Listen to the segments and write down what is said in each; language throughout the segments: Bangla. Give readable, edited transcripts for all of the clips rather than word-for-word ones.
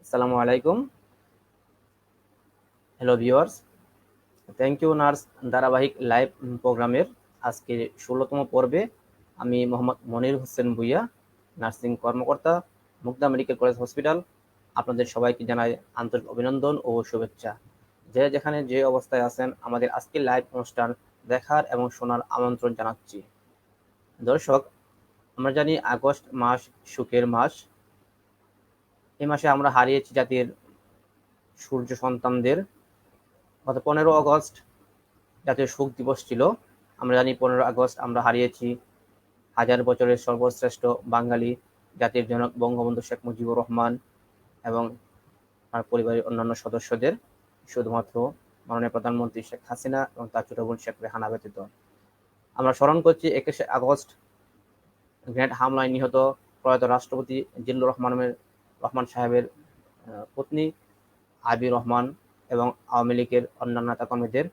আসসালামু আলাইকুম। Hello viewers, thank you nurse ধারাবাহিক লাইভ প্রোগ্রামের আজকে ১৬তম পর্বে আমি মোহাম্মদ মনির হোসেন ভুইয়া, নার্সিং কর্মকর্তা, মুগদা মেডিকেল কলেজ হসপিটাল। আপনাদের সবাইকে জানাই আন্তরিক অভিনন্দন ও শুভেচ্ছা। যে যেখানে যে অবস্থায় আছেন আমাদের আজকের লাইভ অনুষ্ঠান দেখার এবং শোনার আমন্ত্রণ জানাচ্ছি। দর্শক, আমরা জানি আগস্ট মাস সুখের মাস। এই মাসে আমরা হারিয়েছি জাতির সূর্য সন্তানদের। গত 15 আগস্ট জাতীয় শোক দিবস ছিল। আমরা জানি 15 আগস্ট আমরা হারিয়েছি হাজার বছরের সর্বশ্রেষ্ঠ বাঙালি জাতির জনক বঙ্গবন্ধু শেখ মুজিবুর রহমান এবং তার পরিবারের অন্যান্য সদস্যদের, শুধুমাত্র মাননীয় প্রধানমন্ত্রী শেখ হাসিনা এবং তার ছোট বোন শেখ রেহানা ব্যতীত। আমরা স্মরণ করছি 21শে আগস্ট গ্রেনেড হামলায় নিহত প্রয়াত রাষ্ট্রপতি জিল্লুর রহমান সাহেবের পত্নী আবির রহমান এবং আওয়ামী লীগের অন্যান্য নেতাকর্মীদের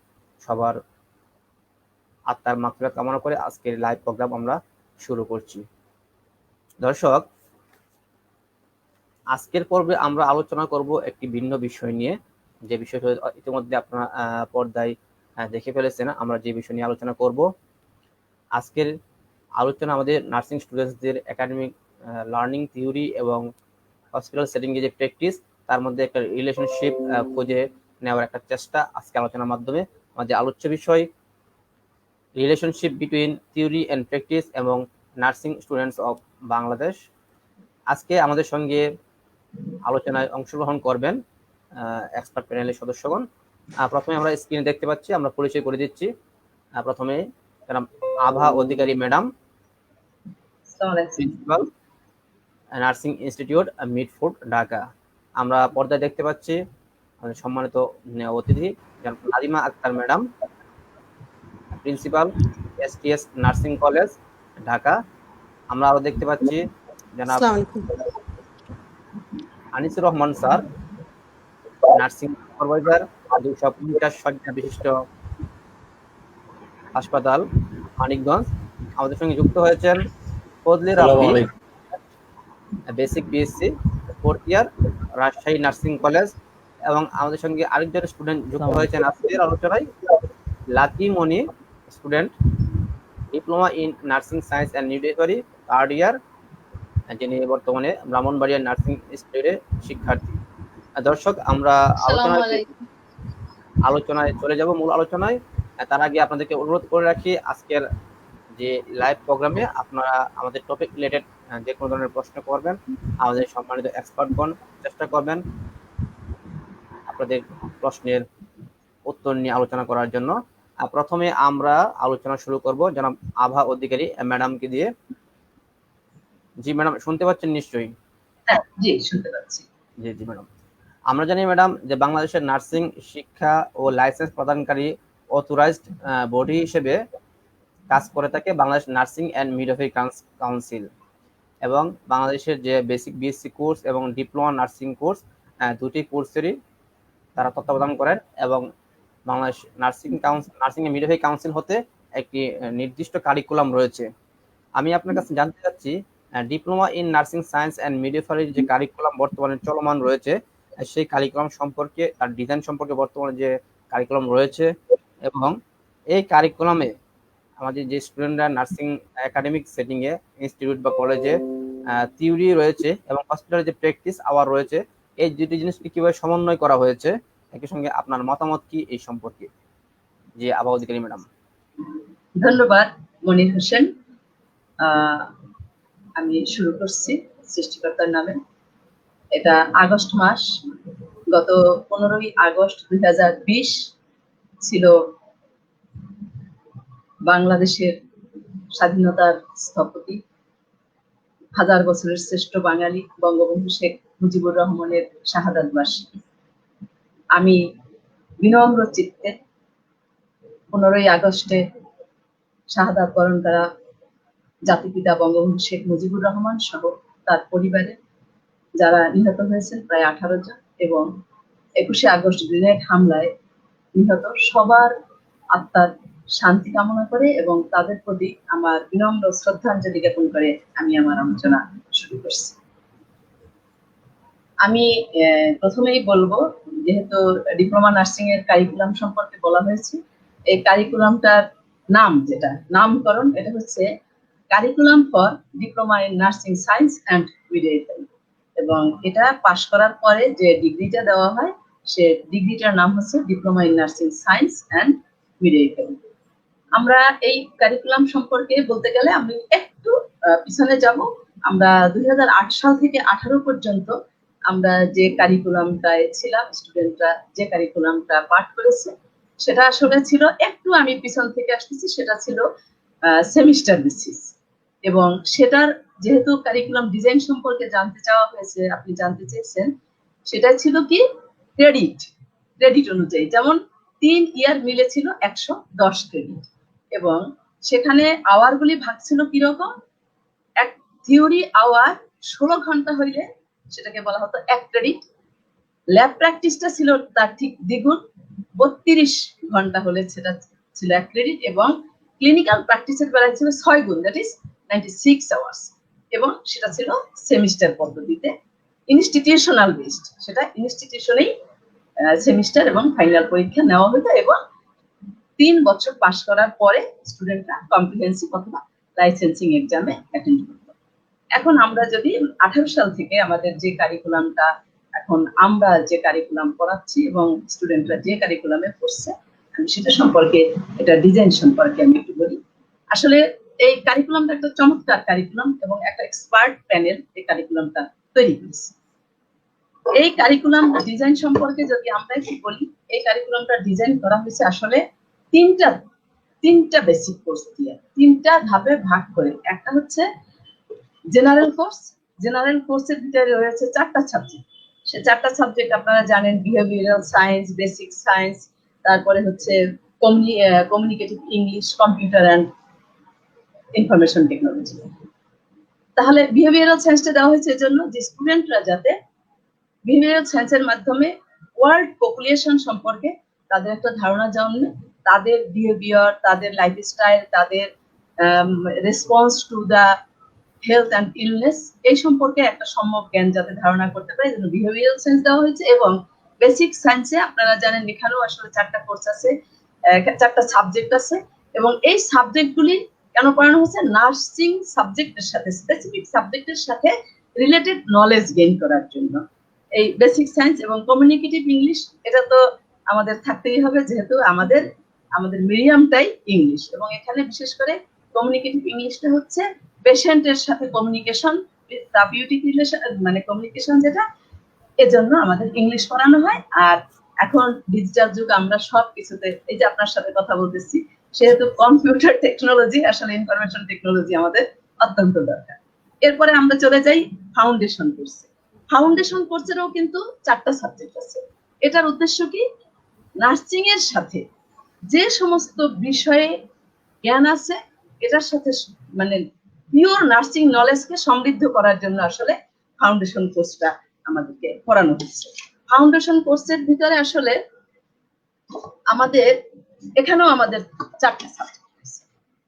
সবার আত্মার মাগফিরাত কামনা করে আজকের লাইভ প্রোগ্রাম আমরা শুরু করছি। দর্শক, আজকের পর্বে আমরা আলোচনা করব একটি ভিন্ন বিষয় নিয়ে, যে বিষয়টি ইতিমধ্যে আপনারা পর্দায় দেখে ফেলেছেন। আমরা যে বিষয় নিয়ে আলোচনা করব, আজকের আলোচনা আমাদের নার্সিং স্টুডেন্টসদের একাডেমিক লার্নিং থিওরি এবং হসপিটাল সেটিংয়ে যে প্র্যাকটিস, তার মধ্যে একটা রিলেশনশিপ খুঁজে নেওয়ার একটা চেষ্টা আজকে আলোচনার মাধ্যমে। আমাদের আলোচ্য বিষয় relationship between theory and practice এবং নার্সিং স্টুডেন্টস অফ বাংলাদেশ। আজকে আমাদের সঙ্গে আলোচনায় অংশগ্রহণ করবেন এক্সপার্ট প্যানেলের সদস্যগণ। প্রথমে আমরা স্ক্রিনে দেখতে পাচ্ছি, আমরা পরিচয় করে দিচ্ছি। প্রথমে Abha Adhikari madam, principal, nursing institute, Mitford, Dhaka. আমরা পর্দায় দেখতে পাচ্ছি আমাদের সম্মানিত অতিথি Nadima Akter madam, principal, STS nursing college, Dhaka. আমরা আরো দেখতে পাচ্ছি জনাব Anisur Rahman sir, nursing supervisor, 250 শয্যা বিশিষ্ট হাসপাতাল, মানিকগঞ্জ। আমাদের সঙ্গে যুক্ত হয়েছেন Fazle Rabbi, basic BSc, 4th year, Rajshahi nursing college. এবং আমাদের সঙ্গে আরেকজন স্টুডেন্ট যুক্ত হয়েছেন আজকের আলোচনায়, Lucky Moni, student, diploma in nursing science and midwifery, 3rd ইয়ার, যিনি বর্তমানে ব্রাহ্মণবাড়িয়া নার্সিং ইনস্টিটিউটের শিক্ষার্থী। দর্শক, আমরা আলোচনায় চলে যাব, মূল আলোচনায়। তার আগে আপনাদেরকে অনুরোধ করে রাখি, আজকের যে লাইভ প্রোগ্রামে আপনারা আমাদের টপিক রিলেটেড যে কোনো ধরনের প্রশ্ন করবেন, আমাদের সম্মানিত এক্সপার্টগণ চেষ্টা করবেন আপনাদের প্রশ্নের উত্তর নিয়ে আলোচনা করার জন্য। প্রথমে আমরা আলোচনা শুরু করব জনাব আভা অধিকারী ম্যাডামকে দিয়ে। জি ম্যাডাম, শুনতে পাচ্ছেন নিশ্চয়ই? জি, শুনতে পাচ্ছি। জি জি ম্যাডাম। আমরা জানি ম্যাডাম যে বাংলাদেশের নার্সিং শিক্ষা ও লাইসেন্স প্রদানকারী অথরাইজড বডি হিসেবে কাজ করে থাকে Bangladesh nursing and midwifery council, এবং বাংলাদেশের যে বেসিক বিএসসি কোর্স এবং ডিপ্লোমা নার্সিং কোর্স, দুটি কোর্সেরই তারা তত্ত্বাবধান করেন। এবং Bangladesh nursing and midwifery council হতে একটি নির্দিষ্ট কারিকুলাম রয়েছে। আমি আপনার কাছে জানতে চাচ্ছি, diploma in nursing science and মিডওয়াইফারির যে কারিকুলাম বর্তমানে চলমান রয়েছে, সেই কারিকুলাম সম্পর্কে, তার ডিজাইন সম্পর্কে বর্তমানে যে কারিকুলাম রয়েছে, এবং এই কারিকুলামে আমাদের যে স্টুডেন্টরা নার্সিং একাডেমিক সেটিংয়ে ইনস্টিটিউট বা কলেজে থিওরি রয়েছে এবং হসপিটালে যে প্র্যাকটিস আওয়ার রয়েছে, এই দুটি জিনিসকে কিভাবে সমন্বয় করা হয়েছে, একই সঙ্গে আপনার মতামত কি এই সম্পর্কে? জি আভা অধিকারী ম্যাডাম। ধন্যবাদ মনির হোসেন। আমি শুরু করছি সৃষ্টিকর্তার নামে। এটা আগস্ট মাস, গত 15ই আগস্ট 2020 ছিল বাংলাদেশের স্বাধীনতার স্থপতি, হাজার বছরের শ্রেষ্ঠ বাঙালি বঙ্গবন্ধু শেখ মুজিবুর রহমানের শাহাদাত বার্ষিকী। আমি বিনম্র চিত্তে 15ই আগস্টে শাহাদাত বরণ করা জাতিপিতা বঙ্গবন্ধু শেখ মুজিবুর রহমান সহ তার পরিবারে যারা নিহত হয়েছেন প্রায় 18 জন, এবং 21শে আগস্ট গ্রেনেড হামলায় নিহত সবার আত্মার শান্তি কামনা করে এবং তাদের প্রতি আমার বিনম্র শ্রদ্ধাঞ্জলি জ্ঞাপন করে আমি আমার আলোচনা শুরু করছি। আমি প্রথমেই বলবো, যেহেতু ডিপ্লোমা নার্সিং এর কারিকুলাম সম্পর্কে বলা হয়েছে, এই কারিকুলামটার নাম, যেটা নামকরণ, এটা হচ্ছে curriculum for diploma in nursing science and midwifery. এবং এটা পাশ করার পরে যে ডিগ্রিটা দেওয়া হয়, সে ডিগ্রিটার নাম হচ্ছে diploma in nursing science and midwifery. আমরা এই কারিকুলাম সম্পর্কে বলতে গেলে আমি একটু পিছনে যাব। আমরা 2008 সাল থেকে 18 পর্যন্ত আমরা যে কারিকুলামটায় ছিলাম, স্টুডেন্টরা যে কারিকুলামটা পাঠ করেছে, সেটা আসলে ছিল, একটু আমি পিছন থেকে আসতেছি, সেটা ছিল সেমিস্টার বেসিস। এবং সেটার যেহেতু কারিকুলাম ডিজাইন সম্পর্কে জানতে চাওয়া হয়েছে, আপনি জানতে চেয়েছেন, সেটা ছিল কি ক্রেডিট, ক্রেডিট অনুযায়ী। যেমন 3 ইয়ার মিলে ছিল 110 ক্রেডিট, এবং সেখানে আওয়ার গুলি ভাগ ছিল কিরকম, এক থিওরি আওয়ার 16 ঘন্টা হইলে সেটাকে বলা হতো 1 ক্রেডিট। ল্যাব প্র্যাকটিসটা ছিল তার ঠিক দ্বিগুণ, 32 ঘন্টা হলে সেটা ছিল 1 ক্রেডিট, এবং ক্লিনিক্যাল প্র্যাকটিসের বেলায় ছিল 6 গুণ, দ্যাট ইজ 96 আওয়ার্স। এবং সেটা ছিল সেমিস্টার পদ্ধতিতে, ইনস্টিটিউশনাল বেসড। সেটা ইনস্টিটিউশনেই সেমিস্টার এবং ফাইনাল পরীক্ষা নেওয়া হতো, এবং 3 বছর পাশ করার পরে স্টুডেন্টরা কম্প্রিহেন্সিভ অথবা লাইসেন্সিং এক্সামে অ্যাটেন্ড করতো। এখন আমরা যদি 18 সাল থেকে আমাদের যে কারিকুলামটা, এখন আমরা যে কারিকুলাম পড়াচ্ছি এবং স্টুডেন্টরা যে কারিকুলামে পড়ছে, আমি সেটা সম্পর্কে, এটা ডিজাইন সম্পর্কে আমি একটু বলি। আসলে এই কারিকুলামটা একটা চমৎকার কারিকুলাম, এবং একটা এক্সপার্ট প্যানেল এই কারিকুলামটা তৈরি করেছে। এই কারিকুলাম ডিজাইন সম্পর্কে যদি আমরা একটু বলি, এই কারিকুলামটা ডিজাইন করা হয়েছে আসলে তিনটা বেসিক কোর্স দিয়ে, 3টা ধাপে ভাগ করে। একটা হচ্ছে জেনারেল কোর্স, জেনারেল কোর্সের ভিতরে রয়েছে 4টা সাবজেক্ট। সে 4টা সাবজেক্ট আপনারা জানেন, বিহেভিয়ারাল সায়েন্স, বেসিক সায়েন্স, তারপরে হচ্ছে communicative English, computer and information technology. তাহলে বিহেভিয়ারাল সায়েন্সটা দেওয়া হয়েছে এজন্য যে স্টুডেন্টরা যাতে বিহেভিয়ারাল সায়েন্সের মাধ্যমে ওয়ার্ল্ড পপুলেশন সম্পর্কে তাদের একটা ধারণা জন্মে, তাদের বিহেভিয়ার, তাদের লাইফস্টাইল, তাদের response to the health and illness, এই সম্পর্কে একটা সম্যক জ্ঞান যাতে ধারণা করতে পারে, এই জন্য বিহেভিয়ারাল সায়েন্স দেওয়া হয়েছে। এবং বেসিক সায়েন্সে আপনারা জানেন এখানেও আসলে 4টা কোর্স আছে, 4টা সাবজেক্ট আছে, এবং এই সাবজেক্টগুলি কেন পড়ানো হচ্ছে, নার্সিং সাবজেক্টের সাথে, স্পেসিফিক সাবজেক্টের সাথে রিলেটেড নলেজ গেইন করার জন্য। এই বেসিক সায়েন্স এবং কমিউনিকেটিভ ইংলিশ, এটা তো আমাদের থাকতেই হবে, যেহেতু আমাদের মিডিয়ামটাই ইংলিশ। এবং এখানে বিশেষ করে কমিউনিকেটিভ ইংলিশটা হচ্ছে পেশেন্টের সাথে কমিউনিকেশন, থেরাপিউটিক রিলেশন, মানে কমিউনিকেশন যেটা, এজন্য আমাদের ইংলিশ পড়ানো হয়। আর এখন ডিজিটাল যুগ, আমরা সব কিছুতে, এই যে আপনার সাথে কথা বলতেছি, সেহেতু কম্পিউটার টেকনোলজি, আসলে ইনফরমেশন টেকনোলজি আমাদের অত্যন্ত দরকার। এরপরে আমরা চলে যাই ফাউন্ডেশন কোর্সে। ফাউন্ডেশন কোর্সেরও কিন্তু 4টা সাবজেক্ট আছে। এটার উদ্দেশ্য কি, নার্সিং এর সাথে যে সমস্ত বিষয়ে জ্ঞান আছে, এটার সাথে মানে পিওর নার্সিং নলেজকে সমৃদ্ধ করার জন্য আসলে ফাউন্ডেশন কোর্সটা আমাদেরকে পড়ানো হচ্ছে। ফাউন্ডেশন কোর্সের ভিতরে আসলে আমাদের এখানেও আমাদের 4টা সাবজেক্ট আছে,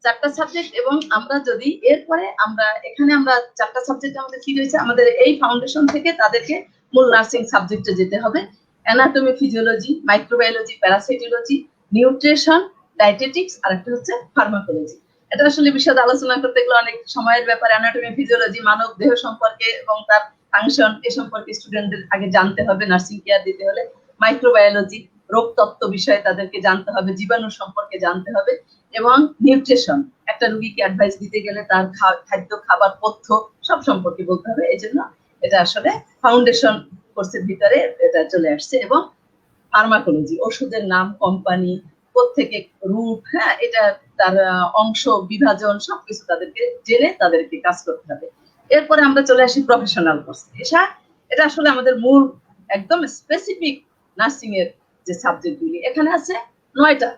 4টা সাবজেক্ট। এবং আমরা যদি এরপরে এখানে আমরা 4টা সাবজেক্ট আমাদের কি রয়েছে, আমাদের এই ফাউন্ডেশন থেকে তাদেরকে মূল নার্সিং সাবজেক্টে যেতে হবে। Anatomy, physiology, microbiology, parasitology, nutrition, dietetics, আর একটা হচ্ছে ফার্মাকোলজি। এটা আসলে বিশদ আলোচনা করতে গেলে অনেক সময়ের ব্যাপার। অ্যানাটমি, ফিজিওলজি, মানব দেহ সম্পর্কে এবং তার ফাংশন, এ সম্পর্কে স্টুডেন্টদের আগে জানতে হবে নার্সিং কেয়ার দিতে হলে। মাইক্রোবায়োলজি, রোগ তত্ত্ব বিষয়ে তাদেরকে জানতে হবে, জীবাণু সম্পর্কে জানতে হবে। এবং নিউট্রিশন, একটা রোগীকে অ্যাডভাইস দিতে গেলে তার খাদ্য, খাবার, পথ্য সব সম্পর্কে বলতে হবে। এই জন্য এটা আসলে ফাউন্ডেশন কোর্সের ভিতরে এটা চলে আসছে। এবং ফার্মাকোলজি, ওষুধের নাম, কোম্পানি, কোত্থেকে রূপ, হ্যাঁ, এটা তার অংশ, বিভাজন, সবকিছু তাদেরকে জেনে তাদেরকে কাজ করতে হবে। এরপরে আমরা চলে আসি প্রফেশনাল কোর্স। এটা আসলে আমাদের মূল একদম স্পেসিফিক নার্সিং এর যে সাবজেক্টগুলি, এখানে আছে 9টা।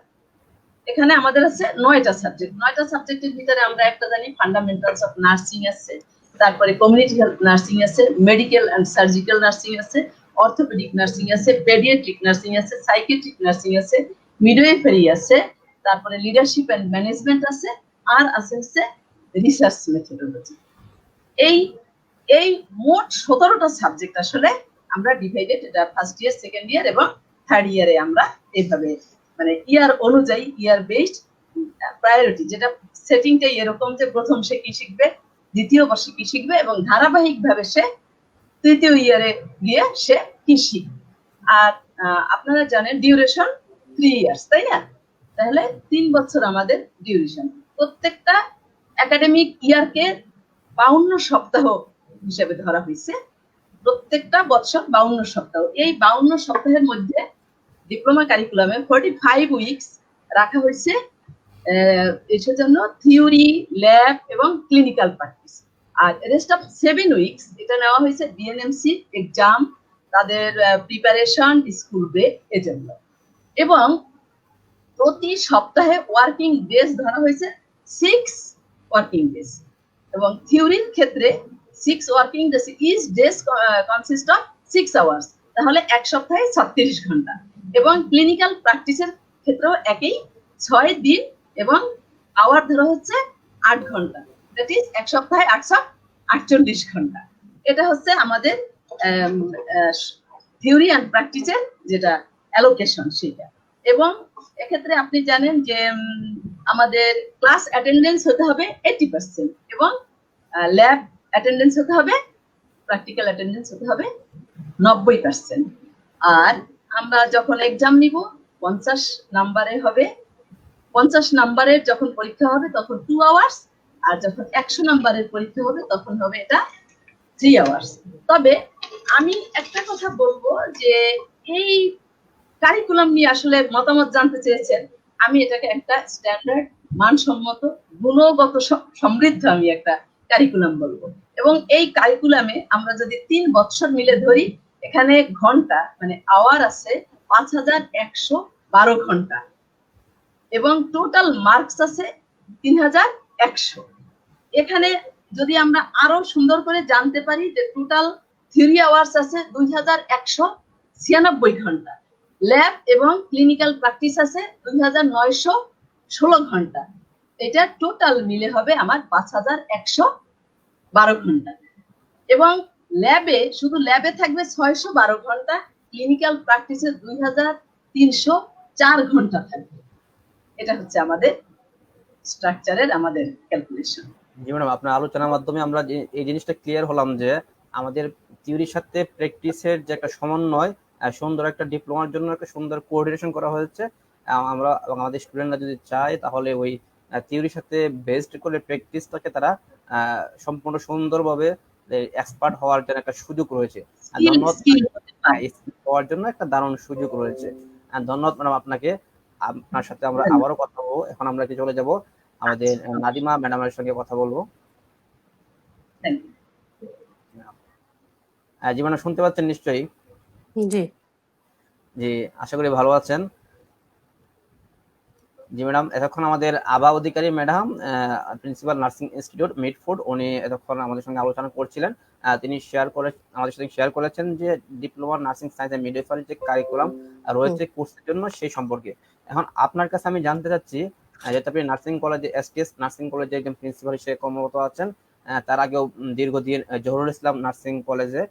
এখানে আমাদের আছে 9টা সাবজেক্ট। 9টা সাবজেক্টের ভিতরে আমরা একটা জানি ফান্ডামেন্টালস অফ নার্সিং আছে, তারপরে কমিউনিটি হেলথ নার্সিং আছে, মেডিকেল এন্ড সার্জিক্যাল নার্সিং আছে, অর্থোপেডিক নার্সিং আছে, পেডিয়াট্রিক নার্সিং আছে, সাইকিয়াট্রিক নার্সিং আছে, মিডওয়াইফারি আছে, তারপরে লিডারশিপ এন্ড ম্যানেজমেন্ট আছে, আর আছে হচ্ছে রিসার্চ মেথোডোলজি। এই মোট 17টা সাবজেক্ট আসলে আমরা ডিভাইডেড, এটা ফার্স্ট ইয়ার, সেকেন্ড ইয়ার এবং থার্ড ইয়ারে আমরা এইভাবে মানে ইয়ার অনুযায়ী ইয়ার বেসড প্রায়োরিটি, যেটা সেটিংটাই এরকম যে প্রথম সে কি শিখবে, দ্বিতীয় বর্ষে কি শিখবে এবং ধারাবাহিকভাবে সে তৃতীয় ইয়ারে গিয়ে সে কি শিখবে। আর আপনারা জানেন ডিউরেশন 3 ইয়ার্স, তাই না? তাহলে 3 বছর আমাদের ডিউরেশন। প্রত্যেকটা একাডেমিক ইয়ারকে 52 সপ্তাহ হিসেবে ধরা হয়েছে, প্রত্যেকটা বছর 52 সপ্তাহ। এই 52 সপ্তাহের মধ্যে ডিপ্লোমা কারিকুলামে 45 উইকস রাখা হয়েছে এর জন্য থিওরি, ল্যাব এবং ক্লিনিক্যাল প্র্যাকটিস। আর রেস্ট অফ 7 উইকস এটা নেওয়া হয়েছে বিএনএমসি এক্সাম, তাদের প্রিপারেশন, স্কুল ব্রেক এর জন্য। এবং প্রতি সপ্তাহে ওয়ার্কিং ডেজ ধরা হয়েছে 6 ওয়ার্কিং ডেজ, এবং থিওরির ক্ষেত্রে 6 working days, each days consist of 6 hours, তাহলে এক সপ্তাহে 36 ঘন্টা। এবং ক্লিনিক্যাল প্র্যাকটিসের ক্ষেত্রেও একই, 6 দিন এবং আওয়ার ধরা হচ্ছে 8 ঘন্টা, দ্যাট ইজ এক সপ্তাহে 848 ঘন্টা। এটা হচ্ছে আমাদের থিওরি অ্যান্ড প্র্যাকটিসের যেটা অ্যালোকেশন সেটা। এবং এক্ষেত্রে আপনি জানেন যে আমাদের ক্লাস অ্যাটেন্ডেন্স হতে হবে 80% এবং ল্যাব অ্যাটেন্ডেন্স হতে হবে, প্র্যাকটিক্যাল অ্যাটেন্ডেন্স হতে হবে 90%। আর আমরা যখন এক্সাম নিব 50 নাম্বারে হবে, 50 নাম্বারের যখন পরীক্ষা হবে তখন 2 আওয়ার্স, আর যখন 100 নাম্বারের পরীক্ষা হবে তখন হবে এটা 3 আওয়ার্স। তবে আমি একটা কথা বলবো যে এই কারিকুলাম নিয়ে আসলে মতামত জানতে চেয়েছেন, আমি এটাকে একটা স্ট্যান্ডার্ড, মানসম্মত, গুণগত সমৃদ্ধ আমি একটা কারিকুলাম বলবো। এবং এই কারিকুলামে আমরা যদি 3 বছর মিলে ধরি, এখানে ঘন্টা মানে আওয়ার আছে 5112 ঘন্টা এবং টোটাল মার্কস আছে 3100। এখানে যদি আমরা আরো সুন্দর করে জানতে পারি যে টোটাল থিওরি আওয়ার্স আছে 2196 ঘন্টা, ল্যাব এবং ক্লিনিক্যাল প্র্যাকটিস আছে 2916 ঘন্টা, এটা টোটাল মিলে হবে আমার 5112 ঘন্টা। এবং ল্যাবে, শুধু ল্যাবে থাকবে 612 ঘন্টা, ক্লিনিক্যাল প্র্যাকটিসে 2304 ঘন্টা থাকবে। এটা হচ্ছে আমাদের স্ট্রাকচারের আমাদের ক্যালকুলেশন। জি ম্যাডাম, আপনার আলোচনার মাধ্যমে আমরা এই জিনিসটা ক্লিয়ার হলাম যে আমাদের থিওরির সাথে প্র্যাকটিসের যে একটা সমন্বয়, সুন্দর একটা ডিপ্লোমার জন্য একটা সুন্দর কোঅর্ডিনেশন করা হয়েছে। আমরা আমাদের স্টুডেন্টরা যদি চায় তাহলে ওই থিওরির সাথে বেসড করে প্র্যাকটিসটাকে তারা সম্পূর্ণ সুন্দরভাবে এক্সপার্ট হওয়ার জন্য একটা সুযোগ রয়েছে। ধন্যবাদ, হওয়ার জন্য একটা দারুণ সুযোগ রয়েছে। ধন্যবাদ ম্যাডাম আপনাকে। আপনার সাথে আমরা আবারও কথা বলবো। এখন আমরা কি চলে যাব আমাদের নাদিমা ম্যাডামের সঙ্গে কথা বলবো। জি ম্যাডাম, শুনতে পাচ্ছেন নিশ্চয়ই? জি জি, আশা করি ভালো আছেন। জি ম্যাডাম, এতক্ষণ আমাদের Abha Adhikari madam, principal nursing institute Mitford, উনি এতক্ষণ আমাদের সঙ্গে আলোচনা করছিলেন। তিনি আমাদের সাথে শেয়ার করেছেন যে diploma nursing science and midwifery যে কারিকুলাম রয়েছে কোর্সের জন্য সেই সম্পর্কে। এখন আপনার কাছে আমি জানতে চাচ্ছি, যেহেতু আপনি নার্সিং কলেজে, এসটিএস নার্সিং কলেজে একজন প্রিন্সিপাল হিসেবে কর্মরত আছেন, তার আগেও দীর্ঘদিন জহুরুল ইসলাম নার্সিং কলেজে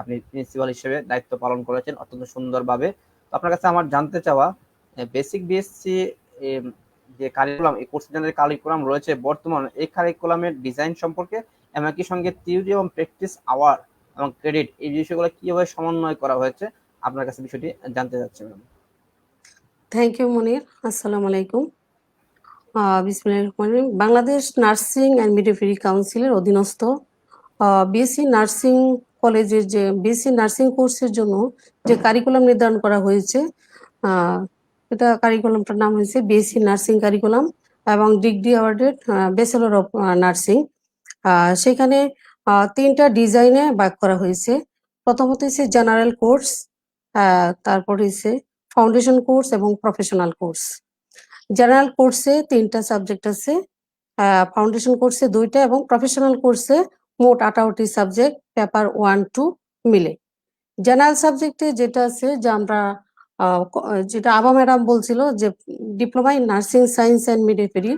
আপনি প্রিন্সিপাল হিসেবে দায়িত্ব পালন করেছেন অত্যন্ত সুন্দরভাবে। তো আপনার কাছে আমার জানতে চাওয়া, বেসিক বিএসসি যে কারিকুলাম, এই কোর্স জেনারেল কারিকুলাম রয়েছে বর্তমানে, এই কারিকুলামের ডিজাইন সম্পর্কে এবং একই সঙ্গে থিওরি এবং প্র্যাকটিস আওয়ার এবং ক্রেডিট, এই বিষয়গুলো কিভাবে সমন্বয় করা হয়েছে, আপনার কাছে বিষয়টি জানতে চাচ্ছি ম্যাম। থ্যাংক ইউ মনির। আসসালামু আলাইকুম। বিসমিল্লাহির রহমানির রহিম। বাংলাদেশ নার্সিং অ্যান্ড মিডওয়াইফারি কাউন্সিলের অধীনস্থ বিএসসি নার্সিং কলেজের যে বিএসসি নার্সিং কোর্সের জন্য যে কারিকুলাম নির্ধারণ করা হয়েছে, এটা কারিকুলামটার নাম হয়েছে বিএসসি নার্সিং কারিকুলাম এবং degree awarded bachelor of nursing. সেখানে 3টা ডিজাইনে ভাগ করা হয়েছে। প্রথমত হচ্ছে জেনারেল কোর্স, তারপর হচ্ছে ফাউন্ডেশন কোর্স এবং প্রফেশনাল কোর্স। জেনারেল কোর্সে 3টা সাবজেক্ট আছে, ফাউন্ডেশন কোর্সে 2টা এবং প্রফেশনাল কোর্সে মোট 58টি সাবজেক্ট, পেপার 1-2 মিলে। জেনারেল সাবজেক্টে যেটা আছে যে আমরা যেটা আবা ম্যাডাম বলছিল যে diploma in nursing science and midwifery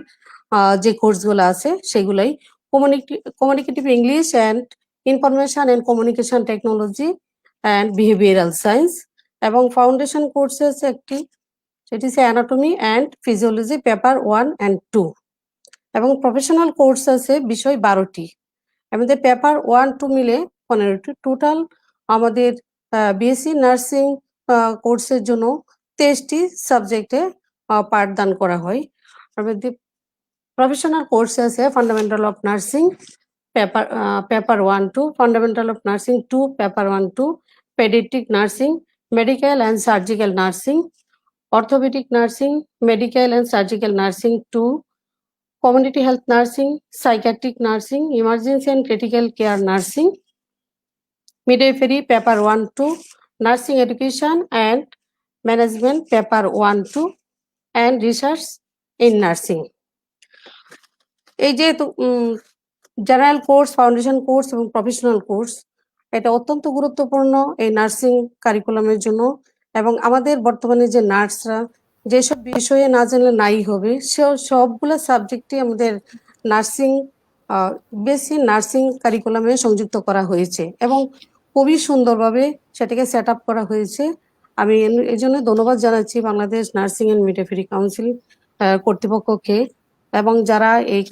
যে কোর্সগুলো আছে সেগুলাই communicative English and information and communication technology, and behavioural science, এবং ফাউন্ডেশন কোর্সে আছে একটি, সেটি হচ্ছে anatomy and physiology paper 1 and 2, এবং প্রফেশনাল কোর্স আছে বিষয় 12টি। আমাদের পেপার 1-2 মিলে 15টি। টোটাল আমাদের বিএসসি নার্সিং কোর্সের জন্য 23টি সাবজেক্টে পাঠদান করা হয়। আমাদের প্রফেশনাল কোর্সে আছে fundamental of nursing paper 1-2, fundamental of nursing 2 paper 1-2, paediatric nursing, medical and surgical nursing, orthopaedic nursing, medical and surgical nursing 2, community health nursing, psychiatric nursing, emergency and critical care nursing, midwifery paper 1-2, nursing education and management paper 1-2, and research in nursing. এই যে জেনারেল কোর্স, ফাউন্ডেশন কোর্স এবং প্রফেশনাল কোর্স, এটা অত্যন্ত গুরুত্বপূর্ণ এই নার্সিং কারিকুলামের জন্য। এবং আমাদের বর্তমানে যে নার্সরা যেসব বিষয়ে না জানলে নাই হবে, সবগুলো সাবজেক্টই আমাদের নার্সিং বেসি নার্সিং কারিকুলামে সংযুক্ত করা হয়েছে এবং খুবই সুন্দরভাবে সেটাকে সেট আপ করা হয়েছে। আমি এই জন্য ধন্যবাদ জানাচ্ছি Bangladesh nursing and midwifery council কর্তৃপক্ষকে, এবং যারা এই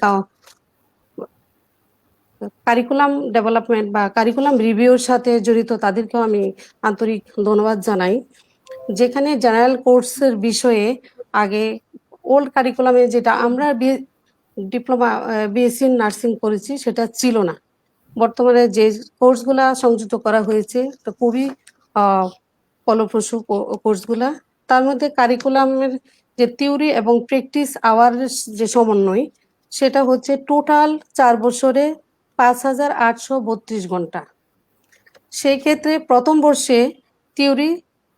কারিকুলাম ডেভেলপমেন্ট বা কারিকুলাম রিভিউর সাথে জড়িত তাদেরকেও আমি আন্তরিক ধন্যবাদ জানাই। যেখানে জেনারেল কোর্সের বিষয়ে আগে ওল্ড কারিকুলামে যেটা আমরা ডিপ্লোমা বিএসসি নার্সিং করেছি সেটা ছিল না, বর্তমানে যে কোর্সগুলা সংযুক্ত করা হয়েছে তো খুবই ফলপ্রসূ কোর্সগুলা। তার মধ্যে কারিকুলামের যে থিওরি এবং প্র্যাকটিস আওয়ার যে সমন্বয়, সেটা হচ্ছে টোটাল 4 বছরে 5,832 ঘন্টা। সেই ক্ষেত্রে প্রথম বর্ষে থিওরি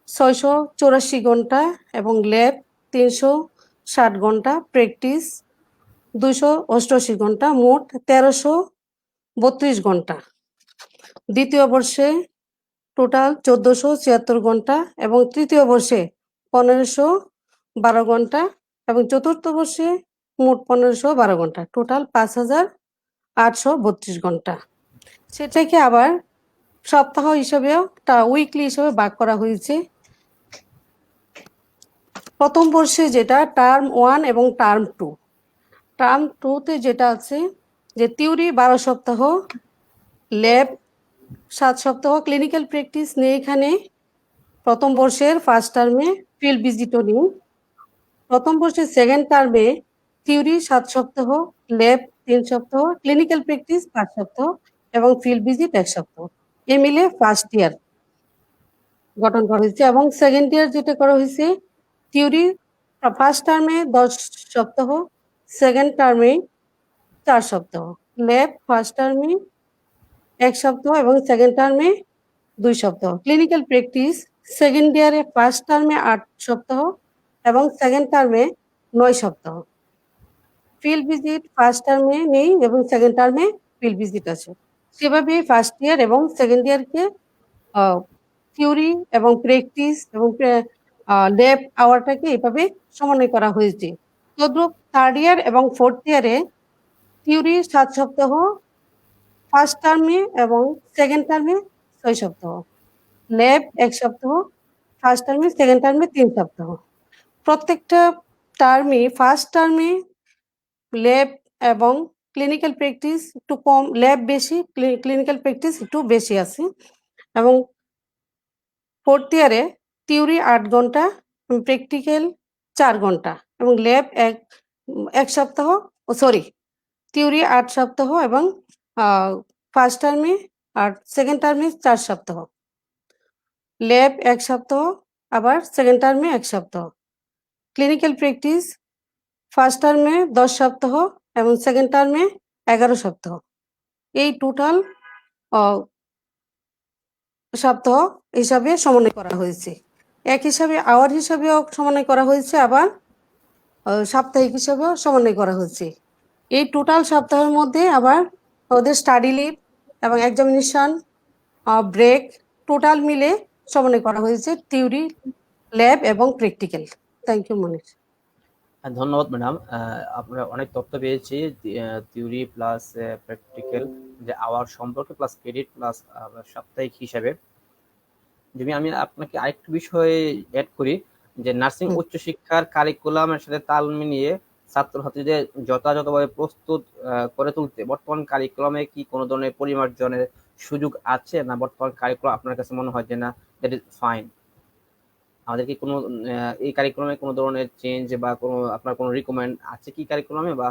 684 ঘন্টা এবং ল্যাব 360 ঘন্টা, প্র্যাকটিস 288 ঘন্টা, মোট 1332 ঘন্টা। দ্বিতীয় বর্ষে টোটাল 1476 ঘন্টা এবং তৃতীয় বর্ষে 1512 ঘন্টা এবং চতুর্থ বর্ষে মোট 1512 ঘন্টা, টোটাল 5,832 ঘন্টা। সেটাকে আবার সপ্তাহ হিসেবেও উইকলি হিসেবে ভাগ করা হয়েছে। প্রথম বর্ষে যেটা টার্ম 1 এবং টার্ম 2, টার্ম 2তে যেটা আছে যে থিওরি 12 সপ্তাহ, ল্যাব 7 সপ্তাহ, ক্লিনিক্যাল প্র্যাকটিস নেই এখানে। প্রথম বর্ষের ফার্স্ট টার্মে ফিল্ড ভিজিটও নেই। প্রথম বর্ষের সেকেন্ড টার্মে থিওরি 7 সপ্তাহ, ল্যাব 3 সপ্তাহ, ক্লিনিক্যাল প্র্যাকটিস 5 সপ্তাহ এবং ফিল্ড ভিজিট 1 সপ্তাহ। এ মিলে ফার্স্ট ইয়ার গঠন করা হয়েছে। এবং সেকেন্ড ইয়ার যেটা করা হয়েছে, থিওরি ফার্স্ট টার্মে 10 সপ্তাহ, সেকেন্ড টার্মে 4 সপ্তাহ, ল্যাব ফার্স্ট টার্মে 1 সপ্তাহ এবং সেকেন্ড টার্মে 2 সপ্তাহ, ক্লিনিক্যাল প্র্যাকটিস সেকেন্ড ইয়ারে ফার্স্ট টার্মে 8 সপ্তাহ এবং সেকেন্ড টার্মে 9 সপ্তাহ, ফিল্ড ভিজিট ফার্স্ট টার্মে নেই এবং সেকেন্ড টার্মে ফিল্ড ভিজিট আছে। সেভাবে ফার্স্ট ইয়ার এবং সেকেন্ড ইয়ারকে থিওরি এবং প্র্যাকটিস এবং ল্যাব আওয়ারটাকে এভাবে সমন্বয় করা হয়েছে। তদ্রূপ থার্ড ইয়ার এবং ফোর্থ ইয়ারে থিওরি 7 সপ্তাহ ফার্স্ট টার্মে এবং সেকেন্ড টার্মে 6 সপ্তাহ, ল্যাব 1 সপ্তাহ ফার্স্ট টার্মে, সেকেন্ড টার্মে 3 সপ্তাহ। প্রত্যেকটা টার্মে ফার্স্ট টার্মে ল্যাব এবং ক্লিনিক্যাল প্র্যাকটিস একটু কম, ল্যাব বেশি, ক্লিনিক্যাল প্র্যাকটিস একটু বেশি আছে। এবং ফোর্থ ইয়ারে থিওরি 8 ঘন্টা, প্র্যাকটিক্যাল 4 ঘন্টা এবং ল্যাব 1 সপ্তাহ, থিওরি 8 সপ্তাহ এবং ফার্স্ট টার্মে আর সেকেন্ড টার্মে 4 সপ্তাহ, ল্যাব 1 সপ্তাহ, আবার সেকেন্ড টার্মে 1 সপ্তাহ, ক্লিনিক্যাল প্র্যাকটিস ফার্স্ট টার্মে 10 সপ্তাহ এবং সেকেন্ড টার্মে 11 সপ্তাহ। এই টোটাল সপ্তাহ হিসাবে সমন্বয় করা হয়েছে। এক হিসাবে আওয়ার হিসাবেও সমন্বয় করা হয়েছে, আবার সাপ্তাহিক হিসাবেও সমন্বয় করা হয়েছে। এই টোটাল সপ্তাহের মধ্যে আবার ওদের স্টাডি লিভ এবং এক্সামিনেশন, ব্রেক টোটাল মিলে সমন্বয় করা হয়েছে থিওরি, ল্যাব এবং প্র্যাকটিক্যাল। থ্যাংক ইউ মনির। ধন্যবাদ ম্যাডাম, আমরা অনেক তথ্য পেয়েছি থিওরি প্লাস প্র্যাকটিক্যাল যে আওয়ার সম্পর্কে, প্লাস ক্রেডিট প্লাস সাপ্তাহিক হিসাবে। যদি আমি আপনাকে আরেকটু বিষয় অ্যাড করি, যে নার্সিং হুম। উচ্চশিক্ষার কারিকুলামের সাথে তাল মিলিয়ে ছাত্রছাত্রীদের যথাযথভাবে প্রস্তুত করে তুলতে বর্তমান কারিকুলামে কি কোনো ধরনের পরিমার্জনের সুযোগ আছে, না বর্তমান কারিকুলাম আপনার কাছে মনে হয় যে না দ্যাট ইজ ফাইন? আমাদের কি কোনো এই কারিকুলামে কোনো ধরনের চেঞ্জ বা কোনো আপনার কোনো রিকমেন্ড আছে কি কারিকুলামে, বা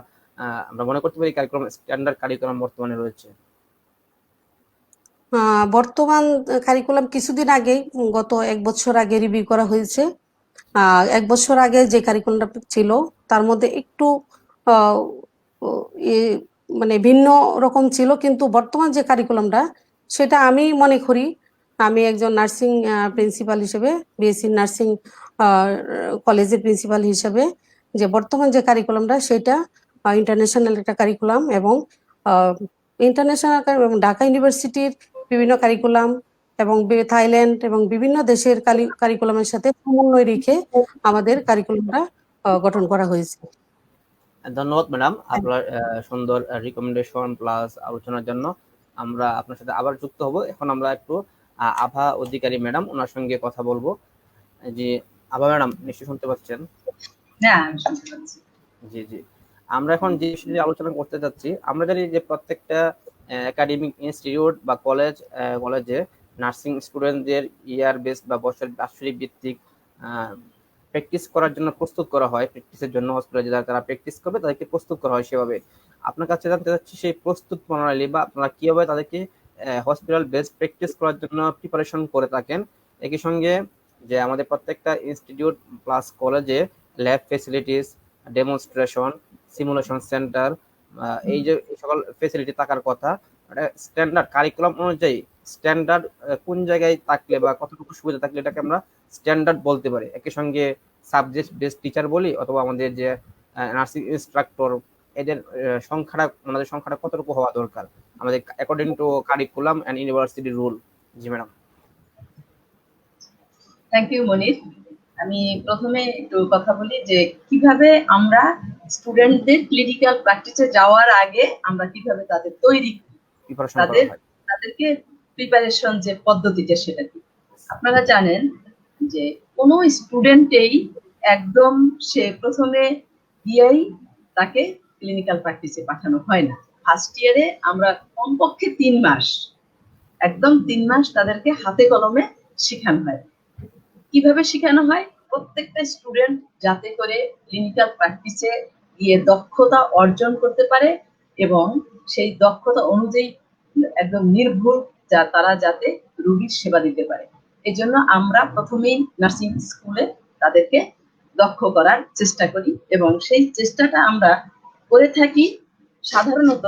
আমরা মনে করতে পারি কারিকুলাম স্ট্যান্ডার্ড কারিকুলাম বর্তমানে রয়েছে? বর্তমান কারিকুলাম কিছুদিন আগে, গত 1 বছর আগে রিভিউ করা হয়েছে। 1 বছর আগে যে কারিকুলামটা ছিল তার মধ্যে একটু আহ, মানে ভিন্ন রকম ছিল, কিন্তু বর্তমান যে কারিকুলামটা সেটা আমি মনে করি, আমি একজন নার্সিং প্রিন্সিপাল হিসেবে, বিএসসি নার্সিং কলেজের প্রিন্সিপাল হিসেবে, যে বর্তমান যে কারিকুলামটা সেটা ইন্টারন্যাশনাল একটা কারিকুলাম, এবং ইন্টারন্যাশনাল এবং ঢাকা ইউনিভার্সিটির বিভিন্ন কারিকুলাম এবং থাইল্যান্ড এবং বিভিন্ন দেশের কারিকুলামের সাথে সমন্বয় রেখে আমাদের কারিকুলামটা গঠন করা হয়েছে। ধন্যবাদ ম্যাডাম আপনার সুন্দর রিকমেন্ডেশন প্লাস আলোচনার জন্য। আমরা আপনার সাথে আবার যুক্ত হব। এখন আমরা একটু আভা অধিকারী ম্যাডাম ওনার সঙ্গে কথা বলবো। জি, আভা ম্যাডাম নিশ্চয়ই শুনতে পাচ্ছেন? হ্যাঁ, আমি শুনতে পাচ্ছি। জি জি, আমরা এখন যে বিষয়ে নিয়ে আলোচনা করতে যাচ্ছি, আমরা জানি যে প্রত্যেকটা একাডেমিক ইনস্টিটিউট বা কলেজে নার্সিং স্টুডেন্টদের ইয়ার বেস বা বছর বাৎসরিক ভিত্তিক প্র্যাকটিস করার জন্য প্রস্তুত করা হয়। প্র্যাকটিসের জন্য হসপিটালে যারা তারা প্র্যাকটিস করবে তাদেরকে প্রস্তুত করা হয় সেভাবে। আপনার কাছে জানতে চাচ্ছি সেই প্রস্তুত প্রণালী বা আপনারা কিভাবে তাদেরকে হসপিটাল বেসড প্র্যাকটিস করার জন্য প্রিপারেশন করে থাকেন। একই সঙ্গে যে আমাদের প্রত্যেকটা ইনস্টিটিউট প্লাস কলেজে lab facilities, demonstration, simulation centre, এই যে সকল ফেসিলিটি থাকার কথা, স্ট্যান্ডার্ড কারিকুলাম অনুযায়ী স্ট্যান্ডার্ড কোন জায়গায় থাকলে বা কতটুকু সুবিধা থাকলে এটাকে আমরা স্ট্যান্ডার্ড বলতে পারি। একই সঙ্গে সাবজেক্ট বেসড টিচার বলি অথবা আমাদের যে নার্সিং ইনস্ট্রাক্টর, এদের ওনাদের সংখ্যাটা কতটুকু হওয়া দরকার আমাদের according to curriculum and university rule? জি ম্যাডাম। Thank you Monir. আমি প্রথমে একটু কথা বলি যে কিভাবে আমরা স্টুডেন্টদের ক্লিনিক্যাল প্র্যাকটিসে যাওয়ার আগে আমরা কিভাবে তাদের তৈরি, তাদেরকে প্রিপারেশন যে পদ্ধতিটা সেটা কি। আপনারা জানেন যে কোনো স্টুডেন্টেই একদম সে প্রথমে দিয়েই তাকে ক্লিনিক্যাল প্র্যাকটিসে পাঠানো হয় না। ফার্স্ট ইয়ারে আমরা কমপক্ষে 3 মাস, একদম 3 মাস তাদেরকে হাতে কলমে শেখানো হয়। কিভাবে শেখানো হয়? প্রত্যেকটা স্টুডেন্ট যাতে করে ক্লিনিক্যাল প্র্যাকটিসে গিয়ে দক্ষতা অর্জন করতে পারে এবং সেই দক্ষতা অনুযায়ী একদম নির্ভুল তারা যাতে রোগীর সেবা দিতে পারে। এই জন্য আমরা প্রথমেই নার্সিং স্কুলে তাদেরকে দক্ষ করার চেষ্টা করি এবং সেই চেষ্টাটা আমরা করে থাকি। সাধারণত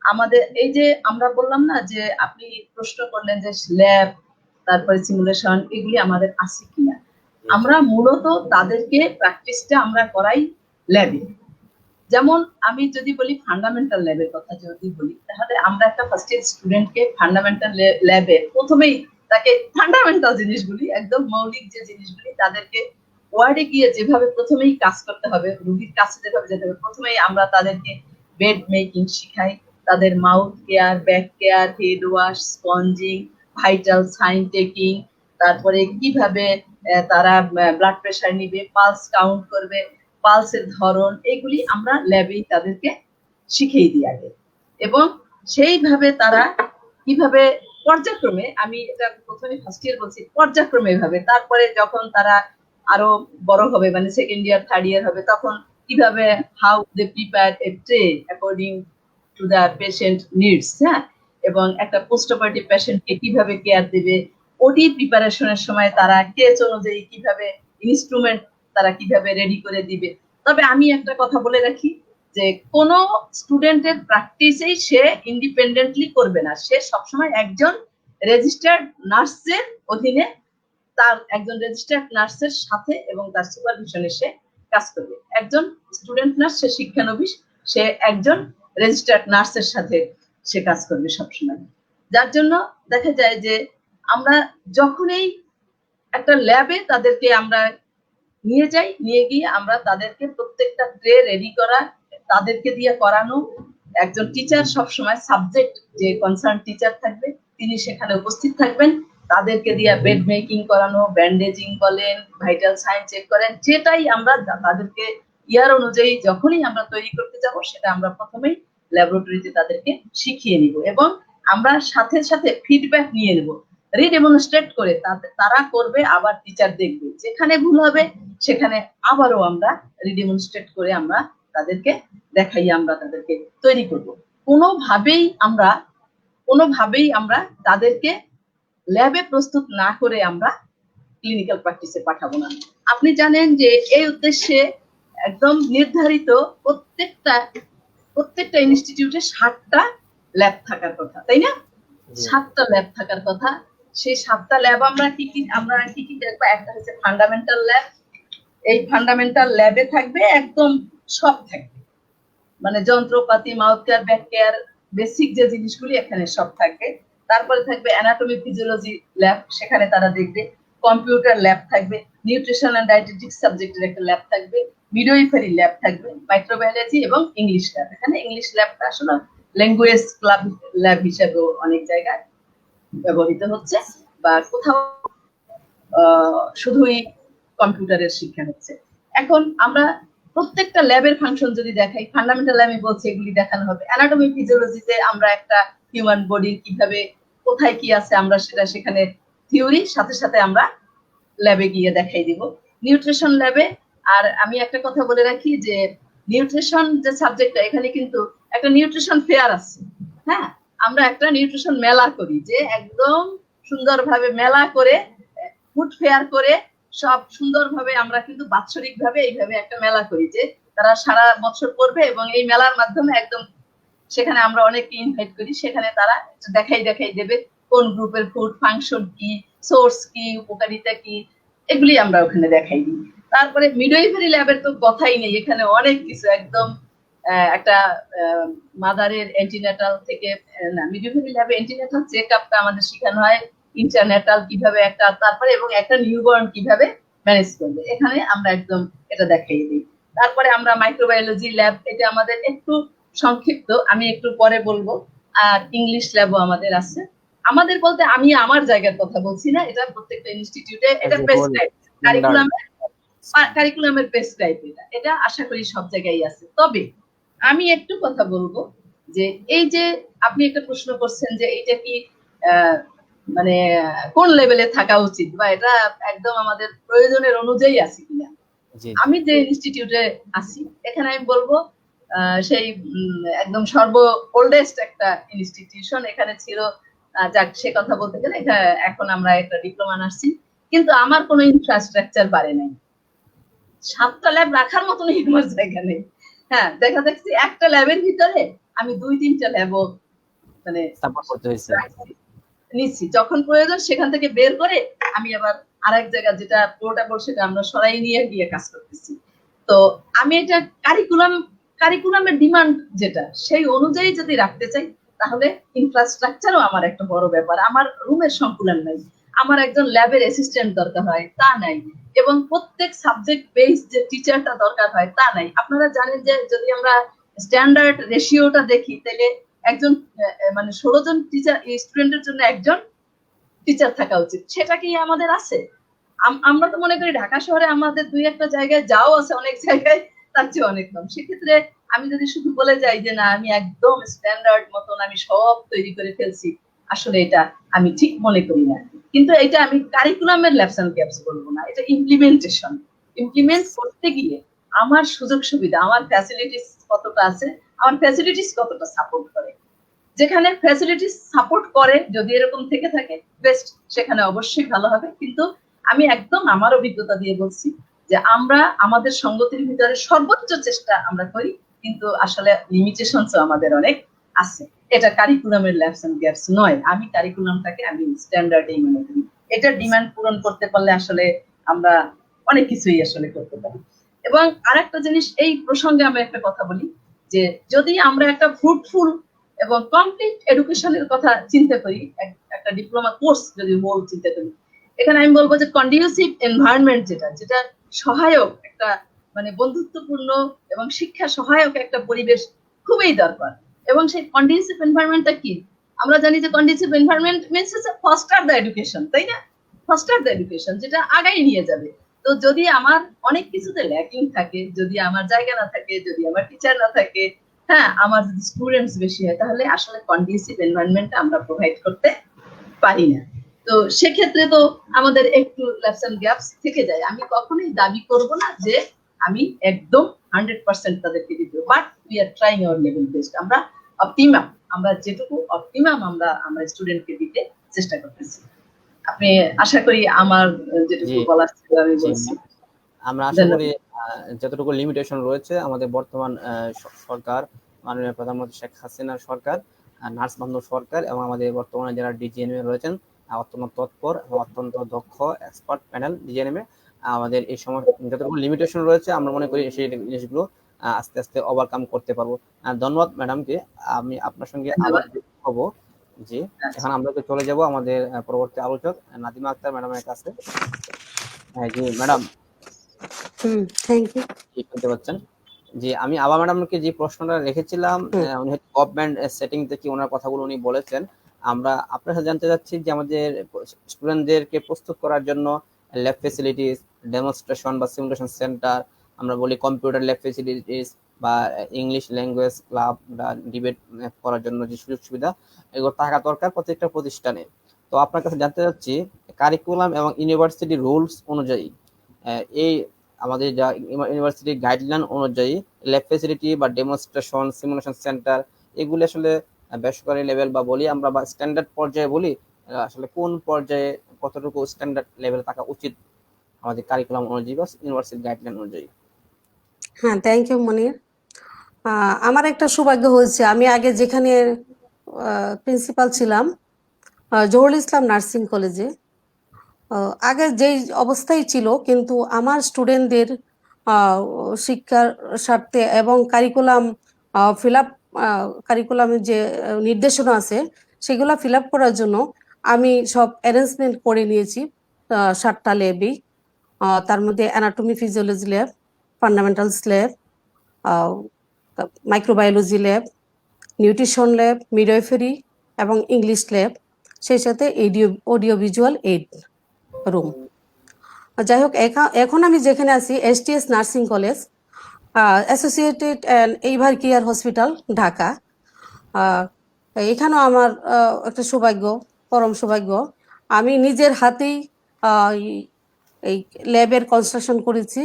আমাদের এই যে আমরা বললাম না যে আপনি প্রশ্ন করলেন যে ল্যাব, তারপরে সিমুলেশন, এগুলি আমাদের আছে কিনা। আমরা মূলত তাদেরকে প্র্যাকটিসটা আমরা করাই ল্যাবে। যেমন আমি যদি বলি ফান্ডামেন্টাল ল্যাবের কথা যদি বলি, তাহলে আমরা একটা ফার্স্ট ইয়ার স্টুডেন্টকে ফান্ডামেন্টাল ল্যাবে প্রথমেই তাকে ফান্ডামেন্টাল জিনিসগুলি, একদম মৌলিক যে জিনিসগুলি তাদেরকে ওয়ার্ডে গিয়ে যেভাবে প্রথমেই কাজ করতে হবে, রোগীর কাছে যেভাবে যেতে হবে, প্রথমেই আমরা তাদেরকে বেড মেকিং শিখাই, তাদের mouth care, back care, head wash, sponging, vital sign taking, তারপরে কিভাবে তারা ব্লাড প্রেশার নিবে, পালস কাউন্ট করবে, পালসের ধরন, এগুলি আমরা ল্যাবেই তাদেরকে শিখিয়ে দিই আগে। এবং সেইভাবে তারা কিভাবে পর্যায়ক্রমে, আমি এটা প্রথমে ফার্স্ট ইয়ার বলছি, পর্যায়ক্রমে ভাবে তারপরে যখন তারা আরো বড় হবে, মানে সেকেন্ড ইয়ার থার্ড ইয়ার হবে, তখন কিভাবে how they prepare a tray according to the patient needs. হ্যাঁ, এবং একটা পোস্ট অপারেটিভ পেশেন্টকে কিভাবে কেয়ার দেবে, ওটি প্রিপারেশনের সময় তারা কেস অনুযায়ী কিভাবে ইনস্ট্রুমেন্ট তারা কিভাবে রেডি করে দিবে। তবে আমি একটা কথা বলে রাখি যে কোন স্টুডেন্টের প্র্যাকটিসেই সে ইন্ডিপেন্ডেন্টলি করবে না, সে সবসময় একজন রেজিস্টার্ড নার্সের অধীনে, তার একজন রেজিস্টার্ড নার্সের সাথে এবং তার সুপারভিশনে সে কাজ করবে। একজন স্টুডেন্ট নার্স, সে শিক্ষানবিশ, সে একজন রেজিস্টার্ড নার্সের সাথে সে কাজ করবে সবসময়। যার জন্য দেখা যায় যে আমরা যখনই একটা ল্যাবে তাদেরকে আমরা নিয়ে যাই, নিয়ে গিয়ে আমরা তাদেরকে প্রত্যেকটা ট্রে রেডি করা, তাদেরকে দিয়ে করানো। একজন টিচার সবসময় সাবজেক্ট যে কনসার্ন টিচার থাকবে তিনি সেখানে উপস্থিত থাকবেন তাদেরকে দিয়ে বেড মেকিং করানো, ব্যান্ডেজিং বলেন, ভাইটাল সাইন চেক করেন, যেটাই আমরা তাদেরকে ইয়ার অনুযায়ী যখনই আমরা তৈরি করতে যাব সেটা আমরা প্রথমেই ল্যাবরেটরিতে তাদেরকে শিখিয়ে নিব এবং আমরা সাথে সাথে ফিডব্যাক নিয়ে নেব, রিডেমনস্ট্রেট করে তারা করবে, আবার টিচার দেখবে, যেখানে ভুল হবে সেখানে আবারও আমরা রিডেমনস্ট্রেট করে আমরা তাদেরকে দেখাই, আমরা তাদেরকে তৈরি করব। কোনোভাবেই আমরা তাদেরকে ল্যাবে প্রস্তুত না করে আমরা ক্লিনিক্যাল প্র্যাকটিসে পাঠাবো না। আপনি জানেন যে এই উদ্দেশ্যে একদম নির্ধারিত প্রত্যেকটা ইনস্টিটিউটে 7টা ল্যাব থাকার কথা, তাই না? 7টা ল্যাব থাকার কথা। সেই 7টা ল্যাব আমরা কি কি দেখবো? একটা হচ্ছে ফান্ডামেন্টাল ল্যাব। এই ফান্ডামেন্টাল ল্যাবে থাকবে একদম সব থাকবে, মানে যন্ত্রপাতি, mouth care, back care, basic যে জিনিসগুলি এখানে সব থাকবে। তারপরে থাকবে অ্যানাটমি ফিজিওলজি ল্যাব, সেখানে তারা দেখবে। কম্পিউটার ল্যাব থাকবে, নিউট্রিশন এন্ড ডায়েটেটিক্স সাবজেক্টের একটা ল্যাব থাকবে, মিডওয়াইফারি ল্যাব থাকবে, মাইক্রোবায়োলজি এবং ইংলিশ ল্যাব। এখানে ইংলিশ ল্যাবটা আসলে ল্যাঙ্গুয়েজ ক্লাব ল্যাব হিসেবেও অনেক জায়গায় ব্যবহৃত হচ্ছে, বা কোথাও শুধুই কম্পিউটারের শিক্ষা হচ্ছে। এখন আমরা প্রত্যেকটা ল্যাবের ফাংশন যদি দেখাই, ফান্ডামেন্টাল আমি বলছি এগুলি দেখানো হবে। অ্যানাটমি ফিজিওলজিতে আমরা একটা হিউম্যান বডির কিভাবে কোথায় কি আছে আমরা সেটা সেখানে থিওরি, সাথে সাথে আমরা ল্যাবে গিয়ে দেখাই দিব। নিউট্রিশন ল্যাবে, আর আমি একটা কথা বলে রাখি যে নিউট্রিশন যে সাবজেক্টটা, এখানে কিন্তু একটা নিউট্রিশন ফেয়ার আছে। হ্যাঁ, আমরা একটা নিউট্রিশন মেলা করি, যে একদম সুন্দরভাবে মেলা করে, ফুড ফেয়ার করে, সব সুন্দরভাবে আমরা কিন্তু বাৎসরিক ভাবে এইভাবে একটা মেলা করি, যে তারা সারা বছর করবে এবং এই মেলার মাধ্যমে একদম সেখানে আমরা অনেককে ইনভাইট করি, সেখানে তারা দেখাই দেবে কোন গ্রুপের ফুড ফাংশন কি, সোর্স কি, উপকারিতা কি, এগুলি আমরা ওখানে দেখাই দিই। তারপরে মিডওয়াইফারি ল্যাবের তো কথাই নেই, এখানে অনেক কিছু একদম একটা মাদারের অ্যান্টিনেটাল থেকে, না, মিডওয়াইফারি ল্যাবে অ্যান্টিনেটাল চেকআপটা আমাদের শেখানো হয়, ইন্টারনেটাল কিভাবে একটা, তারপরে এবং একটা নিউবর্ন কিভাবে ম্যানেজ করবে, এখানে আমরা একদম এটা দেখাই দিই। তারপরে আমরা মাইক্রোবায়োলজি ল্যাব, এটা আমাদের একটু সংক্ষিপ্ত, আমি একটু পরে বলবো। আর ইংলিশ ল্যাবও আমাদের আছে। আমাদের বলতে আমি আমার জায়গার কথা বলছি না, এটা প্রত্যেকটা ইনস্টিটিউটে এটা প্রেসক্রাইব, কারিকুলামের প্রেসক্রাইব, এটা আশা করি সব জায়গায় আছে। তবে আমি একটু কথা বলবো যে এই যে আপনি একটা প্রশ্ন করছেন যে এটা কি মানে কোন লেভেলে থাকা উচিত, বা এটা একদম আমাদের প্রয়োজনের অনুযায়ী আছে কিনা। আমি যে ইনস্টিটিউটে আছি এখানে আমি বলবো সেই একদম ওল্ডেস্ট একটা ইনস্টিটিউশন এখানে ছিল, যাক সে কথা বলতে গেলে এখন আমরা একটা ডিপ্লোমা নার্সিং, কিন্তু আমার কোনো ইনফ্রাস্ট্রাকচার বাড়ে নাই। 7টা ল্যাব রাখার মতন আমার জায়গা নেই। হ্যাঁ, দেখা যাচ্ছে একটা ল্যাবের ভিতরে আমি 2-3টা ল্যাবও মানে নিচ্ছি, যখন প্রয়োজন সেখান থেকে বের করে আমি আবার আরেক জায়গা যেটা পোর্টেবল সেটা আমরা সরাই নিয়ে গিয়ে কাজ করতেছি। তো আমি এটা কারিকুলামের ডিমান্ড যেটা সেই অনুযায়ী যদি রাখতে চাই, তাহলে ইনফ্রাস্ট্রাকচারও আমার একটা বড় ব্যাপার। আমার রুমের সংকুলন নাই, আমার একজন ল্যাবের অ্যাসিস্ট্যান্ট দরকার হয়, তা নাই, এবং প্রত্যেক সাবজেক্ট বেস যে টিচারটা দরকার হয় তা নাই। আপনারা জানেন যে যদি আমরা স্ট্যান্ডার্ড রেশিওটা দেখি, তাহলে একজন মানে 16 জন টিচার স্টুডেন্টের জন্য একজন টিচার থাকা উচিত, সেটা কি আমাদের আছে? আমরা তো মনে করি ঢাকা শহরে আমাদের 2-1টা জায়গায় যাও আছে, অনেক জায়গায় তার চেয়ে অনেক কম। সেক্ষেত্রে আমি যদি শুধু বলে যাই যে না আমি একদম স্ট্যান্ডার্ড মতন আমি সব তৈরি করে ফেলছি, আসলে এটা আমি ঠিক মনে করি না। কিন্তু এটা আমি কারিকুলামের ল্যাপস এন্ড গ্যাপস বলবো না, এটা ইমপ্লিমেন্ট করতে গিয়ে আমার সুযোগ সুবিধা, আমার ফ্যাসিলিটিস কতটা আছে, আমার ফ্যাসিলিটিস কতটা সাপোর্ট করে। যেখানে ফ্যাসিলিটিস সাপোর্ট করে যদি এরকম থেকে থাকে বেস্ট, সেখানে অবশ্যই ভালো হবে। কিন্তু আমি একদম আমার অভিজ্ঞতা দিয়ে বলছি যে আমরা আমাদের সঙ্গতির ভিতরে সর্বোচ্চ চেষ্টা আমরা করি, কিন্তু আসলে লিমিটেশনসও আমাদের অনেক আছে। এটা কারিকুলামের ল্যাপস এন্ড গ্যাপস নয়, আমি কারিকুলামটাকে আমি স্ট্যান্ডার্ডই মনে করি। এটা ডিমান্ড পূরণ করতে পারলে আসলে আমরা অনেক কিছুই আসলে করতে পারি। এবং আরেকটা জিনিস এই প্রসঙ্গে আমি একটা কথা বলি, যে যদি আমরা একটা ফ্রুটফুল এবং কমপ্লিট এডুকেশনের কথা চিন্তা করি, একটা ডিপ্লোমা কোর্স যদি হোল চিন্তা করি, এখানে আমি বলবো যে কন্ডিউসিভ এনভায়রনমেন্ট যেটা সহায়ক একটা মানে বন্ধুত্বপূর্ণ এবং শিক্ষা সহায়ক একটা পরিবেশ খুবই দরকার। এবং সেই কন্ডিউসিভ এনভায়রনমেন্টটা কি, আমরা জানি যে conducive environment means foster the education, তাই না? ফস্টার দ্য এডুকেশন, যেটা আগাই নিয়ে যাবে। তো যদি আমার অনেক কিছুতে ল্যাকিং থাকে, যদি আমার জায়গা না থাকে, যদি আমার টিচার না থাকে, হ্যাঁ, আমার যদি স্টুডেন্টস বেশি হয়, তাহলে আসলে কন্ডিসিভ এনভায়রনমেন্ট আমরা প্রোভাইড করতে পারি না। তো সেক্ষেত্রে তো আমাদের একটু লেসন গ্যাপস থেকে যায়। আমি কখনোই দাবি করব না যে আমি একদম 100% তাদেরকে দিব, but we are trying hour level best. আমরা অপটিমাম, আমরা যেটুকু অপটিমাম আমরা স্টুডেন্টকে দিতে চেষ্টা করতেছি। আপনি আশা করি আমার যেটুকু জি বলার ছিল আমি জি বলছি। আমরা আশা ধন্যবাদ। করি যতটুকু লিমিটেশন রয়েছে আমাদের বর্তমান সরকার, মাননীয় প্রধানমন্ত্রী শেখ হাসিনার সরকার, নার্স বান্ধব সরকার এবং আমাদের বর্তমানে যারা ডিজিএনএম রয়েছেন অত্যন্ত তৎপর এবং অত্যন্ত দক্ষ এক্সপার্ট প্যানেল ডিজিএনএম আমাদের এই সময় যতটুকু লিমিটেশন রয়েছে আমরা মনে করি সেই জিনিসগুলো আস্তে আস্তে ওভারকাম করতে পারবো। ধন্যবাদ ম্যাডামকে। আমি আপনার সঙ্গে আবার ধন্যবাদ। হব। জি, আচ্ছা। এখন আমরা চলে যাব আমাদের পরবর্তী আলোচক নাদিমা আক্তার ম্যাডামের কাছে। জি ম্যাডাম, থ্যাংক ইউ। কি শুনতে পাচ্ছেন? জি, আমি আবার ম্যাডামকে যে প্রশ্নটা রেখেছিলাম, উনি গভর্নমেন্ট সেটিং থেকে ওনার কথাগুলো উনি বলেছেন। আমরা আপনার কাছে জানতে চাচ্ছি যে আমাদের স্টুডেন্টদেরকে প্রস্তুত করার জন্য ল্যাব ফেসিলিটিস, ডেমনস্ট্রেশন বা সিমুলেশন সেন্টার, আমরা বলি কম্পিউটার ল্যাব ফেসিলিটিস বা ইংলিশ ল্যাঙ্গুয়েজ ক্লাব বা ডিবেট করার জন্য যে সুযোগ সুবিধা, এগুলো থাকা দরকার প্রত্যেকটা প্রতিষ্ঠানে। তো আপনার কাছে জানতে চাচ্ছি কারিকুলাম এবং ইউনিভার্সিটি রুলস অনুযায়ী এই আমাদের যা ইউনিভার্সিটি গাইডলাইন অনুযায়ী ল্যাব ফেসিলিটি বা ডেমনস্ট্রেশন সিমুলেশন সেন্টার এগুলি আসলে বেসরকারি লেভেল বা বলি আমরা বা স্ট্যান্ডার্ড পর্যায়ে বলি, আসলে কোন পর্যায়ে কতটুকু স্ট্যান্ডার্ড লেভেল থাকা উচিত আমাদের কারিকুলাম অনুযায়ী বা ইউনিভার্সিটি গাইডলাইন অনুযায়ী? হ্যাঁ, থ্যাংক ইউ মনির। আমার একটা সৌভাগ্য হয়েছে, আমি আগে যেখানে প্রিন্সিপাল ছিলাম জহুরুল ইসলাম নার্সিং কলেজে, আগে যেই অবস্থায় ছিল, কিন্তু আমার স্টুডেন্টদের শিক্ষার স্বার্থে এবং ফিল আপ কারিকুলামের যে নির্দেশনা আছে সেগুলো ফিল আপ করার জন্য আমি সব অ্যারেঞ্জমেন্ট করে নিয়েছি 7টা ল্যাবই। তার মধ্যে anatomy physiology lab, fundamentals lab, microbiology lab, nutrition lab, midwifery এবং ইংলিশ ল্যাব, সেই সাথে অডিও ভিজুয়াল এইড রুম। যাই হোক, এখন আমি যেখানে আছি STS nursing college, associated and Evercare hospital, Dhaka. এখানেও আমার একটা সৌভাগ্য, পরম সৌভাগ্য। আমি নিজের হাতেই এই ল্যাবের কনস্ট্রাকশন করেছি।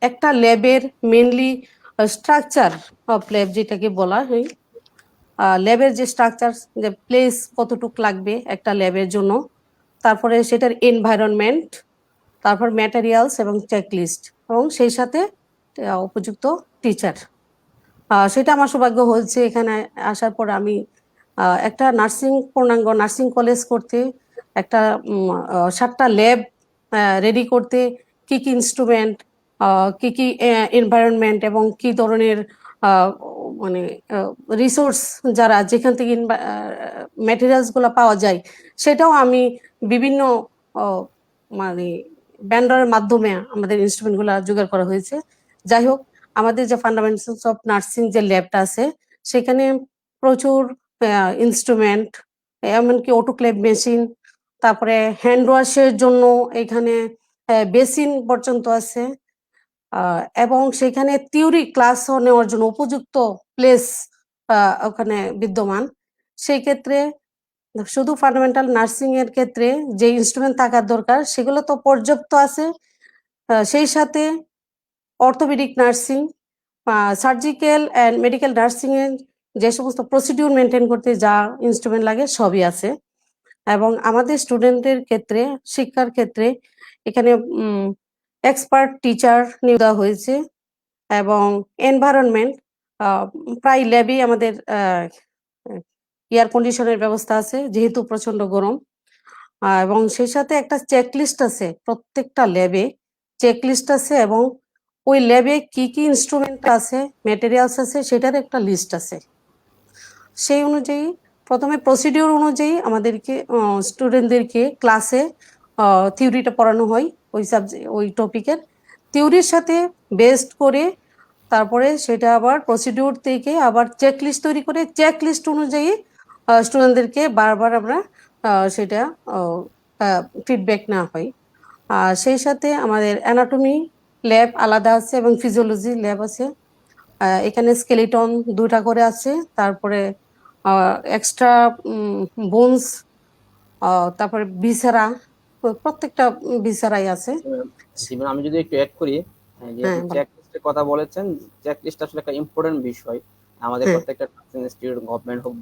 একটা ল্যাবের মেনলি স্ট্রাকচার অফ ল্যাব যেটাকে বলা হয়, ল্যাবের যে স্ট্রাকচার, যে প্লেস কতটুক লাগবে একটা ল্যাবের জন্য, তারপরে সেটার এনভায়রনমেন্ট, তারপর ম্যাটেরিয়ালস এবং চেকলিস্ট, এবং সেই সাথে উপযুক্ত টিচার। সেটা আমার সৌভাগ্য হয়েছে এখানে আসার পর। আমি একটা পূর্ণাঙ্গ নার্সিং কলেজ করতে, একটা 7টা ল্যাব রেডি করতে, কি কি ইনস্ট্রুমেন্ট, কি কি এনভায়রনমেন্ট এবং কি ধরনের মানে রিসোর্স, যারা যেখান থেকে ম্যাটেরিয়ালসগুলো পাওয়া যায়, সেটাও আমি বিভিন্ন মানে ভেন্ডরের মাধ্যমে আমাদের ইনস্ট্রুমেন্টগুলো জোগাড় করা হয়েছে। যাই হোক, আমাদের যে ফান্ডামেন্টালস অফ নার্সিং যে ল্যাবটা আছে সেখানে প্রচুর ইনস্ট্রুমেন্ট, এমনকি অটোক্লেভ মেশিন, তারপরে হ্যান্ড ওয়াশের জন্য এখানে বেসিন পর্যন্ত আছে, এবং সেখানে থিওরি ক্লাসও নেওয়ার জন্য উপযুক্ত প্লেস ওখানে বিদ্যমান। সেই ক্ষেত্রে শুধু ফান্ডামেন্টাল নার্সিং এর ক্ষেত্রে যে ইনস্ট্রুমেন্ট থাকার দরকার সেগুলো তো পর্যাপ্ত আছে। সেই সাথে orthopaedic nursing, surgical and medical nursing এর যে সমস্ত প্রসিডিউর মেনটেন করতে যা ইনস্ট্রুমেন্ট লাগে সবই আছে। এবং আমাদের স্টুডেন্টদের ক্ষেত্রে, শিক্ষার ক্ষেত্রে এখানে এক্সপার্ট টিচার নিয়োগ দেওয়া হয়েছে। এবং এনভায়রনমেন্ট, প্রায় ল্যাবই আমাদের এয়ার কন্ডিশনের ব্যবস্থা আছে, যেহেতু প্রচন্ড গরম। এবং সেই সাথে একটা চেকলিস্ট আছে, প্রত্যেকটা ল্যাবে চেকলিস্ট আছে, এবং ওই ল্যাবে কি কি ইনস্ট্রুমেন্ট আছে, ম্যাটেরিয়ালস আছে, সেটার একটা লিস্ট আছে। সেই অনুযায়ী প্রথমে প্রসিডিওর অনুযায়ী আমাদেরকে স্টুডেন্টদেরকে ক্লাসে থিওরিটা পড়ানো হয়, ওই টপিকের থিওরির সাথে বেসড করে, তারপরে সেটা আবার প্রসিডিওর থেকে আবার চেকলিস্ট তৈরি করে চেকলিস্ট অনুযায়ী স্টুডেন্টদেরকে বারবার আমরা সেটা ফিডব্যাক নেওয়া হয়। আর সেই সাথে আমাদের অ্যানাটমি ল্যাব আলাদা আছে এবং ফিজিওলজি ল্যাব আছে। এখানে স্কেলিটন 2টা করে আছে, তারপরে এক্সট্রা বোনস, তারপরে ভিসেরা, প্রত্যেকটা ভিসেরাই আছে। জি ম্যাম, আমি যদি একটু অ্যাড করি, যে হ্যাঁ আপনি চেক লিস্টের কথা বলেছেন, চেক লিস্ট আসলে একটা ইম্পর্টেন্ট বিষয় আমাদের হ্যাঁ প্রত্যেকটা ইনস্টিটিউট, গভর্নমেন্ট হোক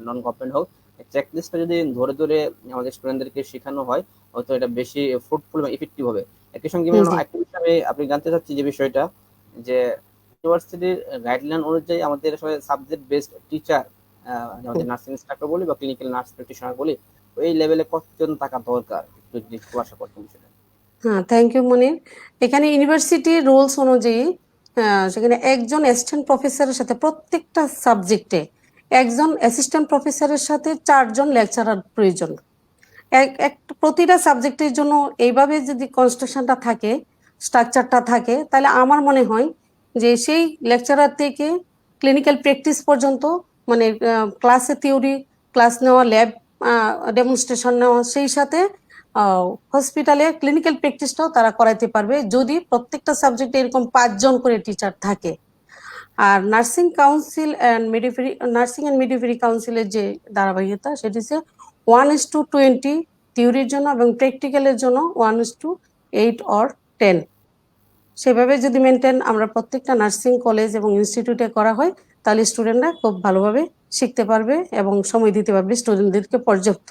নন গভর্নমেন্ট হোক, চেক লিস্টটা যদি ধরে ধরে আমাদের স্টুডেন্টদেরকে শেখানো হয়, হয়তো এটা বেশি ফ্রুটফুল এবং ইফেক্টিভ হবে। একই সঙ্গে ম্যাম জি একটা বিষয় আপনি জানতে চাচ্ছি যে বিষয়টা, যে ইউনিভার্সিটির গাইডলাইন অনুযায়ী আমাদের আসলে সাবজেক্ট বেসড টিচার, আমাদের নার্সিং ইনস্ট্রাক্টর বলি বা ক্লিনিক্যাল নার্স প্র্যাকটিশনার বলি, ওই লেভেলে কতজন থাকা দরকার, একটু যদি খোলাসা করতেন বিষয়টা। হ্যাঁ, থ্যাংক ইউ মনির। এখানে ইউনিভার্সিটির রুলস অনুযায়ী সেখানে একজন অ্যাসিস্ট্যান্ট প্রফেসরের সাথে প্রত্যেকটা সাবজেক্টে একজন অ্যাসিস্ট্যান্ট প্রফেসরের সাথে 4জন লেকচারার প্রয়োজন। প্রতিটা সাবজেক্টের জন্য এইভাবে যদি কনস্ট্রাকশনটা থাকে, স্ট্রাকচারটা থাকে, তাহলে আমার মনে হয় যে সেই লেকচারার থেকে ক্লিনিক্যাল প্র্যাকটিস পর্যন্ত, মানে ক্লাসে থিওরি ক্লাস নেওয়া, ল্যাব ডেমনস্ট্রেশন নেওয়া, সেই সাথে হসপিটালে ক্লিনিক্যাল প্র্যাকটিসটাও তারা করাইতে পারবে যদি প্রত্যেকটা সাবজেক্টে এরকম 5জন করে টিচার থাকে। আর nursing council and midwifery, nursing and midwifery কাউন্সিলের যে ধারাবাহিকতা, সেটি হচ্ছে 1:20 থিওরির জন্য এবং প্র্যাকটিক্যালের জন্য 1:8 or 10। সেভাবে যদি মেনটেন আমরা প্রত্যেকটা নার্সিং কলেজ এবং ইনস্টিটিউটে করা হয়, তাহলে স্টুডেন্টরা খুব ভালোভাবে শিখতে পারবে এবং সময় দিতে পারবে স্টুডেন্টদেরকে পর্যাপ্ত।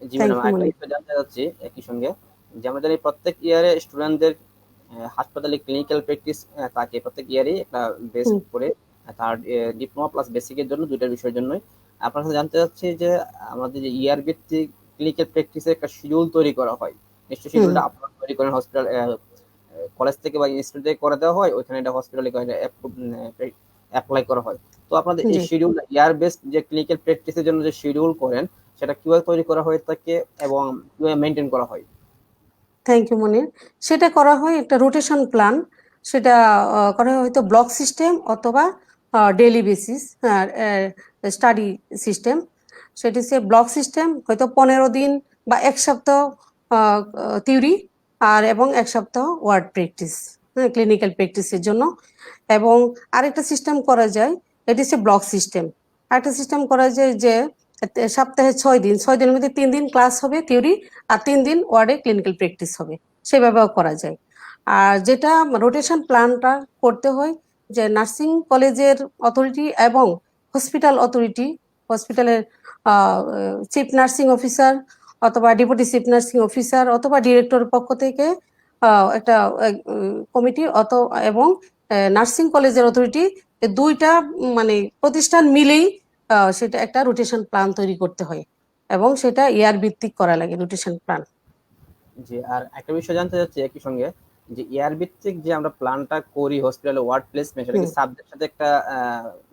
জি থ্যাংক ম্যাডাম, ইউ একটা মনির। বিষয় জানতে চাচ্ছি একই সঙ্গে, যে আমাদের এই প্রত্যেক ইয়ারে স্টুডেন্টদের হাসপাতালে ক্লিনিক্যাল প্র্যাকটিস থাকে প্রত্যেক ইয়ারই একটা বেস হুম করে, তার ডিপ্লোমা প্লাস বেসিকের জন্য, দুইটার বিষয়ের জন্যই। আপনার কাছে জানতে চাচ্ছি যে আমাদের যে ইয়ার ভিত্তিক ক্লিনিক্যাল প্র্যাকটিসের একটা শিডিউল তৈরি করা হয়, নিশ্চয়ই হুম শিডিউলটা আপনারা তৈরি করেন হসপিটাল, কলেজ থেকে বা ইনস্টিটিউট থেকে করে দেওয়া হয়, ওইখানে এটা হসপিটালে অ্যাপ্লাই করা হয়। তো আপনাদের এই জি, শিডিউল, ইয়ার বেসড যে ক্লিনিক্যাল প্র্যাকটিসের জন্য যে শিডিউল করেন, সেটা কিভাবে তৈরি করা হয়ে থাকে এবং কিভাবে মেনটেন করা হয়? থ্যাংক ইউ মনির। সেটা করা হয় একটা রোটেশন প্ল্যান। সেটা করা হয় হয়তো ব্লক সিস্টেম অথবা ডেইলি বেসিস স্টাডি সিস্টেম। সেটি হচ্ছে ব্লক সিস্টেম, হয়তো 15 দিন বা 1 সপ্তাহ থিওরি আর এবং 1 সপ্তাহ ওয়ার্ড প্র্যাকটিস, হ্যাঁ, ক্লিনিক্যাল প্র্যাকটিসের জন্য। এবং আরেকটা সিস্টেম করা যায়, এটি হচ্ছে ব্লক সিস্টেম। আরেকটা সিস্টেম করা যায় যে সপ্তাহে 6 দিন, 6 দিনের মধ্যে 3 দিন ক্লাস হবে থিওরি আর 3 দিন ওয়ার্ডে ক্লিনিক্যাল প্র্যাকটিস হবে, সেভাবেও করা যায়। আর যেটা রোটেশন প্ল্যানটা করতে হয়, যে নার্সিং কলেজের অথরিটি এবং হসপিটাল অথরিটি, হসপিটালের চিফ নার্সিং অফিসার অথবা ডেপুটি চিফ নার্সিং অফিসার অথবা ডিরেক্টরের পক্ষ থেকে একটা কমিটি এবং নার্সিং কলেজের অথরিটি, দুইটা মানে প্রতিষ্ঠান মিলেই সেটা একটা রোটেশন প্ল্যান তৈরি করতে হয় এবং সেটা ইয়ার ভিত্তিক করা লাগে রোটেশন প্ল্যান। জি, আর একটা বিষয় জানতে চাচ্ছি একই সঙ্গে, যে ইয়ার ভিত্তিক যে আমরা প্ল্যানটা করি হসপিটালে ওয়ার্ড প্লেসমেন্ট, সেটা কি হুম, সাবজেক্ট সাথে একটা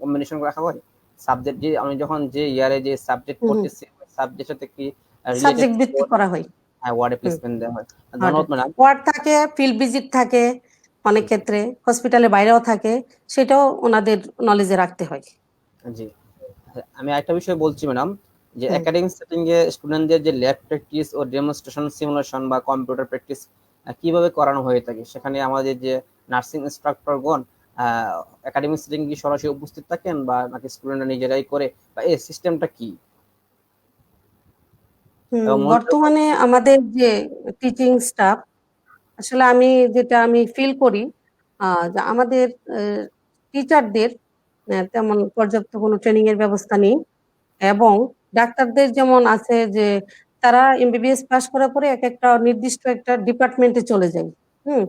কম্বিনেশন রাখা হয়? সাবজেক্ট যে আমি যখন যে ইয়ারে যে সাবজেক্ট হুম, পড়তেছি, সাবজেক্টের সাথে কি রিলেটেড সাবজেক্ট ভিত্তিক করা হয়। ওয়ার্ডে হুম, প্লেসমেন্ট দেওয়া হয়? ধন্যবাদ ম্যাডাম। ওয়ার্ড থাকে, ফিল্ড ভিজিট থাকে, অনেক ক্ষেত্রে হসপিটালের বাইরেও থাকে, সেটাও ওনাদের নলেজে রাখতে হয়। জি, আমি আরেকটা বিষয় বলছি ম্যাডাম, যে হুম একাডেমিক সেটিং এ স্টুডেন্টদের যে ল্যাব প্র্যাকটিস ও ডেমনস্ট্রেশন সিমুলেশন বা কম্পিউটার প্র্যাকটিস কিভাবে করানো হয়ে থাকে, সেখানে আমাদের যে নার্সিং ইনস্ট্রাক্টরগণ একাডেমিক সেটিং কি সরাসরি উপস্থিত থাকেন, বা নাকি স্টুডেন্টরা নিজেরাই করে, বা এই সিস্টেমটা কি? এবং মনিটর। বর্তমানে আমাদের যে টিচিং স্টাফ, আসলে আমি ফিল করি যে আমাদের টিচারদের তেমন পর্যাপ্ত কোনো ট্রেনিং এর ব্যবস্থা নেই। এবং ডাক্তারদের যেমন আছে যে তারা এমবিবিএস পাশ করার পরে একটা নির্দিষ্ট একটা ডিপার্টমেন্টে চলে যায়। হুম,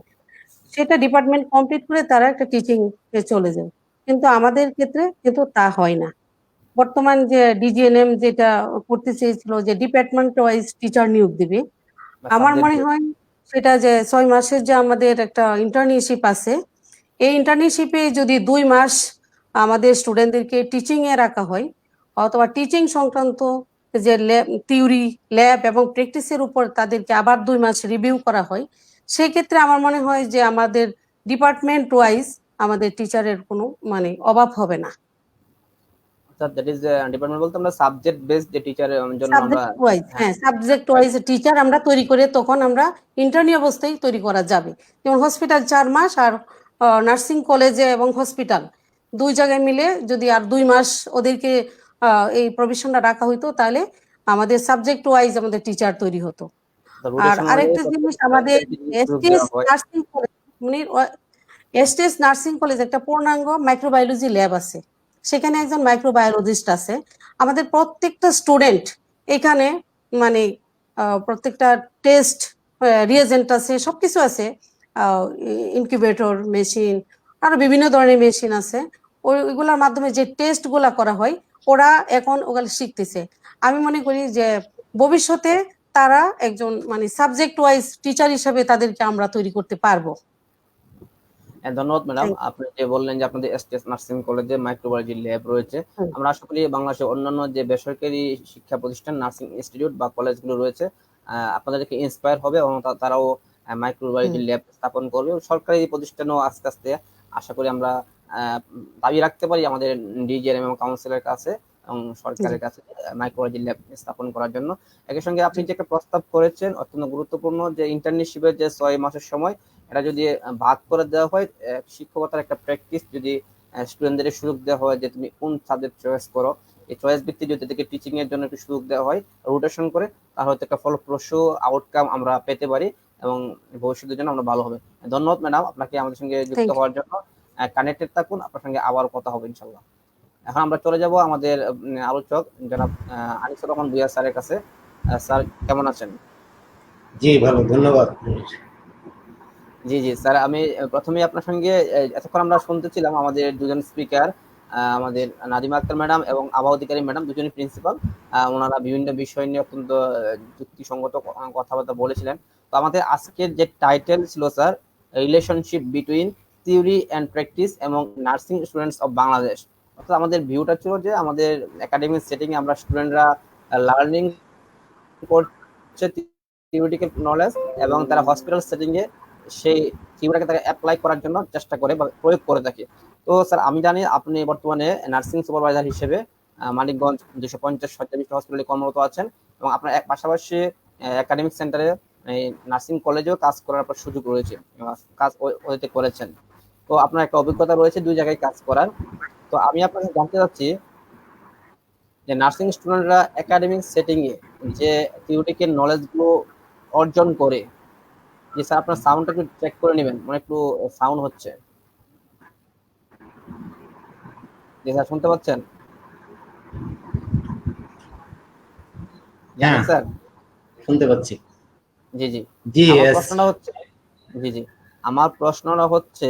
সেটা ডিপার্টমেন্ট কমপ্লিট করে তারা একটা টিচিং এ চলে যায়, কিন্তু আমাদের ক্ষেত্রে কিন্তু তা হয় না। বর্তমান যে ডিজিএনএম যেটা করতে চেয়েছিল যে ডিপার্টমেন্ট ওয়াইজ টিচার নিয়োগ দিবে, বা আমার সাবজেক্ট। মনে হয় সেটা যে 6 মাসের যে আমাদের একটা ইন্টার্নশিপ আছে, এই ইন্টার্নশিপে যদি 2 মাস আমাদের স্টুডেন্টদেরকে টিচিং এ রাখা হয় অথবা টিচিং সংক্রান্ত যে থিওরি, ল্যাব এবং প্র্যাকটিসের উপর তাদেরকে আবার 2 মাস রিভিউ করা হয়, সেক্ষেত্রে আমার মনে হয় যে আমাদের ডিপার্টমেন্ট ওয়াইজ আমাদের টিচারের কোনো মানে অভাব হবে না। স্যার দ্যাট ইজ ডিপার্টমেন্ট বলতে আমরা সাবজেক্ট বেসড যে টিচারের জন্য আমরা সাবজেক্ট ওয়াইজ, হ্যাঁ হ্যাঁ সাবজেক্ট ওয়াইজ টিচার আমরা তৈরি করে তখন আমরা ইন্টার্নি অবস্থায় তৈরি করা যাবে। যেমন হসপিটাল 4 মাস আর নার্সিং কলেজে এবং হসপিটাল 2 জায়গায় মিলে যদি আর 2 মাস ওদেরকে এই প্রভিশনটা রাখা হইতো, তাহলে আমাদের সাবজেক্ট ওয়াইজ আমাদের টিচার তৈরি হতো। আর রোটেশন আরেকটা অনুযায়ী জিনিস, প্রত্যেকটা আমাদের সাবজেক্টে যদি সুযোগ এসটিএস দেওয়া হয়। নার্সিং কলেজ মানে এসটিএস নার্সিং কলেজ একটা পূর্ণাঙ্গ মাইক্রোবায়োলজি ল্যাব আছে, সেখানে একজন মাইক্রোবায়োলজিস্ট আছে। আমাদের প্রত্যেকটা স্টুডেন্ট এখানে মানে প্রত্যেকটা টেস্ট রিয়েজেন্ট আছে, সবকিছু আছে, ইনকিউবেটর মেশিন, আরো বিভিন্ন ধরনের মেশিন আছে। ওইগুলোর মাধ্যমে যে টেস্ট গুলা করা হয় ওরা এখন ওগুলো শিখতেছে। আমি মনে করি যে ভবিষ্যতে তারা একজন মানে সাবজেক্ট ওয়াইজ টিচার হিসেবে তাদেরকে আমরা তৈরি করতে পারবো। ধন্যবাদ ম্যাডাম, Thank আপনি যে বললেন যে আপনাদের এসটিএস নার্সিং কলেজে মাইক্রোবায়োলজি ল্যাব রয়েছে। you. আমরা আশা করি বাংলাদেশের অন্যান্য যে বেসরকারি শিক্ষা প্রতিষ্ঠান নার্সিং ইনস্টিটিউট বা কলেজগুলো রয়েছে আপনাদেরকে ইন্সপায়ার হবে এবং তারাও মাইক্রোবায়োলজি ল্যাব স্থাপন করবে। সরকারি প্রতিষ্ঠানও আস্তে আস্তে আশা করি আমরা দাবি রাখতে পারি আমাদের ডিজিএম এবং কাউন্সিলের কাছে এবং সরকারের কাছে মাইক্রোবায়োলজি ল্যাব স্থাপন করার জন্য। একই সঙ্গে আপনি যে একটা প্রস্তাব করেছেন অত্যন্ত গুরুত্বপূর্ণ, যে ইন্টার্নশিপের যে 6 মাসের সময় এটা যদি ভাগ করে দেওয়া হয়, শিক্ষকতার একটা প্র্যাকটিস যদি স্টুডেন্টদের সুযোগ দেওয়া হয় যে তুমি কোন সাবজেক্ট চয়েস করো, এই চয়েস ভিত্তিক যদি তাদেরকে টিচিং এর জন্য একটু সুযোগ দেওয়া হয় রোটেশন করে, তাহলে হয়তো একটা ফলপ্রসূ আউটকাম আমরা পেতে পারি এবং ভবিষ্যতের জন্য আমরা ভালো হবে। ধন্যবাদ ম্যাডাম আপনাকে আমাদের সঙ্গে যুক্ত Thank you. হওয়ার জন্য। কানেক্টেড থাকুন, আপনার সঙ্গে আবার কথা হবে ইনশাল্লাহ। এখন আমরা চলে যাব আমাদের আলোচক জনাব আনিসুর রহমান ভুইয়া স্যারের কাছে। স্যার কেমন আছেন? জি ভালো, ধন্যবাদ। জি জি স্যার, আমি প্রথমে আপনার সঙ্গে এতক্ষণ আমরা শুনতেছিলাম আমাদের দুজন স্পিকার, আমাদের নাদিমা আক্তার ম্যাডাম এবং আভা অধিকারী ম্যাডাম, দুজনই প্রিন্সিপাল। ওনারা বিভিন্ন বিষয় নিয়ে অত্যন্ত যুক্তিসঙ্গত কথাবার্তা বলেছিলেন। তো আমাদের আজকের যে টাইটেল ছিল sir, relationship between theory and practice এবং নার্সিং স্টুডেন্টস অফ বাংলাদেশ। অর্থাৎ আমাদের ভিউটা ছিল যে আমাদের একাডেমিক সেটিং এ আমরা স্টুডেন্টরা লার্নিং করছে থিওরিটিক্যাল নলেজ এবং তারা হসপিটাল সেটিং এ সেই থিওরিটাকে তারা অ্যাপ্লাই করার জন্য চেষ্টা করে বা প্রয়োগ করে থাকে। তো স্যার আমি জানি আপনি বর্তমানে নার্সিং সুপারভাইজার হিসেবে মানিকগঞ্জ 250 শয্যা হসপিটালে কর্মরত আছেন এবং আপনার পাশাপাশি একাডেমিক সেন্টারে নার্সিং কলেজেও কাজ করার আপনার সুযোগ রয়েছে, কাজ ওইতে করেছেন। তো আপনার একটা অভিজ্ঞতা রয়েছে 2 জায়গায় কাজ করার। তো আমি আপনাকে জানতে চাচ্ছি যে নার্সিং স্টুডেন্টরা একাডেমিক সেটিং এ যে থিওরিটিক্যাল নলেজ গুলো অর্জন করে, যে স্যার আপনার সাউন্ডটা একটু চেক করে নেবেন, মানে একটু সাউন্ড হচ্ছে। জি স্যার, শুনতে পাচ্ছেন? জানেন হ্যাঁ, স্যার? শুনতে পাচ্ছি। জি জি জি আমার yes. প্রশ্নটা হচ্ছে, জি জি আমার প্রশ্নটা হচ্ছে,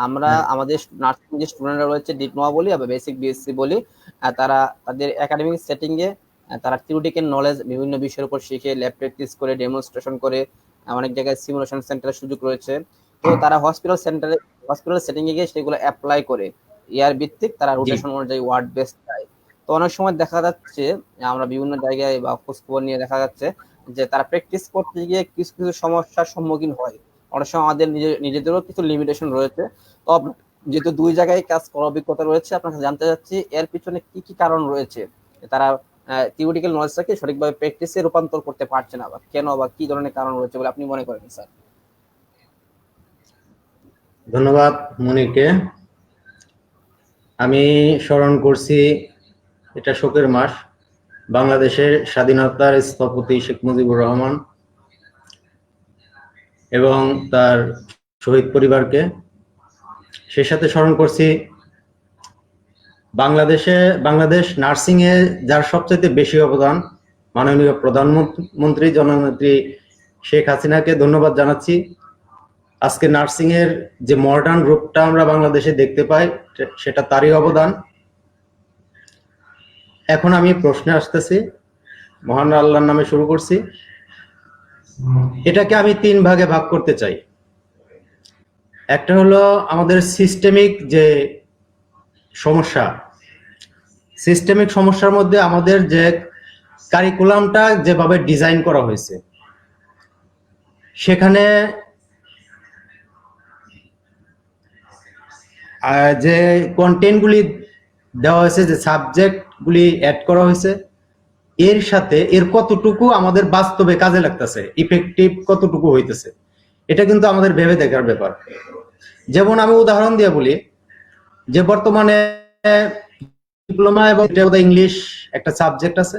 আমরা আমাদের নার্সিং যে স্টুডেন্টরা রয়েছে ডিপ্লোমা বলি বা বেসিক বিএসসি বলি, তারা তাদের একাডেমিক সেটিং এ তারা থিওরিটিক্যাল নলেজ বিভিন্ন বিষয়ের উপর শিখে ল্যাব প্র্যাকটিস করে ডেমনস্ট্রেশন করে, অনেক জায়গায় সিমুলেশন সেন্টারের সুযোগ রয়েছে। তো তারা হসপিটাল সেটিং এ গিয়ে সেগুলো অ্যাপ্লাই করে ইয়ার ভিত্তিক তারা রোটেশন অনুযায়ী ওয়ার্ড বেসড যায়। তো অনেক সময় দেখা যাচ্ছে আমরা বিভিন্ন জায়গায় বা খোঁজখবর নিয়ে দেখা যাচ্ছে যে তারা প্র্যাকটিস করতে গিয়ে কিছু কিছু সমস্যার সম্মুখীন হয়। অনেক সময় আমাদের নিজেদেরও কিছু লিমিটেশন রয়েছে। তো যেহেতু 2 জায়গায় কাজ করার অভিজ্ঞতা রয়েছে, আপনাকে জানতে চাচ্ছি এর পিছনে কি কি কারণ রয়েছে তারা থিওরিটিক্যাল নলেজটাকে সঠিকভাবে প্র্যাকটিসে রূপান্তর করতে পারছে না, বা কেন বা কি ধরনের কারণ রয়েছে বলে আপনি মনে করেন স্যার? ধন্যবাদ মনিরকে। আমি স্মরণ করছি এটা শোকের মাস, বাংলাদেশের স্বাধীনতার স্থপতি শেখ মুজিবুর রহমান এবং তার শহীদ পরিবারকে। সেই সাথে স্মরণ করছি বাংলাদেশ নার্সিং এ যার সবচেয়ে বেশি অবদান, মাননীয় প্রধানমন্ত্রী জননেত্রী শেখ হাসিনাকে ধন্যবাদ জানাচ্ছি। আজকে নার্সিং এর যে মডার্ন রূপটা আমরা বাংলাদেশে দেখতে পাই সেটা তারই অবদান। এখন আমি প্রশ্নে আসতেছি, মহান আল্লাহর নামে শুরু করছি। এটাকে আমি 3 ভাগে ভাগ করতে চাই। একটা হলো আমাদের সিস্টেমিক যে সমস্যা, সিস্টেমিক সমস্যার মধ্যে আমাদের যে কারিকুলামটা যেভাবে ডিজাইন করা হয়েছে, সেখানে যে কন্টেন্টগুলি দেওয়া হয়েছে, যে সাবজেক্ট গুলি অ্যাড করা হয়েছে, এর সাথে এর কতটুকু আমাদের বাস্তবে কাজে লাগতেছে, ইফেক্টিভ কতটুকু হইতেছে, এটা কিন্তু আমাদের ভেবে দেখার ব্যাপার। যেমন আমি উদাহরণ দিয়ে বলি, যে বর্তমানে ডিপ্লোমা এবং ইংলিশ একটা সাবজেক্ট আছে,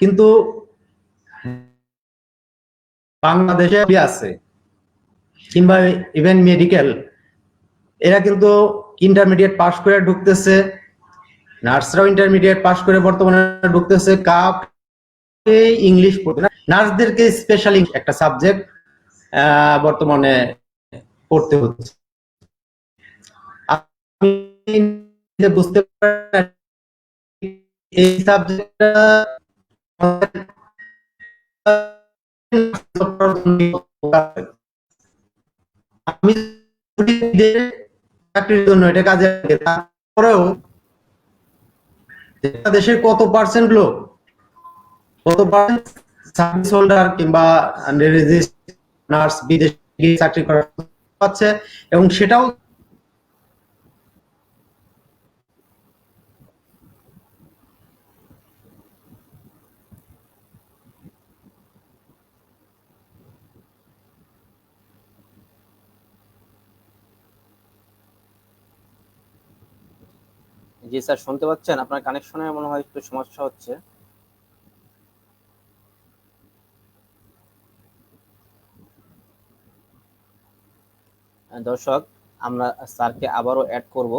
কিন্তু বাংলাদেশে আছে, কিংবা ইভেন মেডিকেল, এরা কিন্তু ইন্টারমিডিয়েট পাশ করে ঢুকতেছে, নার্সরাও ইন্টারমিডিয়েট পাশ করে বর্তমানে ঢুকতেছে, কাপ ইংলিশ পড়তে না, নার্সদেরকে স্পেশালি একটা সাবজেক্ট বর্তমানে পড়তে হচ্ছে। আমি নিজে বুঝতে পারি এই সাবজেক্টটা আমি চাকরির জন্য এটা কাজে লাগে, তারপরেও দেশের কত পার্সেন্ট লোক, কত পার্সেন্ট সার্ভিস হোল্ডার কিংবা নার্স বিদেশে গিয়ে চাকরি করা পাচ্ছে, এবং সেটাও জি স্যার, শুনতে পাচ্ছেন? আপনার কানেকশনে মনে হয় একটু সমস্যা হচ্ছে। দর্শক, আমরা স্যারকে আবারও অ্যাড করব।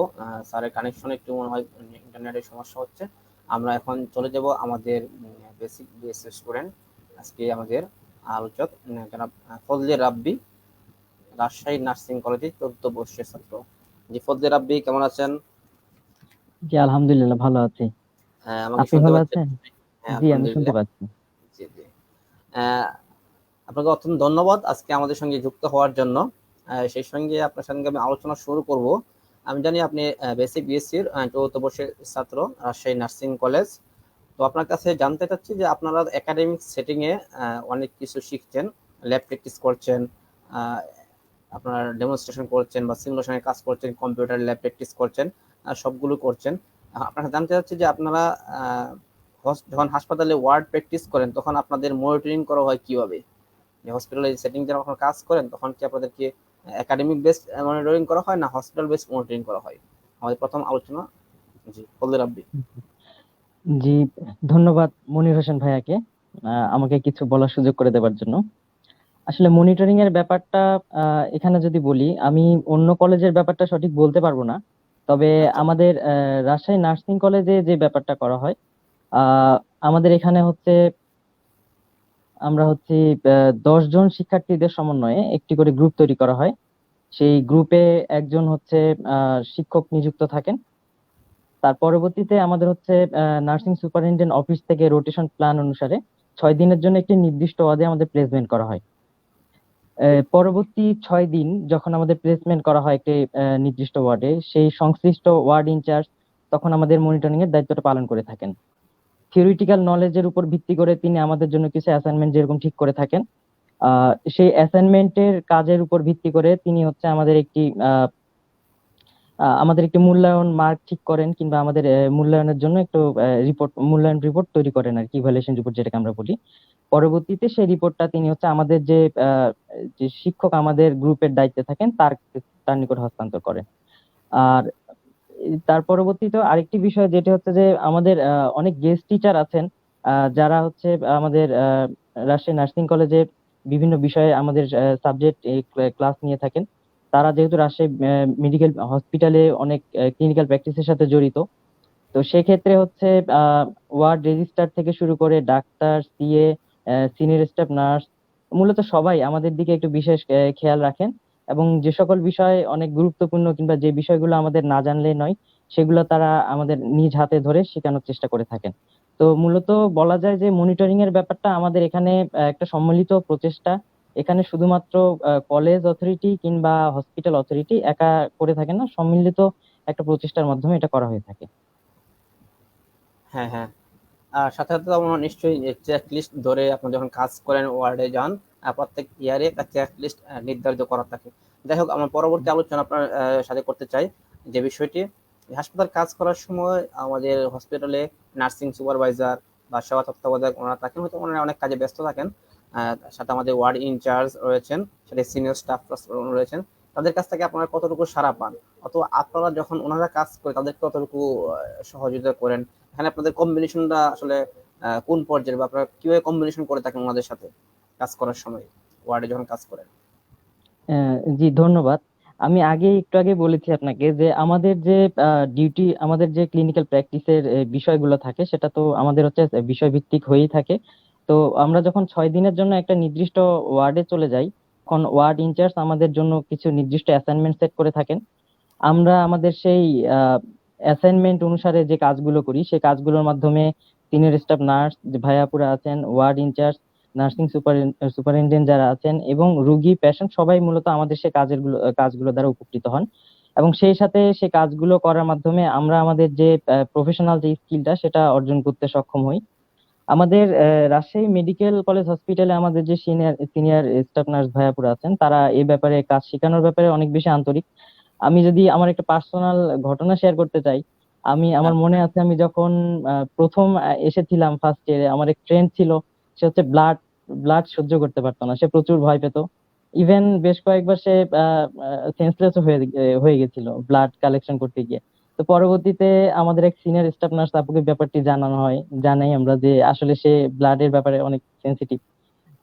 স্যারের কানেকশনে একটু মনে হয় ইন্টারনেটের সমস্যা হচ্ছে। আমরা এখন চলে যাব আমাদের বেসিক বিএসসি স্টুডেন্ট, আজকে আমাদের আলোচক জনাব ফজলে রাব্বি, রাজশাহী নার্সিং কলেজের 14th বর্ষের ছাত্র। জি ফজলে রাব্বি, কেমন আছেন? জি আলহামদুলিল্লাহ ভালো আছি। আমাকে আপনি শুনতে ভালো পাচ্ছেন? আছেন? হ্যাঁ, জি আমি শুনতে আলহামদুলিল্লাহ। পাচ্ছি। জি জি। আপনাকে অত্যন্ত ধন্যবাদ আজকে আমাদের সঙ্গে যুক্ত হওয়ার জন্য। সেই সঙ্গে আপনার সঙ্গে আমি আলোচনা শুরু করব। আমি জানি আপনি বেসিক বিএসসির 14th বর্ষের ছাত্র, রাজশাহী নার্সিং কলেজ। তো আপনার কাছে জানতে চাচ্ছি যে আপনারা একাডেমিক সেটিংয়ে অনেক কিছু শিখছেন, ল্যাব প্র্যাকটিস করছেন, আপনার ডেমনস্ট্রেশন করছেন বা সিমুলেশনের কাজ করছেন, কম্পিউটার ল্যাব প্র্যাকটিস করছেন, সবগুলো করছেন। আপনারা জানতে চাচ্ছি যে আপনারা যখন হাসপাতালে ওয়ার্ড প্র্যাকটিস করেন তখন আপনাদের মনিটরিং করা হয় কিভাবে? হসপিটালে সেটিং যখন আপনারা কাজ করেন তখন কি আপনাদেরকে একাডেমিক বেসড মনিটরিং করা হয় না হসপিটাল বেসড মনিটরিং করা হয়? আমাদের প্রথম আলোচনা। জি ফজলে রাব্বি। জি ধন্যবাদ মনির হোসেন ভাইয়াকে আমাকে কিছু বলার সুযোগ করে দেওয়ার জন্য। আসলে মনিটরিং এর ব্যাপারটা এখানে যদি বলি, আমি অন্য কলেজের ব্যাপারটা সঠিক বলতে পারবো না, তবে আচ্ছা আমাদের রাজশাহী নার্সিং কলেজে যে ব্যাপারটা করা হয়, আমাদের এখানে হচ্ছে আমরা হচ্ছে 10 জন শিক্ষার্থীদের সমন্বয়ে একটি করে গ্রুপ তৈরি করা হয়। সেই গ্রুপে একজন হচ্ছে শিক্ষক নিযুক্ত থাকেন। তার পরবর্তীতে আমাদের হচ্ছে নার্সিং সুপারিনটেন্ডেন্ট অফিস থেকে রোটেশন প্ল্যান অনুসারে 6 দিনের জন্য একটি নির্দিষ্ট ওয়ার্ডে আমাদের প্লেসমেন্ট করা হয়। পরবর্তী 6 দিন যখন আমাদের প্লেসমেন্ট করা হয় একটি নির্দিষ্ট ওয়ার্ডে, সেই সংশ্লিষ্ট ওয়ার্ড ইনচার্জ তখন আমাদের মনিটরিং এর দায়িত্বটা পালন করে থাকেন। থিওরিটিক্যাল নলেজের উপর ভিত্তি করে তিনি আমাদের জন্য কিছু অ্যাসাইনমেন্ট যেরকম ঠিক করে থাকেন, সেই অ্যাসাইনমেন্টের কাজের উপর ভিত্তি করে তিনি হচ্ছে আমাদের একটি মূল্যায়ন মার্ক ঠিক করেন, কিংবা আমাদের মূল্যায়নের জন্য একটু মূল্যায়ন রিপোর্ট তৈরি করেন আর কি, ইভালুয়েশন রিপোর্ট যেটাকে আমরা বলি। পরবর্তীতে সেই রিপোর্টটা তিনি হচ্ছে আমাদের যে শিক্ষক আমাদের গ্রুপের দায়িত্বে থাকেন তার তার নিকট হস্তান্তর করেন। আর তার পরবর্তীতে আরেকটি বিষয় যেটা হচ্ছে যে আমাদের অনেক গেস্ট টিচার আছেন, যারা হচ্ছে আমাদের রাজশাহী নার্সিং কলেজে বিভিন্ন বিষয়ে আমাদের সাবজেক্ট ক্লাস নিয়ে থাকেন। তারা যেহেতু রাজশাহী মেডিকেল হসপিটালে অনেক ক্লিনিক্যাল প্র্যাকটিসের সাথে জড়িত, তো সেক্ষেত্রে হচ্ছে ওয়ার্ড রেজিস্ট্রার থেকে শুরু করে doctor, CA, senior staff nurse, মূলত সবাই আমাদের দিকে একটু বিশেষ খেয়াল রাখেন, এবং যে সকল বিষয় অনেক গুরুত্বপূর্ণ কিংবা যে বিষয়গুলো আমাদের না জানলে নয়, সেগুলো তারা আমাদের নিজ হাতে ধরে শেখানোর চেষ্টা করে থাকেন। তো মূলত বলা যায় যে মনিটরিং এর ব্যাপারটা আমাদের এখানে একটা সম্মিলিত প্রচেষ্টা। এখানে শুধুমাত্র কলেজ অথরিটি কিংবা হসপিটাল অথরিটি একা করে থাকে না, সম্মিলিত একটা প্রচেষ্টার মাধ্যমে এটা করা হয়ে থাকে। হ্যাঁ হ্যাঁ। আর সাথে সাথে আপনার নিশ্চয়ই চেক লিস্ট ধরে আপনি যখন কাজ করেন ওয়ার্ডে যান, প্রত্যেক ইয়ারে একটা চেক লিস্ট নির্ধারিত করা থাকে। যাই হোক, আমার পরবর্তী আলোচনা আপনার সাথে করতে চাই যে বিষয়টি, হাসপাতাল কাজ করার সময় আমাদের হসপিটালে নার্সিং সুপারভাইজার বা সেবা তত্ত্বাবধায়ক ওনারা থাকেন, হয়তো ওনারা অনেক কাজে ব্যস্ত থাকেন। সাথে আমাদের ওয়ার্ড ইনচার্জ রয়েছেন, সাথে সিনিয়র স্টাফ রয়েছেন। তাদের কাছ থেকে আপনারা কতটুকু সাড়া পান, অথবা আপনারা যখন ওনারা কাজ করে তাদেরকে কতটুকু সহযোগিতা করেন? এখানে আপনাদের কম্বিনেশনটা আসলে কোন পর্যায়ে, বা আপনারা কিভাবে কম্বিনেশন করে থাকেন ওনাদের সাথে কাজ করার সময়, ওয়ার্ডে যখন কাজ করেন? জি, ধন্যবাদ। আমি একটু আগে বলেছি আপনাকে যে আমাদের যে ডিউটি, আমাদের যে ক্লিনিক্যাল প্র্যাকটিসের বিষয়গুলো থাকে সেটা তো আমাদের হচ্ছে বিষয় ভিত্তিক হয়েই থাকে। তো আমরা যখন 6 দিনের জন্য একটা নির্দিষ্ট ওয়ার্ডে চলে যাই, তখন ওয়ার্ড ইনচার্জ আমাদের জন্য কিছু নির্দিষ্ট অ্যাসাইনমেন্ট সেট করে থাকেন। আমরা আমাদের সেই অ্যাসাইনমেন্ট অনুসারে যে কাজগুলো করি, সেই কাজগুলোর মাধ্যমে সিনিয়র স্টাফ নার্স যে ভাইয়াপুরা আছেন, ওয়ার্ড ইনচার্জ, নার্সিং সুপারিনটেন্ডেন্ট যারা আছেন এবং রুগী পেশেন্ট সবাই মূলত আমাদের সেই কাজগুলো দ্বারা উপকৃত হন। এবং সেই সাথে সেই কাজগুলো করার মাধ্যমে আমরা আমাদের যে প্রফেশনাল যে স্কিলটা সেটা অর্জন করতে সক্ষম হই। আমাদের রাজশাহী মেডিকেল কলেজ হসপিটালে আমাদের যে সিনিয়র সিনিয়র স্টাফ নার্স ভাইয়াপুরা আছেন, তারা এই ব্যাপারে, কাজ শেখানোর ব্যাপারে অনেক বেশি আন্তরিক। আমি যদি আমার একটা পার্সোনাল ঘটনা শেয়ার করতে চাই, আমার মনে আছে আমি যখন প্রথম এসেছিলাম ফার্স্ট ইয়ারে, আমার এক ফ্রেন্ড ছিল, সে হচ্ছে ব্লাড ব্লাড সহ্য করতে পারতো না, সে প্রচুর ভয় পেত। ইভেন বেশ কয়েকবার সে সেন্সলেস হয়ে গেছিল ব্লাড কালেকশন করতে গিয়ে। তো পরবর্তীতে আমাদের এক সিনিয়র স্টাফ নার্স আপুকে ব্যাপারটি জানাই আমরা যে আসলে সে ব্লাডের ব্যাপারে অনেক সেন্সিটিভ।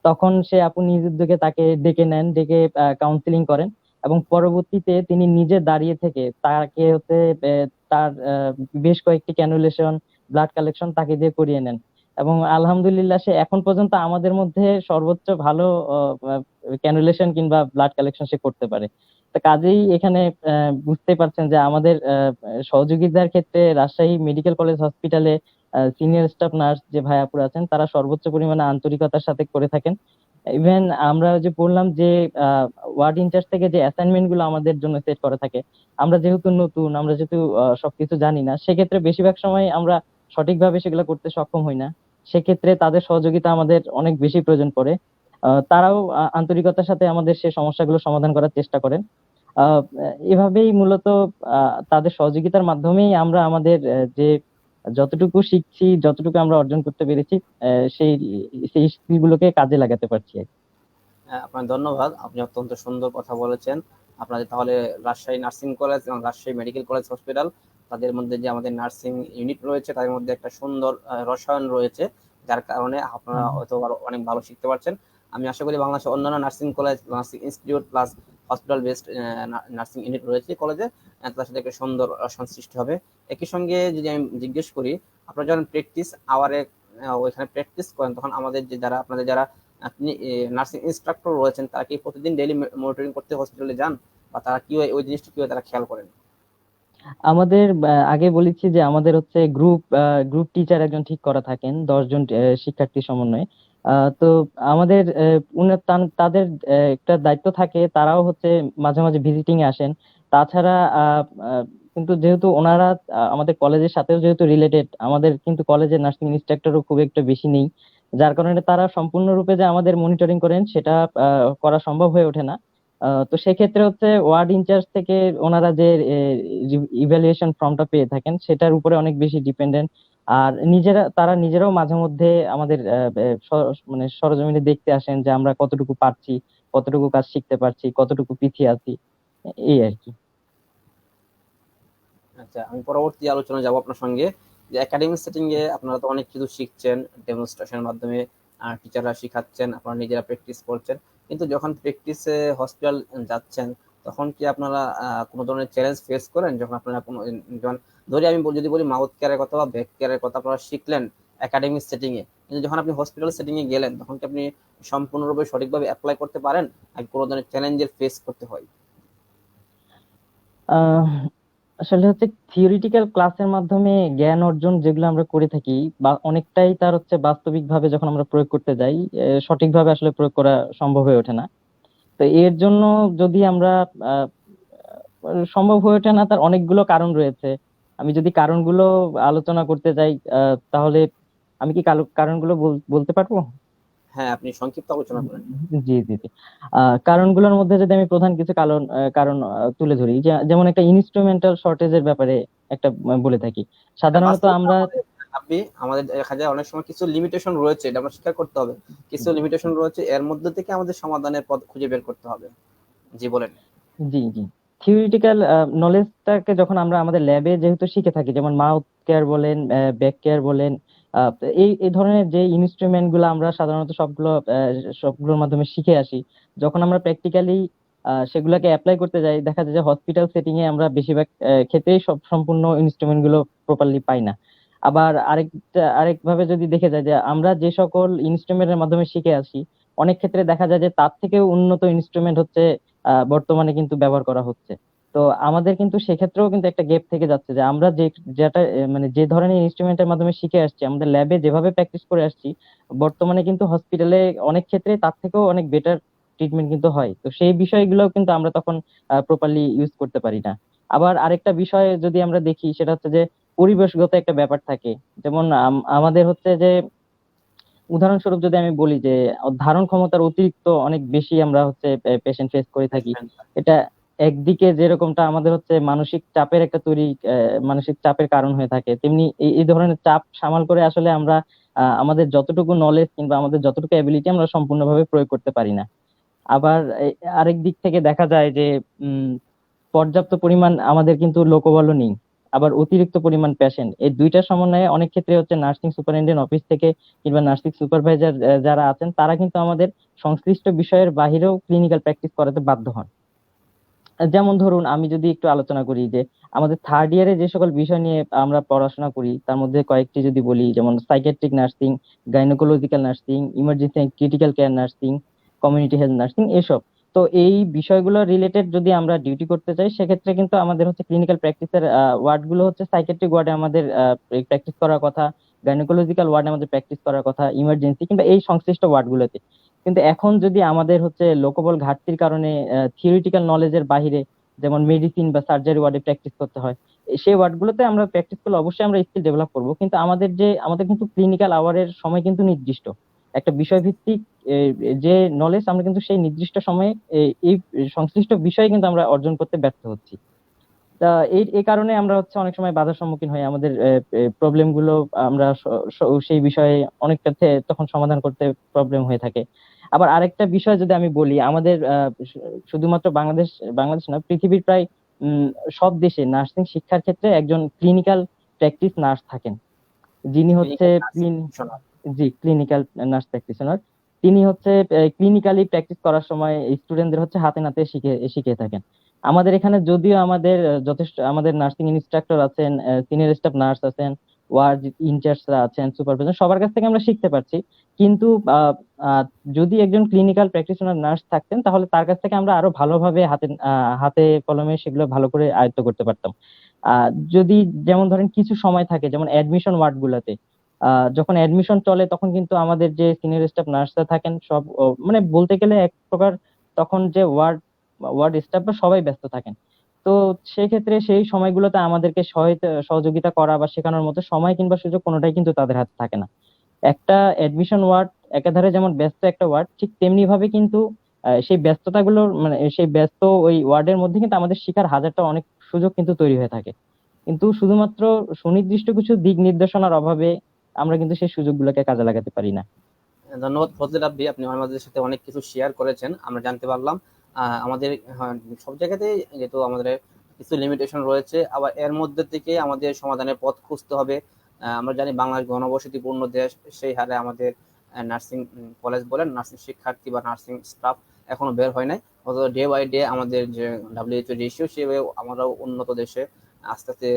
তখন সে আপু নিজ উদ্যোগে তাকে ডেকে নেন, ডেকে কাউন্সিলিং করেন এবং পরবর্তীতে তিনি নিজে দাঁড়িয়ে থেকে তাকে হচ্ছে তার বেশ কয়েকটি ক্যানুলেশন, ব্লাড কালেকশন তাকে দিয়ে করিয়ে নেন। এবং আলহামদুলিল্লাহ সে এখন পর্যন্ত আমাদের মধ্যে সর্বোচ্চ ভালো ক্যানুলেশন কিংবা ব্লাড কালেকশন সে করতে পারে। তো কাজেই এখানে বুঝতে পারছেন যে আমাদের সহযোগিতার ক্ষেত্রে রাজশাহী মেডিকেল কলেজ হসপিটালে সিনিয়র স্টাফ নার্স যে ভাইয়াপুর আছেন তারা সর্বোচ্চ পরিমাণে আন্তরিকতার সাথে করে থাকেন। ইভেন আমরা যে বললাম যে ওয়ার্ড ইনচার্জ থেকে যে অ্যাসাইনমেন্ট গুলো আমাদের জন্য সেট করা থাকে, আমরা যেহেতু নতুন, আমরা যেহেতু সবকিছু জানি না, সেক্ষেত্রে বেশিরভাগ সময় আমরা সঠিকভাবে সেগুলো করতে সক্ষম হই না। সেক্ষেত্রে তাদের সহযোগিতা আমাদের অনেক বেশি প্রয়োজন পড়ে। তারাও আন্তরিকতার সাথে আমাদের সেই সমস্যাগুলো সমাধান করার চেষ্টা করেন। এভাবেই মূলত তাদের সহযোগিতার মাধ্যমেই আমরা আমাদের যে যতটুকু শিখছি, যতটুকু আমরা অর্জন করতে পেরেছি, সেই সেই স্কিল গুলোকে কাজে লাগাতে পারছি আর কি। আপনার ধন্যবাদ, আপনি অত্যন্ত সুন্দর কথা বলেছেন। আপনাদের তাহলে রাজশাহী নার্সিং কলেজ এবং রাজশাহী মেডিকেল কলেজ হসপিটাল, তাদের মধ্যে যে আমাদের নার্সিং ইউনিট রয়েছে তাদের মধ্যে একটা সুন্দর রসায়ন রয়েছে, যার কারণে আপনারা হয়তো আরো অনেক ভালো শিখতে পারছেন। আমি আশা করি বাংলাদেশের অন্যান্য nursing college, nursing institute plus hospital based nursing unit রয়েছে কলেজে, তার সাথে একটা সুন্দর রসায়ন সৃষ্টি হবে। একই সঙ্গে যদি আমি জিজ্ঞেস করি, আপনারা যখন প্র্যাকটিস আওয়ারে ওইখানে প্র্যাকটিস করেন, তখন আমাদের যে যারা আপনাদের যারা আপনি নার্সিং ইনস্ট্রাক্টর রয়েছেন, তারা কি প্রতিদিন ডেইলি মনিটরিং করতে হসপিটালে যান, বা তারা কি ওই জিনিসটা কিভাবে তারা খেয়াল করেন? আমাদের আগে বলেছি যে আমাদের হচ্ছে গ্রুপ টিচার একজন ঠিক করা থাকেন, 10 জন শিক্ষার্থী সমন্বয়ে। তো আমাদের তাদের একটা দায়িত্ব থাকে, তারাও হচ্ছে মাঝে মাঝে ভিজিটিং এ আসেন। তাছাড়া কিন্তু যেহেতু ওনারা আমাদের কলেজের সাথেও যেহেতু রিলেটেড, আমাদের কিন্তু কলেজের নার্সিং ইনস্ট্রাক্টরও খুব একটা বেশি নেই, যার কারণে তারা সম্পূর্ণরূপে যে আমাদের মনিটরিং করেন সেটা করা সম্ভব হয়ে ওঠে না। তো সেক্ষেত্রে হচ্ছে ওয়ার্ড ইনচার্জ থেকে ওনারা যে ইভ্যালুয়েশন ফর্মটা পেয়ে থাকেন সেটার উপরে অনেক বেশি ডিপেন্ডেন্ট। আর তারা নিজেরাও মাঝে মধ্যে আমাদের মানে সরজমিনে দেখতে আসেন যে আমরা কতটুকু পারছি, কতটুকু কাজ শিখতে পারছি, কতটুকু পিছিয়ে আছি, এই আর কি। আচ্ছা, আমি পরবর্তী আলোচনায় যাব আপনার সঙ্গে, যে একাডেমিক সেটিং এ আপনারা তো অনেক কিছু শিখছেন, ডেমনস্ট্রেশনের মাধ্যমে টিচাররা শিখাচ্ছেন, আপনারা নিজেরা প্র্যাকটিস করছেন, কিন্তু যখন প্র্যাকটিসে হসপিটাল যাচ্ছেন, তখন কি আপনারা কোনো ধরনের চ্যালেঞ্জ ফেস করেন? যখন আপনারা কোনো, যেমন ধরি আমি যদি বলি মাউথ কেয়ারের কথা বা ব্যাক কেয়ারের কথা আপনারা শিখলেন একাডেমিক সেটিং এ, কিন্তু যখন আপনি হসপিটাল সেটিং এ গেলেন, তখন কি আপনি সম্পূর্ণরূপে সঠিকভাবে অ্যাপ্লাই করতে পারেন, নাকি কোনো ধরনের চ্যালেঞ্জের ফেস করতে হয়? আহ আসলে হচ্ছে থিওরিটিক্যাল ক্লাসের মাধ্যমে জ্ঞান অর্জন যেগুলো আমরা করে থাকি, বা অনেকটাই তার হচ্ছে বাস্তবিক ভাবে যখন আমরা প্রয়োগ করতে যাই, সঠিকভাবে আসলে প্রয়োগ করা সম্ভব হয়ে ওঠে না। তো এর জন্য যদি আমরা আহ, সম্ভব হয়ে ওঠে না, তার অনেকগুলো কারণ রয়েছে। আমি যদি কারণগুলো আলোচনা করতে যাই, তাহলে আমি কি কারণগুলো বলতে পারবো? হ্যাঁ, আপনি সংক্ষিপ্ত আলোচনা করেন। জি জি জি কারণগুলোর মধ্যে যদি আমি প্রধান কিছু কারণ তুলে ধরি, যেমন একটা ইনস্ট্রুমেন্টাল শর্টেজের ব্যাপারে একটা বলে থাকি। সাধারণত বাস্তবতা আমরা আমাদের দেখা যায় অনেক সময় কিছু লিমিটেশন রয়েছে, এটা আমরা স্বীকার করতে হবে। কিছু লিমিটেশন রয়েছে, এর মধ্যে থেকে আমাদের সমাধানের পথ খুঁজে বের করতে হবে। জি বলেন। জি জি থিওরিটিক্যাল নলেজটাকে যখন আমরা আমাদের ল্যাবে যেহেতু শিখে থাকি, যেমন মাউথ কেয়ার বলেন, ব্যাক কেয়ার বলেন, এই এই ধরনের যে ইনস্ট্রুমেন্ট গুলো আমরা সাধারণত সবগুলোর মাধ্যমে শিখে আসি, যখন আমরা প্র্যাকটিক্যালি সেগুলোকে অ্যাপ্লাই করতে যাই, দেখা যায় যে হসপিটাল সেটিং এ আমরা বেশিরভাগ ক্ষেত্রেই সব সম্পূর্ণ ইনস্ট্রুমেন্ট গুলো প্রপারলি পাই না। আবার আরেকভাবে যদি দেখে যায় যে আমরা যে সকল ইনস্ট্রুমেন্টের মাধ্যমে শিখে আসি, অনেক ক্ষেত্রে দেখা যায় যে তার থেকেও উন্নত ইনস্ট্রুমেন্ট হচ্ছে বর্তমানে কিন্তু ব্যবহার করা হচ্ছে। তো আমাদের কিন্তু সেক্ষেত্রেও কিন্তু একটা গ্যাপ থেকে যাচ্ছে, যে আমরা যেটা মানে যে ধরনের ইনস্ট্রুমেন্টের মাধ্যমে শিখে আসছি, আমাদের ল্যাবে যেভাবে প্র্যাকটিস করে আসছি, বর্তমানে কিন্তু হসপিটালে অনেক ক্ষেত্রে তার থেকেও অনেক বেটার ট্রিটমেন্ট কিন্তু হয়। তো সেই বিষয়গুলো কিন্তু আমরা তখন প্রপারলি ইউজ করতে পারি না। আবার আরেকটা বিষয় যদি আমরা দেখি, সেটা হচ্ছে যে পরিবেশগত একটা ব্যাপার থাকে। যেমন আমাদের হচ্ছে যে, উদাহরণস্বরূপ যদি আমি বলি যে ধারণ ক্ষমতার অতিরিক্ত অনেক বেশি আমরা হচ্ছে পেশেন্ট ফেস করে থাকি। এটা একদিকে যেরকমটা আমাদের হচ্ছে মানসিক চাপের একটা মানসিক চাপের কারণ হয়ে থাকে, তেমনি এই ধরনের চাপ সামাল করে আসলে আমরা আমাদের যতটুকু নলেজ কিংবা আমাদের যতটুকু এবিলিটি আমরা সম্পূর্ণভাবে প্রয়োগ করতে পারি না। আবার আরেক দিক থেকে দেখা যায় যে উম পর্যাপ্ত পরিমাণ আমাদের কিন্তু লোকবলও নেই। আবার অতিরিক্ত পরিমাণ পেশেন্ট, এই দুইটার সমন্বয়ে অনেক ক্ষেত্রে হচ্ছে নার্সিং সুপারিনটেন্ডেন্ট অফিস থেকে কিংবা নার্সিং সুপারভাইজার যারা আছেন, তারা কিন্তু আমাদের সংশ্লিষ্ট বিষয়ের বাহিরেও ক্লিনিক্যাল প্র্যাকটিস করাতে বাধ্য হন। যেমন ধরুন, আমি যদি একটু আলোচনা করি যে আমাদের থার্ড ইয়ারে যে সকল বিষয় নিয়ে আমরা পড়াশোনা করি, তার মধ্যে কয়েকটি যদি বলি, যেমন psychiatric nursing, gynaecological nursing, emergency and critical care nursing, community health nursing, এসব। তো এই বিষয়গুলো রিলেটেড যদি আমরা ডিউটি করতে চাই, সেক্ষেত্রে কিন্তু আমাদের হচ্ছে ক্লিনিক্যাল প্র্যাকটিসের ওয়ার্ড গুলো হচ্ছে সাইকিয়াট্রিক ওয়ার্ডে আমাদের প্র্যাকটিস করার কথা, গাইনোকোলজিক্যাল ওয়ার্ডে আমাদের প্র্যাকটিস করার কথা, ইমার্জেন্সি কিংবা এই সংশ্লিষ্ট ওয়ার্ড গুলোতে। কিন্তু এখন যদি আমাদের হচ্ছে লোকবল ঘাটতির কারণে থিওরিটিক্যাল নলেজের বাইরে, যেমন মেডিসিন বা সার্জারি ওয়ার্ডে প্র্যাকটিস করতে হয়, সেই ওয়ার্ড গুলোতে আমরা প্র্যাকটিস করলে অবশ্যই আমরা স্কিল ডেভেলপ করবো, কিন্তু আমাদের কিন্তু ক্লিনিক্যাল আওয়ারের সময় কিন্তু নির্দিষ্ট। একটা বিষয় ভিত্তিক এ, যে নলেজ আমরা কিন্তু সেই নির্দিষ্ট সময়ে এই সংশ্লিষ্ট বিষয়ে কিন্তু আমরা অর্জন করতে ব্যর্থ হচ্ছি। তা এই কারণে আমরা হচ্ছে অনেক সময় বাধার সম্মুখীন হই, আমাদের প্রবলেম গুলো আমরা সেই বিষয়ে অনেকটা তখন সমাধান করতে প্রবলেম হয়ে থাকে। আবার আরেকটা বিষয় যদি আমি বলি, আমাদের শুধুমাত্র বাংলাদেশ না, পৃথিবীর প্রায় উম, সব দেশে নার্সিং শিক্ষার ক্ষেত্রে একজন ক্লিনিক্যাল প্র্যাকটিস নার্স থাকেন, যিনি হচ্ছে ক্লিনিক্যাল নার্স প্র্যাকটিশনার। তিনি হচ্ছে ক্লিনিক্যালি প্র্যাকটিস করার সময় স্টুডেন্টদের হচ্ছে হাতে নাতে শিখিয়ে থাকেন। আমাদের এখানে যদিও আমাদের যথেষ্ট আমাদের নার্সিং ইনস্ট্রাক্টর আছেন, সিনিয়র স্টাফ নার্স আছেন, ওয়ার্ড ইনচার্জরা আছেন, সুপারভাইজার, সবার কাছ থেকে আমরা শিখতে পারছি। কিন্তু আহ, আহ, যদি একজন ক্লিনিক্যাল প্র্যাকটিশনার নার্স থাকতেন, তাহলে তার কাছ থেকে আমরা আরো ভালোভাবে হাতে কলমে সেগুলো ভালো করে আয়ত্ত করতে পারতাম। আহ যদি যেমন ধরেন কিছু সময় থাকে, যেমন অ্যাডমিশন ওয়ার্ড গুলাতে, যখন অ্যাডমিশন চলে, তখন কিন্তু আমাদের যে সিনিয়র স্টাফ নার্সরা থাকেন সব মানে বলতে গেলে এক প্রকার তখন যে ওয়ার্ড স্টাফ বা সবাই ব্যস্ত থাকেন। তো সেক্ষেত্রে সেই সময়গুলোতে আমাদেরকে সহযোগিতা করা বা শেখানোর মতো সময় কিংবা সুযোগ কোনোটাই কিন্তু তাদের হাতে থাকে না। একটা অ্যাডমিশন ওয়ার্ড একাধারে যেমন ব্যস্ত একটা ওয়ার্ড, ঠিক তেমনি ভাবে কিন্তু সেই ব্যস্ততাগুলোর মানে সেই ব্যস্ত ওই ওয়ার্ডের মধ্যে কিন্তু আমাদের শিখার হাজারটা অনেক সুযোগ কিন্তু তৈরি হয়ে থাকে। কিন্তু শুধুমাত্র সুনির্দিষ্ট কিছু দিক নির্দেশনার অভাবে আমরা কিন্তু সেই সুযোগগুলোকে কাজে লাগাতে পারি না। ধন্যবাদ ফজলে রাব্বি, আপনি আমাদের সাথে অনেক কিছু শেয়ার করেছেন, আমরা জানতে পারলাম। আমাদের সব জায়গাতেই যেহেতু আমাদের কিছু লিমিটেশন রয়েছে, আবার এর মধ্যে থেকে আমাদের সমাধানের পথ খুঁজতে হবে। আমরা জানি বাংলাদেশ ঘনবসতিপূর্ণ দেশ, সেই হারে আমাদের নার্সিং কলেজ বলেন, নার্সিং শিক্ষার্থী বা নার্সিং স্টাফ এখনো বের হয় নাই। অথচ ডে বাই ডে আমাদের যে WHO রেশিও, সেভাবে আমরাও উন্নত দেশে আস্তে আস্তে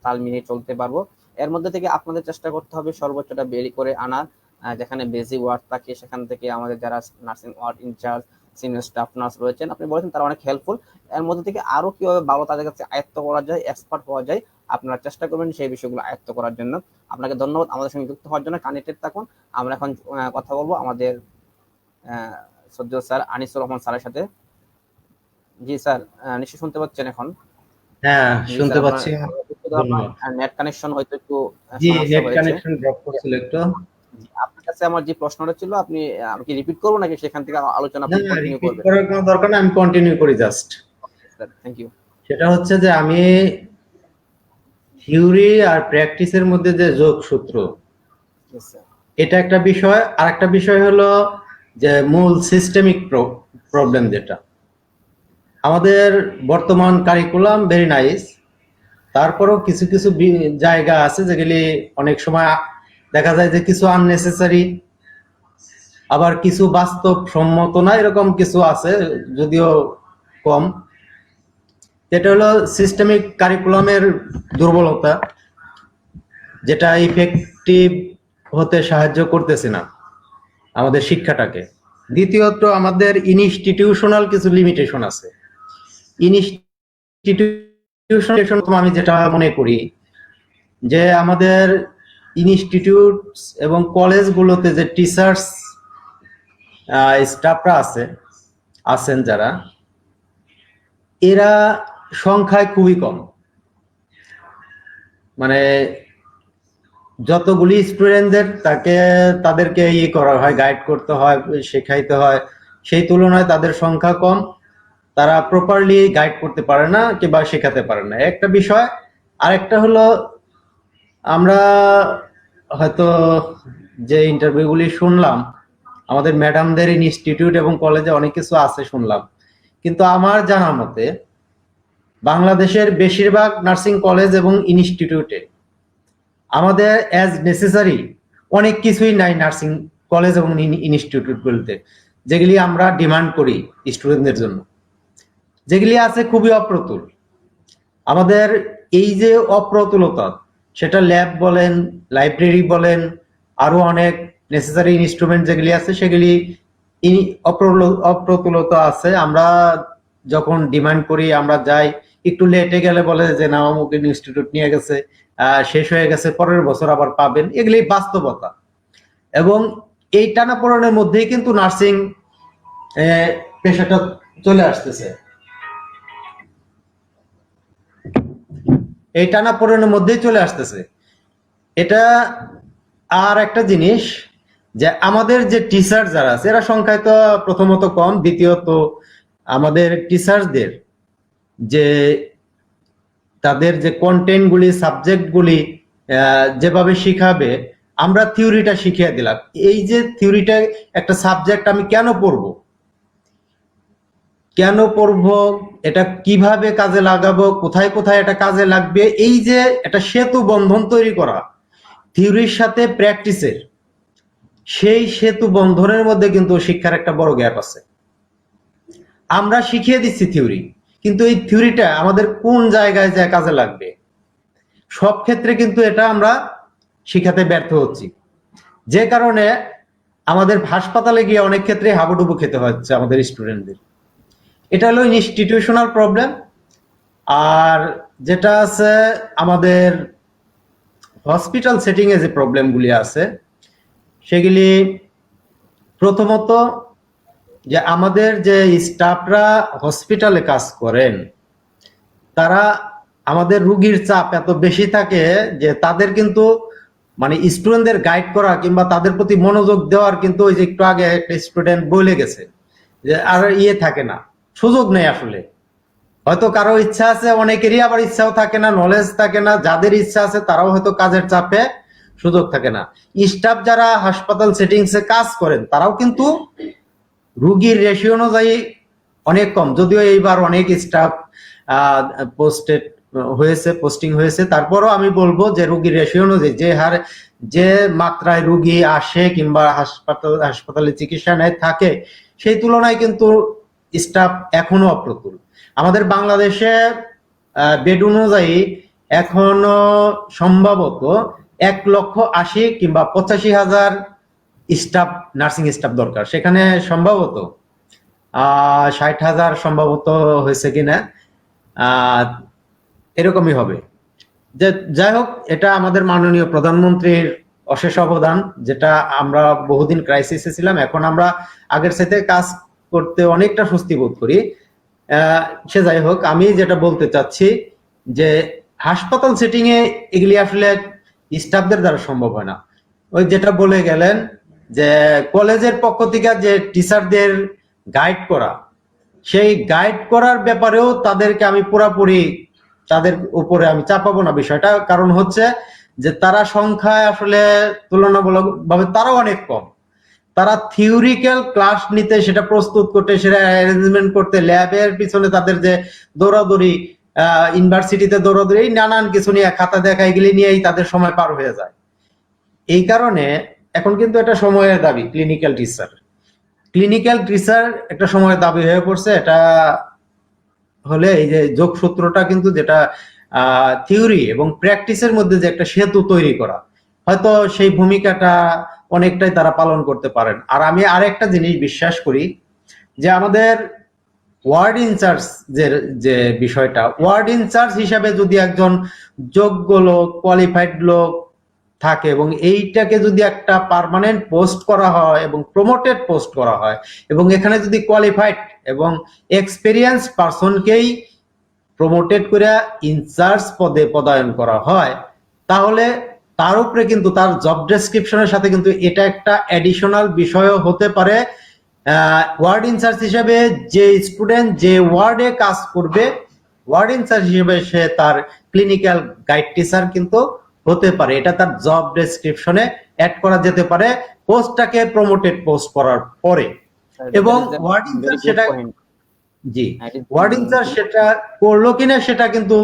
তাল মিলিয়ে চলতে পারবো। এর মধ্যে থেকে আপনাদের চেষ্টা করতে হবে সর্বোচ্চটা বের করে আনার। যেখানে বেসিক ওয়ার্ড থাকে, সেখান থেকে আমাদের যারা nursing ward incharge, senior staff nurse রয়েছেন, আপনি বলেছেন তারা অনেক হেল্পফুল। এর মধ্যে থেকে আরো কিভাবে ভালো তাদের কাছে আয়ত্ত করা যায়, এক্সপার্ট হওয়া যায়, আপনারা চেষ্টা করবেন সেই বিষয়গুলো আয়ত্ত করার জন্য। আপনাকে ধন্যবাদ আমাদের সঙ্গে যুক্ত হওয়ার জন্য। কানেক্টেড থাকুন। আমরা এখন কথা বলবো আমাদের শ্রদ্ধেয় স্যার আনিসুর রহমান স্যারের সাথে। জি স্যার, নিশ্চয়ই শুনতে পাচ্ছেন এখন? হ্যাঁ, জি শুনতে স্যার, আপনার পাচ্ছি। আপনার ধন্যবাদ। নেট কানেকশন হয়তো একটু জি, সমস্যা নেট হয়েছে। কানেকশন ড্রপ করছিল একটু। জি, কাছে আমার যে প্রশ্নটা ছিল, আপনি আমি কি রিপিট করবো নাকি সেখান থেকে আলোচনা আপনি না, কন্টিনিউ repeat করবেন? করার কোনো দরকার নেই, আমি কন্টিনিউ করি জাস্ট। Sir thank you. সেটা হচ্ছে যে আমি থিওরি আর প্র্যাকটিসের মধ্যে যে যোগসূত্র, ইয়েস স্যার। এটা একটা বিষয়। আর একটা বিষয় হলো যে মূল সিস্টেমিক প্রবলেম, যেটা আমাদের বর্তমান কারিকুলাম ভেরি নাইস, তারপরেও কিছু কিছু জায়গা আছে যেগুলি অনেক সময় দেখা যায় যে কিছু আননেসেসারি, আবার কিছু বাস্তব সম্মত না, এরকম কিছু আছে, যদিও কম। এটা হলো সিস্টেমিক কারিকুলামের দুর্বলতা, যেটা ইফেক্টিভ হতে সাহায্য করতেছে না আমাদের শিক্ষাটাকে। দ্বিতীয়ত আমাদের ইনস্টিটিউশনাল কিছু লিমিটেশন আছে। ইনস্টিটিউশন আমি যেটা মনে করি যে আমাদের ইনস্টিটিউট এবং কলেজগুলোতে যে টিচার্স স্টাফরা আছেন যারা, এরা সংখ্যায় খুবই কম। মানে যতগুলি স্টুডেন্টদের তাদেরকে করা হয়, গাইড করতে হয়, শেখাইতে হয়, সেই তুলনায় তাদের সংখ্যা কম, তারা প্রপারলি গাইড করতে পারে না কিংবা শেখাতে পারে না, একটা বিষয়। আরেকটা হলো আমরা হয়তো যে ইন্টারভিউগুলি শুনলাম, আমাদের ম্যাডামদের ইনস্টিটিউট এবং কলেজে অনেক কিছু আছে শুনলাম, কিন্তু আমার জানা মতে বাংলাদেশের বেশিরভাগ নার্সিং কলেজ এবং ইনস্টিটিউটে আমাদের অ্যাজ নেসেসারি অনেক কিছুই নাই নার্সিং কলেজ এবং ইনস্টিটিউটগুলোতে, যেগুলি আমরা ডিমান্ড করি স্টুডেন্টদের জন্য। যেগুলি আছে খুবই অপ্রতুল। আমাদের এই যে অপ্রতুলতা, সেটা ল্যাব বলেন, লাইব্রেরি বলেন, আরো অনেক নেসেসারি ইনস্ট্রুমেন্ট যেগুলি আছে সেগুলি অপ্রতুলতা আছে। আমরা যখন ডিমান্ড করি, আমরা যাই, একটু লেটে গেলে বলে যে না, অমুক ইনস্টিটিউট নিয়ে গেছে, শেষ হয়ে গেছে, পরের বছর আবার পাবেন। এগুলি বাস্তবতা। এবং এই টানাপোড়েনের মধ্যেই কিন্তু নার্সিং পেশাটা চলে আসতেছে। এই টানাপোড়েনের মধ্যেই চলে আসতেছে। এটা আর একটা জিনিস যে আমাদের যে টিচার যারা আছে, এরা সংখ্যায় তো প্রথমত কম, দ্বিতীয়ত আমাদের টিচারদের যে তাদের যে কন্টেন্টগুলি, সাবজেক্টগুলি যেভাবে শিখাবে, আমরা থিওরিটা শিখিয়ে দিলাম। এই যে থিওরিটা একটা সাবজেক্ট আমি কেন পড়বো, এটা কিভাবে কাজে লাগাবো, কোথায় কোথায় এটা কাজে লাগবে, এই যে একটা সেতু বন্ধন তৈরি করা থিওরির সাথে প্র্যাকটিসের, সেই সেতু বন্ধনের মধ্যে কিন্তু শিক্ষার একটা বড় গ্যাপ আছে। আমরা শিখিয়ে দিচ্ছি থিওরি, কিন্তু এই থিওরিটা আমাদের কোন জায়গায় যায় কাজে লাগবে, সব ক্ষেত্রে কিন্তু এটা আমরা শিখাতে ব্যর্থ হচ্ছি। যে কারণে আমাদের হাসপাতালে গিয়ে অনেক ক্ষেত্রে হাবুডুবু খেতে হচ্ছে আমাদের স্টুডেন্টদের। এটা হলো ইনস্টিটিউশনাল প্রবলেম। আর যেটা আছে আমাদের হসপিটাল সেটিং এ যে প্রবলেমগুলি আছে, সেগুলি প্রথমত যে আমাদের যে স্টাফরা হসপিটালে কাজ করেন, তারা আমাদের রুগীর চাপ এত বেশি থাকে যে তাদের কিন্তু মানে স্টুডেন্টদের গাইড করা কিংবা তাদের প্রতি মনোযোগ দেওয়ার, কিন্তু ওই যে একটু আগে একটা স্টুডেন্ট বলে গেছে যে আর থাকে না, সুযোগ নেই আসলে। হয়তো কারো ইচ্ছা আছে, অনেকেরই আবার ইচ্ছাও থাকে না, নলেজ থাকে না। যাদের ইচ্ছা আছে তারাও হয়তো কাজের চাপে সুযোগ থাকে না। স্টাফ যারা হাসপাতাল সেটিংসে কাজ করেন, তারাও কিন্তু রুগীর রেশিও অনুযায়ী অনেক কম। যদিও এইবার অনেক স্টাফ পোস্টিং হয়েছে, তারপরও আমি বলবো যে রুগীর রেশিও অনুযায়ী যে মাত্রায় রুগী আসে কিংবা হাসপাতালে চিকিৎসা নেয় থাকে, সেই তুলনায় কিন্তু স্টাফ এখনো অপ্রতুল। আমাদের বাংলাদেশে বেড অনুযায়ী এখনো সম্ভবত 1,80,000 কিংবা 85,000 স্টাফ, নার্সিং স্টাফ দরকার। সেখানে সম্ভবত 60,000 সম্ভবত হয়েছে কিনা, এরকমই হবে। যে যাই হোক, এটা আমাদের মাননীয় প্রধানমন্ত্রীর অশেষ অবদান, যেটা আমরা বহুদিন ক্রাইসিসে ছিলাম, এখন আমরা আগের সাথে কাজ করতে অনেকটা স্বস্তি বোধ করি। সে যাই হোক, আমি যেটা বলতে চাচ্ছি যে হাসপাতাল সেটিং এ এগুলি আসলে স্টাফদের দ্বারা সম্ভব হয় না। ওই যেটা বলে গেলেন যে কলেজের পক্ষ থেকে যে টিচারদের গাইড করা, সেই গাইড করার ব্যাপারেও তাদেরকে আমি পুরাপুরি তাদের উপরে আমি চাপাবো না বিষয়টা, কারণ হচ্ছে যে তারা সংখ্যায় আসলে তুলনামূলকভাবে তারাও অনেক কম। তারা থিওরিক্যাল ক্লাস নিতে, সেটা প্রস্তুত করতে, সেটা অ্যারেঞ্জমেন্ট করতে, ল্যাবের পিছনে তাদের যে দৌড়াদৌড়ি, ইউনিভার্সিটিতে দৌড়াদৌড়ি, নানান কিছু নিয়ে খাতা দেখা এগুলি নিয়েই তাদের সময় পার হয়ে যায়। এই কারণে এখন কিন্তু এটা সময়ের দাবি, ক্লিনিক্যাল টিচার একটা সময়ের দাবি হয়ে পড়ছে। এটা হলে এই যে যোগসূত্রটা কিন্তু যেটা থিওরি এবং প্র্যাকটিসের মধ্যে যে একটা সেতু তৈরি করা, হয়তো সেই ভূমিকাটা অনেকটাই তারা পালন করতে পারেন। আর আমি আরেকটা জিনিস বিশ্বাস করি যে আমাদের ওয়ার্ড ইনচার্জ যে বিষয়টা, ওয়ার্ড ইনচার্জ হিসাবে যদি একজন যোগ্য লোক, কোয়ালিফাইড লোক থাকে এবং এইটাকে যদি একটা পার্মানেন্ট পোস্ট করা হয় এবং প্রমোটেড পোস্ট করা হয় এবং এখানে যদি কোয়ালিফাইড এবং এক্সপেরিয়েন্স পারসনকেই প্রমোটেড করে ইনচার্জ পদে পদায়ন করা হয়, তাহলে তার উপরে কিন্তু তার জব ডেসক্রিপশনের সাথে কিন্তু এটা একটা অ্যাডিশনাল বিষয়ও হতে পারে। ওয়ার্ড ইনচার্জ হিসেবে যে স্টুডেন্ট যে ওয়ার্ডে কাজ করবে, ওয়ার্ড ইনচার্জ হিসেবে সে তার ক্লিনিক্যাল গাইড টিচার কিন্তু হতে পারে। এটা তার জব ডেসক্রিপশনে অ্যাড করা যেতে পারে পোস্টটাকে প্রমোটেড পোস্ট করার পরে। এবং ওয়ার্ড ইনচার্জ সেটা, জি, ওয়ার্ড ইনচার্জ সেটা করলো কিনা সেটা কিন্তু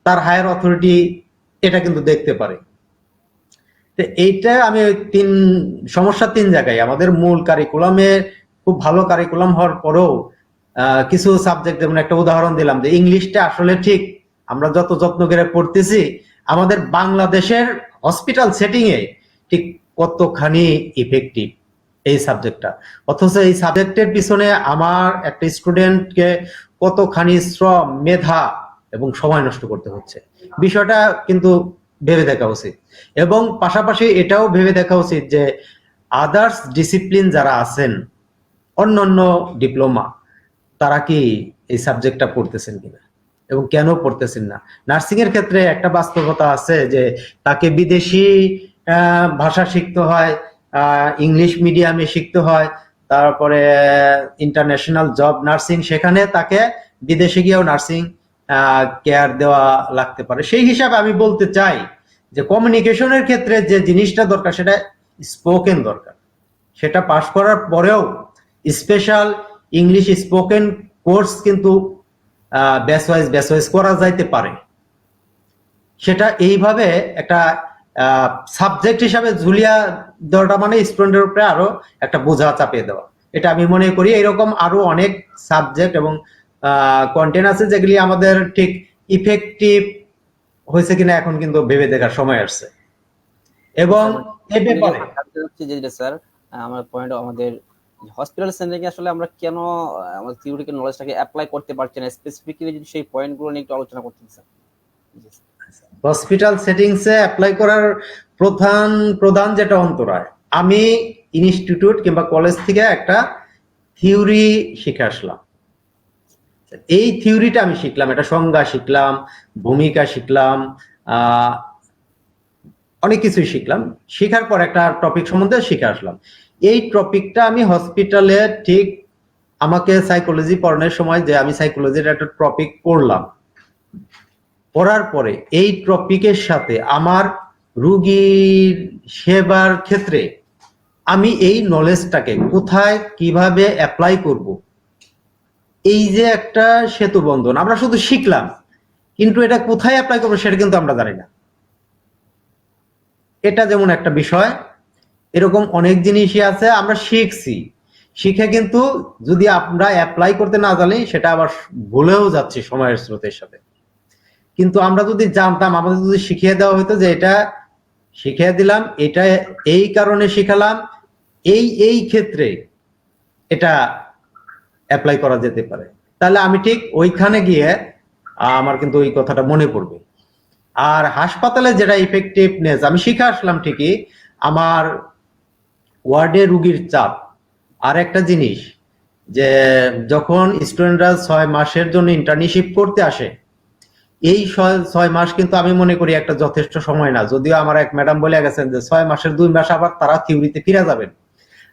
তার হায়ার অথরিটি এটা কিন্তু দেখতে পারে। তো এইটা আমি সমস্যা তিন জায়গায়। আমাদের মূল কারিকুলামে খুব ভালো কারিকুলাম হওয়ার পরেও কিছু সাবজেক্ট, যেমন একটা উদাহরণ দিলাম যে ইংলিশটা আসলে ঠিক আমরা যত যত্ন করে পড়তেছি, আমাদের বাংলাদেশের হসপিটাল সেটিং এ ঠিক কতখানি ইফেক্টিভ এই সাবজেক্টটা, অথচ এই সাবজেক্টের পিছনে আমার একটা স্টুডেন্টকে কতখানি শ্রম, মেধা এবং সময় নষ্ট করতে হচ্ছে। বিষয়টা কিন্তু ভেবে দেখা উচিত। এবং পাশাপাশি এটাও ভেবে দেখা উচিত যে আদার্স ডিসিপ্লিন যারা আছেন, অন্যান্য ডিপ্লোমা, তারা কি এই সাবজেক্টটা পড়তেছেন কিনা এবং কেন পড়তেছেন না। নার্সিং এর ক্ষেত্রে একটা বাস্তবতা আছে যে তাকে বিদেশি ভাষা শিখতে হয়, ইংলিশ মিডিয়ামে শিখতে হয়, তারপরে ইন্টারন্যাশনাল জব নার্সিং, সেখানে তাকে বিদেশে গিয়েও নার্সিং কেয়ার দেওয়া লাগতে পারে। সেই হিসাবে আমি বলতে চাই যে কমিউনিকেশনের ক্ষেত্রে যে জিনিসটা দরকার সেটা স্পোকেন দরকার। সেটা পাশ করার পরেও স্পেশাল ইংলিশ স্পোকেন কোর্স কিন্তু ব্যাচ ওয়াইজ করা যাইতে পারে। সেটা এইভাবে একটা সাবজেক্ট হিসাবে ঝুলিয়া দেওয়াটা মানে স্টুডেন্টের উপরে আরো একটা বোঝা চাপিয়ে দেওয়া। এটা আমি মনে করি এরকম আরো অনেক সাবজেক্ট এবং কন্টেন্ট আছে যেগুলি আমাদের ঠিক ইফেক্টিভ হয়েছে কিনা এখন কিন্তু ভেবে দেখার সময় আসছে। এবং এই ব্যাপারে স্যার আমার পয়েন্ট, আমাদের হসপিটাল সেন্টারিং আসলে আমরা কেন আমাদের থিওরিক্যাল নলেজটাকে অ্যাপ্লাই করতে পারছি না, স্পেসিফিক্যালি যদি সেই পয়েন্টগুলো নিয়ে একটু আলোচনা করতে চান। হসপিটাল সেটিংসে অ্যাপ্লাই করার প্রধান যেটা অন্তরায়, আমি ইনস্টিটিউট কিংবা কলেজ থেকে একটা থিওরি শিখে আসলাম। এই থিওরিটা আমি শিখলাম, এটা সংজ্ঞা শিখলাম, ভূমিকা শিখলাম, অনেক কিছুই শিখলাম। শেখার পর একটা টপিক সম্বন্ধে শিখে আসলাম। এই টপিকটা আমি হসপিটালে ঠিক আমাকে সাইকোলজি পড়ানোর সময় যে আমি সাইকোলজির একটা টপিক পড়লাম, পড়ার পরে এই টপিকের সাথে আমার রোগীর সেবার ক্ষেত্রে আমি এই নলেজটাকে কোথায় কিভাবে অ্যাপ্লাই করব, এই যে একটা সেতু বন্ধন, আমরা শুধু শিখলাম কিন্তু এটা কোথায় অ্যাপ্লাই করবো সেটা কিন্তু আমরা জানি না। এটা যেমন একটা বিষয়, এরকম অনেক জিনিসই আছে আমরা শিখছি, শিখে কিন্তু যদি আমরা অ্যাপ্লাই করতে না জানি সেটা আবার ভুলেও যাচ্ছি সময়ের স্রোতের সাথে। কিন্তু আমরা যদি জানতাম, আমাদের যদি শিখিয়ে দেওয়া হতো যে এটা শিখিয়ে দিলাম, এটা এই কারণে শিখালাম, এই ক্ষেত্রে এটা অ্যাপ্লাই করা যেতে পারে, তাহলে আমি ঠিক ওইখানে গিয়ে আমার কিন্তু ওই কথাটা মনে পড়বে। আর হাসপাতালে যেটা ইফেক্টিভনেস আমি শিখে আসলাম ঠিকই, আমার ওয়ার্ডে রুগীর চাপ। আর একটা জিনিস যে যখন স্টুডেন্টরা 6 মাসের জন্য ইন্টার্নশিপ করতে আসে, এই 6 মাস কিন্তু আমি মনে করি একটা যথেষ্ট সময় না। যদিও আমার এক ম্যাডাম বলে গেছেন যে 6 মাসের 2 মাস আবার তারা থিওরিতে ফিরে যাবেন,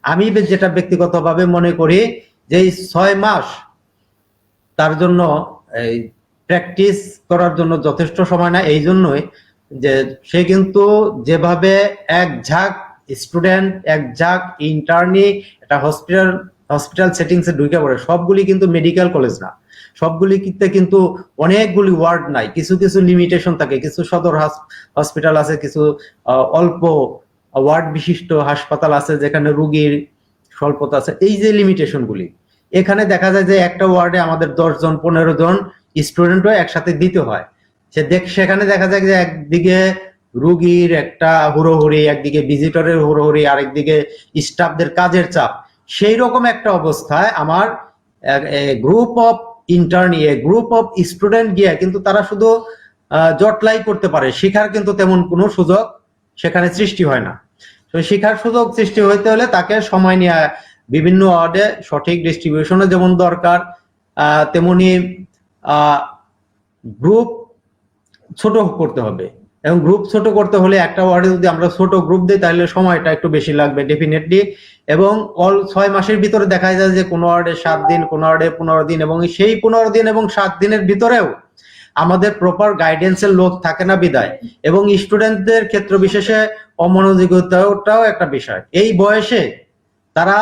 আমি যেটা ব্যক্তিগতভাবে মনে করি যে এই 6 মাস তার জন্য এই প্র্যাকটিস করার জন্য যথেষ্ট সময় না, এই জন্যই যে সে কিন্তু যেভাবে এক ঝাঁক স্টুডেন্ট, এক ঝাঁক ইন্টার্নি একটা হসপিটাল সেটিংসে ঢুকে পড়ে, সবগুলি কিন্তু মেডিকেল কলেজ না, সবগুলিতে কিন্তু অনেকগুলি ওয়ার্ড নাই, কিছু কিছু লিমিটেশন থাকে, কিছু সদর হসপিটাল আছে, কিছু অল্প ওয়ার্ড বিশিষ্ট হাসপাতাল আছে যেখানে রুগীর স্বল্পতা আছে। এই যে লিমিটেশন গুলি, এখানে দেখা যায় যে একটা ওয়ার্ডে আমাদের 10 জন 15 জন স্টুডেন্টও একসাথে দিতে হয়। সেখানে দেখা যায় যে একদিকে রুগীর একটা হুড়োহুড়ি, একদিকে ভিজিটরের হুড়োহুড়ি, আরেকদিকে স্টাফদের কাজের চাপ। সেই রকম একটা অবস্থায় আমার group of internee, group of student গিয়ে কিন্তু তারা শুধু জটলাই করতে পারে, শেখার কিন্তু তেমন কোনো সুযোগ সেখানে সৃষ্টি হয় না। তো শেখার সুযোগ সৃষ্টি হইতে হলে তাকে সময় নিয়ে বিভিন্ন ওয়ার্ডে সঠিক ডিস্ট্রিবিউশনে যেমন দরকার, তেমনি গ্রুপ ছোট করতে হবে। এবং গ্রুপ ছোট করতে হলে একটা ওয়ার্ডে যদি আমরা ছোট গ্রুপ দিই তাহলে সময়টা একটু বেশি লাগবে ডেফিনেটলি। এবং 6 মাসের ভিতরে দেখা যায় যে কোন ওয়ার্ডে 7 দিন, কোন ওয়ার্ডে 15 দিন, এবং সেই 15 দিন এবং 7 দিনের ভিতরেও আমাদের প্রপার গাইডেন্সের লোক থাকে না বিদায়, এবং স্টুডেন্টদের ক্ষেত্র বিশেষে অমনোযোগিতাটাও একটা বিষয়। এই বয়সে তারা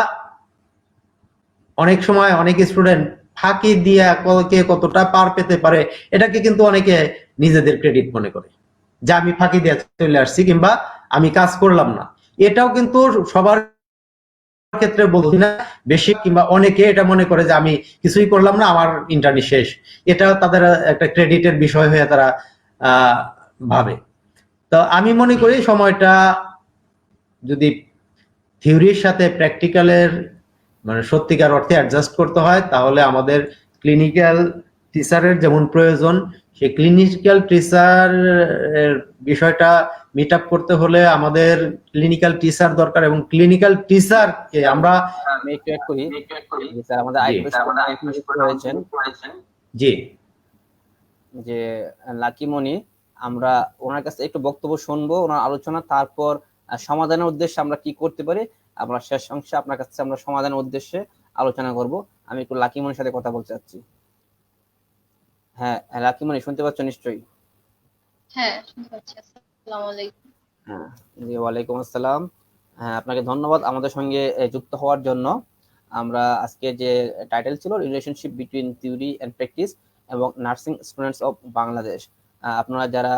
অনেক সময় অনেক স্টুডেন্ট ফাঁকি দিয়ে কে কতটা পার পেতে পারে এটাকে কিন্তু অনেকে নিজেদের ক্রেডিট মনে করে, যে আমি ফাঁকি দিয়ে চলে আসছি কিংবা আমি কাজ করলাম না। এটাও কিন্তু সবার ক্ষেত্রে বলছি না, বেশি কিংবা অনেকে এটা মনে করে যে আমি কিছুই করলাম না, আমার ইন্টার্নি শেষ। এটা তাদের একটা ক্রেডিটের বিষয় হয়ে তারা ভাবে। তো আমি মনে করি সময়টা যদি থিওরির সাথে প্র্যাকটিক্যালের মানে সত্যিকার অর্থে অ্যাডজাস্ট করতে হয়, তাহলে আমাদের ক্লিনিক্যাল টিচারের যেমন প্রয়োজন, সেই ক্লিনিক্যাল টিচার বিষয়টা মিট আপ করতে হলে আমাদের ক্লিনিক্যাল টিচার দরকার, এবং ক্লিনিক্যাল টিচারকে আমরা আমি একটু অ্যাড করি যে স্যার আমাদের আরেকটু যুক্ত হয়েছেন জি যে লাকি মনি, আমরা ওনার কাছে একটু বক্তব্য শুনবো, ওনার আলোচনা, তারপর সমাধানের উদ্দেশ্যে আমরা কি করতে পারি আমরা শেষ অংশে আপনার কাছে আমরা সমাধানের উদ্দেশ্যে আলোচনা করব। আমি একটু লাকি মনির সাথে কথা বলতে চাচ্ছি। হ্যাঁ লাকি মনি, শুনতে পাচ্ছ নিশ্চয়ই? হ্যাঁ শুনতে পাচ্ছি। আসসালামু আলাইকুম। হ্যাঁ জি, ওয়ালাইকুম আসসালাম। হ্যাঁ আপনাকে ধন্যবাদ আমাদের সঙ্গে যুক্ত হওয়ার জন্য। আমরা আজকে যে টাইটেল ছিল relationship between theory and practice এবং নার্সিং স্টুডেন্টস অফ বাংলাদেশ। আপনারা যারা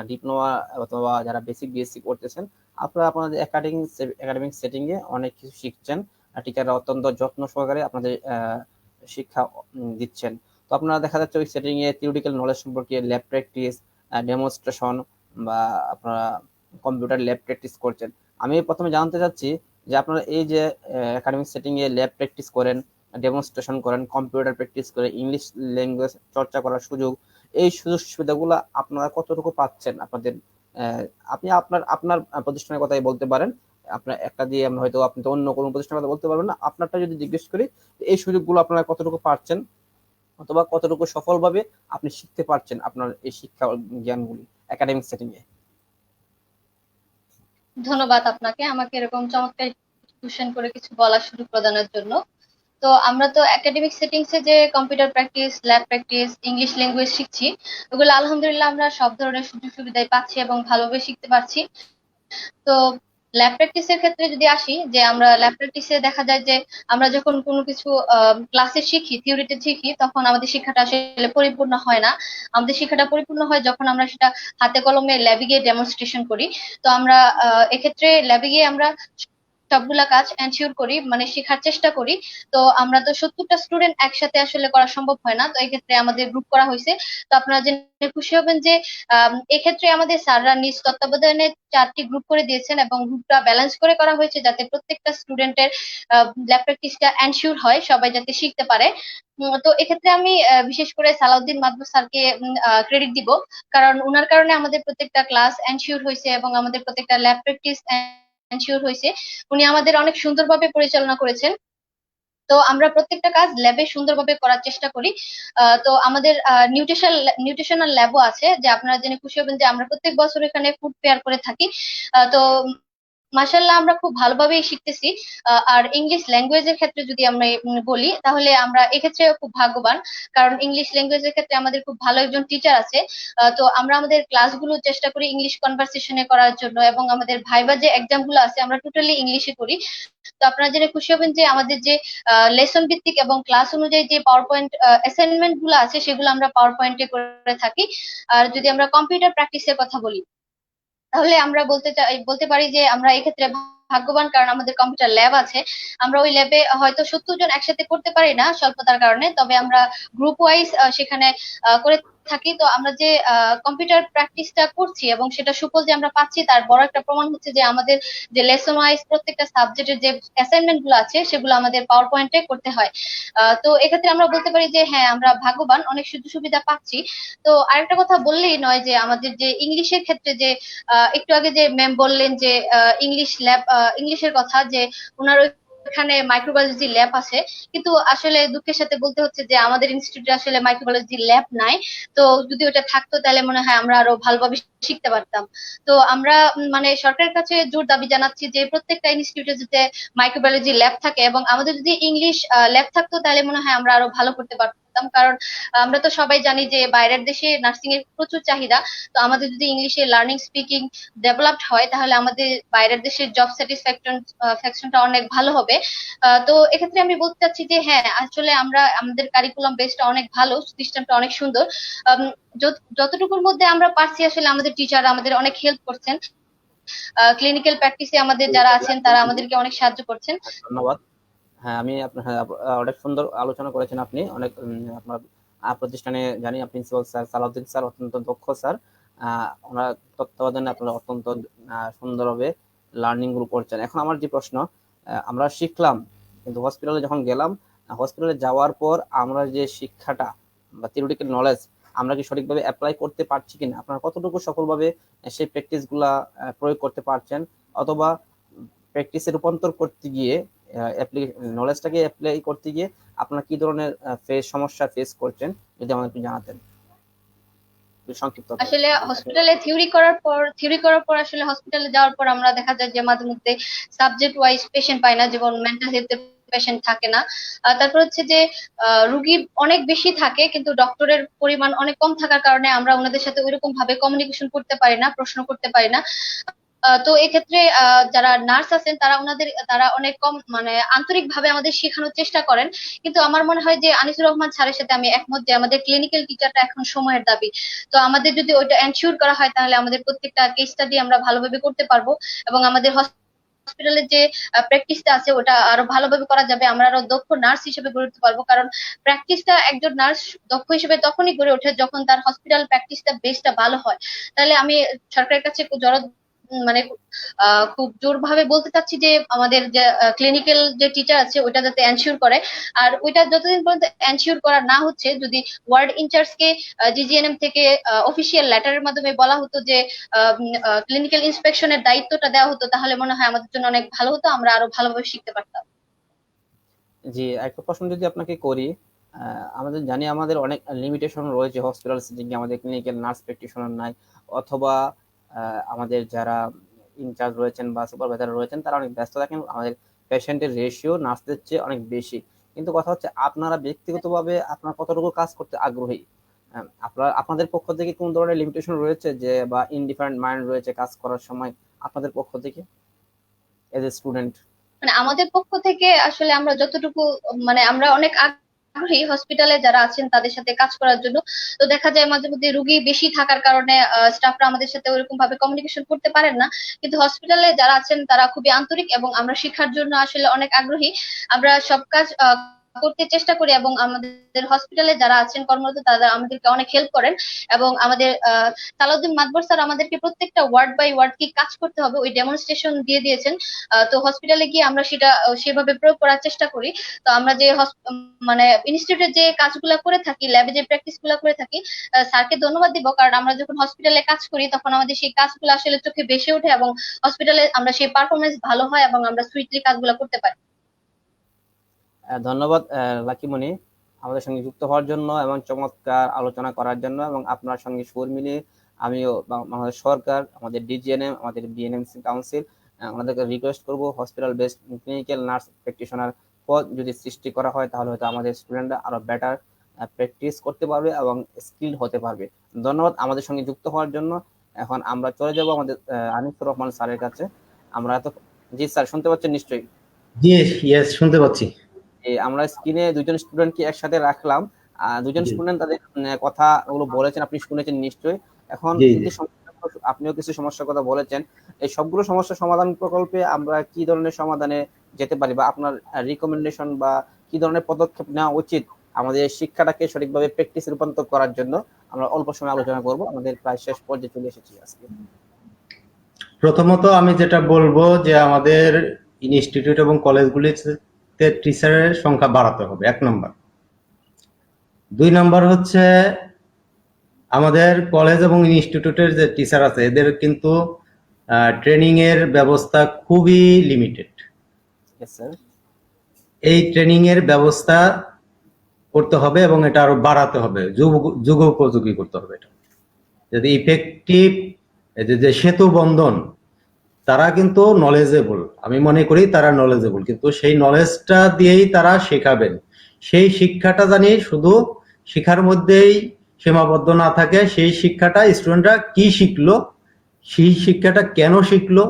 ডিপ্লোমা অথবা যারা বেসিক বিএসসি করতেছেন, আপনারা আপনাদের একাডেমিক সেটিং এ অনেক কিছু শিখছেন, টিচাররা অত্যন্ত যত্ন সহকারে আপনাদের শিক্ষা দিচ্ছেন। তো আপনারা দেখা যাচ্ছে ওই সেটিং এ থিওরিটিক্যাল নলেজ সম্পর্কে ল্যাব প্র্যাকটিস, ডেমনস্ট্রেশন বা আপনারা কম্পিউটার ল্যাব প্র্যাকটিস করছেন। আমি প্রথমে জানতে চাচ্ছি যে আপনারা এই যে একাডেমিক সেটিং এ ল্যাব প্র্যাকটিস করেন, ডেমনস্ট্রেশন করেন, কম্পিউটার প্র্যাকটিস করে ইংলিশ ল্যাঙ্গুয়েজ চর্চা করার সুযোগ, এই সুযোগ সুবিধাগুলো আপনারা কতটুকু পাচ্ছেন? আপনাদের আপনি আপনার আপনার প্রতিষ্ঠানের কথাই বলতে পারেন, আপনার একটা দিয়ে আমরা হয়তো আপনি তো অন্য কোনো প্রতিষ্ঠানের কথা বলতে পারবেন না, আপনারটা যদি জিজ্ঞেস করি এই সুযোগগুলো আপনারা কতটুকু পাচ্ছেন অথবা কতটুকু সফলভাবে আপনি শিখতে পারছেন আপনার এই শিক্ষা জ্ঞানগুলি একাডেমিক সেটিং এ? ধন্যবাদ আপনাকে আমাকে এরকম চমৎকার কোশ্চেন করে কিছু বলার সুযোগ প্রদানের জন্য। তো আমরা তো একাডেমিক সেটিংসে যে computer practice, lab practice, English language শিখছি, ওগুলো আলহামদুলিল্লাহ আমরা সব ধরনের সুযোগ সুবিধাই পাচ্ছি এবং ভালোভাবে শিখতে পারছি। তো ল্যাব প্র্যাকটিসের ক্ষেত্রে যদি আসি, যে আমরা ল্যাব প্র্যাকটিসে দেখা যায় যে আমরা যখন কোনো কিছু ক্লাসে শিখি, থিওরিতে শিখি, তখন আমাদের শিক্ষাটা আসলে পরিপূর্ণ হয় না। আমাদের শিক্ষাটা পরিপূর্ণ হয় যখন আমরা সেটা হাতে কলমে ল্যাবে গিয়ে ডেমনস্ট্রেশন করি। তো আমরা এক্ষেত্রে ল্যাবে গিয়ে আমরা সবগুলা কাজ এনশিওর করি, মানে শেখার চেষ্টা করি। তো আমরা তো 70টা স্টুডেন্ট একসাথে আসলে করা সম্ভব হয় না, তো এক্ষেত্রে আমাদের গ্রুপ করা হয়েছে। তো আপনারা জেনে খুশি হবেন যে এক্ষেত্রে আমাদের স্যাররা নিজ তত্ত্বাবধানে 4টি গ্রুপ করে দিয়েছেন এবং গ্রুপটা ব্যালেন্স করে করা হয়েছে যাতে প্রত্যেকটা স্টুডেন্টের ল্যাব প্র্যাকটিসটা এনশিওর হয়, সবাই যাতে শিখতে পারে। তো এক্ষেত্রে আমি বিশেষ করে সালাউদ্দিন মাদবু স্যারকে ক্রেডিট দিব, কারণ ওনার কারণে আমাদের প্রত্যেকটা ক্লাস এনশিওর হয়েছে এবং আমাদের প্রত্যেকটা ল্যাব প্র্যাকটিস এনশিওর হয়েছে। উনি আমাদের অনেক সুন্দরভাবে পরিচালনা করেছেন। তো আমরা প্রত্যেকটা কাজ ল্যাবে সুন্দরভাবে করার চেষ্টা করি। তো আমাদের নিউট্রিশনাল ল্যাবও আছে, যে আপনারা জেনে খুশি হবেন যে আমরা প্রত্যেক বছর এখানে ফুড ফেয়ার করে থাকি। তো মাশাআল্লাহ আমরা খুব ভালোভাবেই শিখতেছি। আর ইংলিশ ল্যাঙ্গুয়েজের ক্ষেত্রে যদি আমরা বলি, তাহলে আমরা এক্ষেত্রে খুব ভাগ্যবান, কারণ ইংলিশ ল্যাঙ্গুয়েজের ক্ষেত্রে আমাদের খুব ভালো একজন টিচার আছে। তো আমরা আমাদের ক্লাসগুলো চেষ্টা করি ইংলিশ কনভারসেশনে করার জন্য, এবং আমাদের ভাইবা যে এক্সাম গুলো আছে আমরা টোটালি ইংলিশে করি। তো আপনারা জেনে খুশি হবেন যে আমাদের যে লেসন ভিত্তিক এবং ক্লাস অনুযায়ী যে পাওয়ার পয়েন্ট অ্যাসাইনমেন্ট গুলো আছে সেগুলো আমরা পাওয়ার পয়েন্টে করে থাকি। আর যদি আমরা কম্পিউটার প্র্যাকটিসের কথা বলি, তাহলে আমরা বলতে পারি যে আমরা এক্ষেত্রে ভাগ্যবান, কারণ আমাদের কম্পিউটার ল্যাব আছে। আমরা ওই ল্যাবে হয়তো 70 জন একসাথে করতে পারি না স্বল্পতার কারণে, তবে আমরা গ্রুপ ওয়াইজ সেখানে করে থাকি। তো আমরা যে কম্পিউটার প্র্যাকটিসটা করছি এবং সেটা সুফল যে আমরা পাচ্ছি, তার বড় একটা প্রমাণ হচ্ছে যে আমাদের যে লেসন ওয়াইজ প্রত্যেকটা সাবজেক্টের যে অ্যাসাইনমেন্ট গুলো আছে সেগুলো আমাদের পাওয়ার পয়েন্টে করতে হয়। তো এক্ষেত্রে আমরা বলতে পারি যে হ্যাঁ, আমরা ভাগ্যবান, অনেক সুযোগ সুবিধা পাচ্ছি। তো আরেকটা কথা বললেই নয় যে আমাদের যে ইংলিশের ক্ষেত্রে যে একটু আগে যে ম্যাম বললেন যে ইংলিশ ল্যাব, ইংলিশের কথা, যে ওনার ওখানে মাইক্রোবায়োলজি ল্যাব আছে, কিন্তু আসলে দুঃখের সাথে বলতে হচ্ছে যে আমাদের ইনস্টিটিউটে আসলে মাইক্রোবায়োলজি ল্যাব নাই। তো যদি ওটা থাকতো তাহলে মনে হয় আমরা আরো ভালোভাবে শিখতে পারতাম। তো আমরা মানে সরকারের কাছে জোর দাবি জানাচ্ছি যে প্রত্যেকটা ইনস্টিটিউটে যাতে মাইক্রোবায়োলজি ল্যাব থাকে, এবং আমাদের যদি ইংলিশ ল্যাব থাকতো তাহলে মনে হয় আমরা আরো ভালো করতে পারতাম। কারণ আমরা তো সবাই জানি যে বাইরের দেশে নার্সিং এর প্রচুর চাহিদা। তো আমাদের যদি ইংলিশে লার্নিং স্পিকিং ডেভেলপড হয়, তাহলে আমাদের বাইরের দেশের জব স্যাটিসফ্যাকশনটা অনেক ভালো হবে। তো এক্ষেত্রে আমি বলতে চাচ্ছি যে হ্যাঁ, আসলে আমরা আমাদের কারিকুলাম বেসটা অনেক ভালো, সিস্টেমটা অনেক সুন্দর। আম, যতটুকুর মধ্যে আমরা পারছি আসলে আমাদের টিচার আমাদের অনেক হেল্প করছেন। ক্লিনিক্যাল প্র্যাকটিসে আমাদের যারা আছেন তারা আমাদেরকে অনেক সাহায্য করছেন। ধন্যবাদ। হ্যাঁ, আমি আপনার অনেক সুন্দর আলোচনা করেছেন আপনি। অনেক আপনার প্রতিষ্ঠানে জানি প্রিন্সিপাল স্যার সালাউদ্দিন স্যার অত্যন্ত দক্ষ স্যার। ওনার তত্ত্বাবধানে আপনারা অত্যন্ত সুন্দরভাবে লার্নিং গুলো করছেন। এখন আমার যে প্রশ্ন, আমরা শিখলাম, কিন্তু হসপিটালে যখন গেলাম, হসপিটালে যাওয়ার পর আমরা যে শিক্ষাটা বা থিওরিটিক্যাল নলেজ আমরা কি সঠিকভাবে অ্যাপ্লাই করতে পারছি কিনা, আপনারা কতটুকু সফলভাবে সেই প্র্যাকটিস গুলা প্রয়োগ করতে পারছেন, অথবা প্র্যাকটিসে রূপান্তর করতে গিয়ে নলেজটাকে অ্যাপ্লাই করতে গিয়ে আপনারা কি ধরনের সমস্যা ফেস করছেন, যদি আমাদের একটু জানাতেন সংক্ষিপ্ত। আসলে হসপিটালে থিওরি করার পর আসলে হসপিটালে যাওয়ার পর আমরা দেখা যায় যে মাঝে মধ্যে সাবজেক্ট ওয়াইজ পেশেন্ট পাই না, যেমন মেন্টাল হেলথের পেশেন্ট থাকে না। তারপর হচ্ছে যে রুগী অনেক বেশি থাকে কিন্তু ডক্টরের পরিমাণ অনেক কম থাকার কারণে আমরা ওনাদের সাথে ওইরকম ভাবে কমিউনিকেশন করতে পারি না, প্রশ্ন করতে পারি না। তো এক্ষেত্রে যারা নার্স আছেন তারা অনেক কম মানে আন্তরিক ভাবে আমাদের শেখানোর চেষ্টা করেন। কিন্তু আমার মনে হয় যে আনিসুর রহমান স্যারের সাথে আমি একমত যে আমাদের ক্লিনিক্যাল টিচারটা এখন সময়ের দাবি। তো আমাদের যদি ওইটা এনশিওর করা হয়, তাহলে আমাদের প্রত্যেকটা কেস স্টাডি আমরা ভালোভাবে করতে পারবো, এবং আমাদের হসপিটালের যে প্র্যাকটিসটা আছে ওটা আরো ভালোভাবে করা যাবে, আমরা আরো দক্ষ নার্স হিসেবে গড়ে উঠতে পারবো। কারণ প্র্যাকটিসটা একজন নার্স দক্ষ হিসেবে তখনই গড়ে ওঠে যখন তার হসপিটাল প্র্যাকটিসটা বেসটা ভালো হয়। তাহলে আমি সরকারের কাছে মানে খুব জোরভাবে বলতে চাচ্ছি যে আমাদের যে ক্লিনিক্যাল যে টিচার আছে ওইটা যাতে এনশিওর করে। আর ওইটা যতদিন পর্যন্ত এনশিওর করা না হচ্ছে, যদি ওয়ার্ড ইনচার্জকে জিজিএনএম থেকে অফিসিয়াল লেটারের মাধ্যমে বলা হতো যে ক্লিনিক্যাল ইন্সপেকশনের দায়িত্বটা দেওয়া হতো, তাহলে মনে হয় আমাদের জন্য অনেক ভালো হতো, আমরা আরো ভালোভাবে শিখতে পারতাম। জি, একটা প্রশ্ন যদি আপনাকে করি, আমাদের জানি আমাদের অনেক লিমিটেশন রয়েছে হসপিটাল সেটিংয়ে, আমাদের ক্লিনিক্যাল নার্স প্র্যাকটিশনার নাই, অথবা আমাদের যারা ইনচার্জ রয়েছেন বা সুপারভাইজার রয়েছেন তারা অনেক ব্যস্ত থাকেন, আমাদের পেশেন্টের রেশিও নার্সদের চেয়ে অনেক বেশি। কিন্তু কথা হচ্ছে আপনারা ব্যক্তিগতভাবে আপনারা কতটুকু কাজ করতে আগ্রহী, আপনাদের পক্ষ থেকে কোন ধরনের লিমিটেশন রয়েছে যে, বা ইনডিফারেন্ট মাইন্ড রয়েছে কাজ করার সময় আপনাদের পক্ষ থেকে এজ এ স্টুডেন্ট? মানে আমাদের পক্ষ থেকে আসলে আমরা যতটুকু মানে আমরা অনেক আগ্রহী হসপিটালে যারা আছেন তাদের সাথে কাজ করার জন্য। তো দেখা যায় মাঝে মধ্যে রুগী বেশি থাকার কারণে স্টাফরা আমাদের সাথে ওইরকম ভাবে কমিউনিকেশন করতে পারেন না। কিন্তু হসপিটালে যারা আছেন তারা খুবই আন্তরিক এবং আমরা শেখার জন্য আসলে অনেক আগ্রহী। আমরা সব কাজ করতে চেষ্টা করি, এবং আমাদের হসপিটালে যারা আছেন কর্মরত তারা আমাদেরকে অনেক হেল্প করেন। এবং আমাদের সালাউদ্দিন মাদবর স্যার আমাদেরকে প্রত্যেকটা ওয়ার্ড বাই ওয়ার্ড কি কাজ করতে হবে ওই ডেমনস্ট্রেশন দিয়ে দিয়েছেন। তো হসপিটালে গিয়ে আমরা সেটা সেভাবে প্রয়োগ করার চেষ্টা করি। তো আমরা যে মানে ইনস্টিটিউটে যে কাজগুলো করে থাকি, ল্যাবে যে প্র্যাকটিস গুলো করে থাকি, স্যারকে ধন্যবাদ দিব, কারণ আমরা যখন হসপিটালে কাজ করি তখন আমাদের সেই কাজগুলো আসলে চোখে ভেসে ওঠে, এবং হসপিটালে আমরা সেই পারফরমেন্স ভালো হয় এবং আমরা সুইটলি কাজগুলো করতে পারি। ধন্যবাদ লাকিমণি আমাদের সঙ্গে যুক্ত হওয়ার জন্য এবং চমৎকার আলোচনা করার জন্য, এবং আপনার সঙ্গে সুর মিলিয়ে আমিও বাংলাদেশ সরকার, আমাদের ডিজিএনএম, আমাদের বিএনএমসি কাউন্সিল ওনাদেরকে রিকোয়েস্ট করব hospital based clinical nurse practitioner পদ যদি সৃষ্টি করা হয়, তাহলে হয়তো আমাদের স্টুডেন্টরা আরো বেটার প্র্যাকটিস করতে পারবে এবং স্কিল হতে পারবে। ধন্যবাদ আমাদের সঙ্গে যুক্ত হওয়ার জন্য। এখন আমরা চলে যাব আমাদের আনিসুর রহমান স্যারের কাছে। আমরা তো, জি স্যার শুনতে পাচ্ছেন নিশ্চয়ই? জি, ইয়েস, শুনতে পাচ্ছি। আমরা স্ক্রিনে দুজন স্টুডেন্টকে একসাথে রাখলাম। দুজন জি। স্টুডেন্ট তাদের কথাগুলো বলেছেন, আপনি শুনেছেন নিশ্চয়ই। এখন জি, কিছু আপনিও কিছু সমস্যার কথা বলেছেন। এই সবগুলো সমস্যা সমাধান প্রকল্পে আমরা কি ধরনের সমাধানে যেতে পারি, বা আপনার রিকমেন্ডেশন বা কি ধরনের পদক্ষেপ নেওয়া উচিত আমাদের শিক্ষাটাকে সঠিকভাবে প্র্যাকটিসে রূপান্তর করার জন্য, আমরা অল্প সময় আলোচনা করব। আমাদের প্রায় শেষ পর্যায়ে চলে এসেছি আজকে। প্রথমত আমি যেটা বলবো যে আমাদের ইনস্টিটিউট এবং কলেজগুলিতে টিচারের সংখ্যা বাড়াতে হবে, 1 নম্বর। 2 নম্বর হচ্ছে আমাদের কলেজ এবং ইনস্টিটিউটের যে টিচার আছে এদের কিন্তু ট্রেনিং এর ব্যবস্থা খুবই লিমিটেড। Yes, sir. এই ট্রেনিং এর ব্যবস্থা করতে হবে এবং এটা আরো বাড়াতে হবে, যুগোপযোগী করতে হবে। এটা যদি ইফেক্টিভ, যে সেতু বন্ধন, তারা কিন্তু নলেজেবল, আমি মনে করি তারা নলেজেবল, কিন্তু সেই নলেজটা দিয়েই তারা শেখাবেন। সেই শিক্ষাটা জানি শুধু শিক্ষার মধ্যেই সীমাবদ্ধ না থাকে, সেই শিক্ষাটা স্টুডেন্টরা কি শিখলো, সেই শিক্ষাটা কেন শিখলো,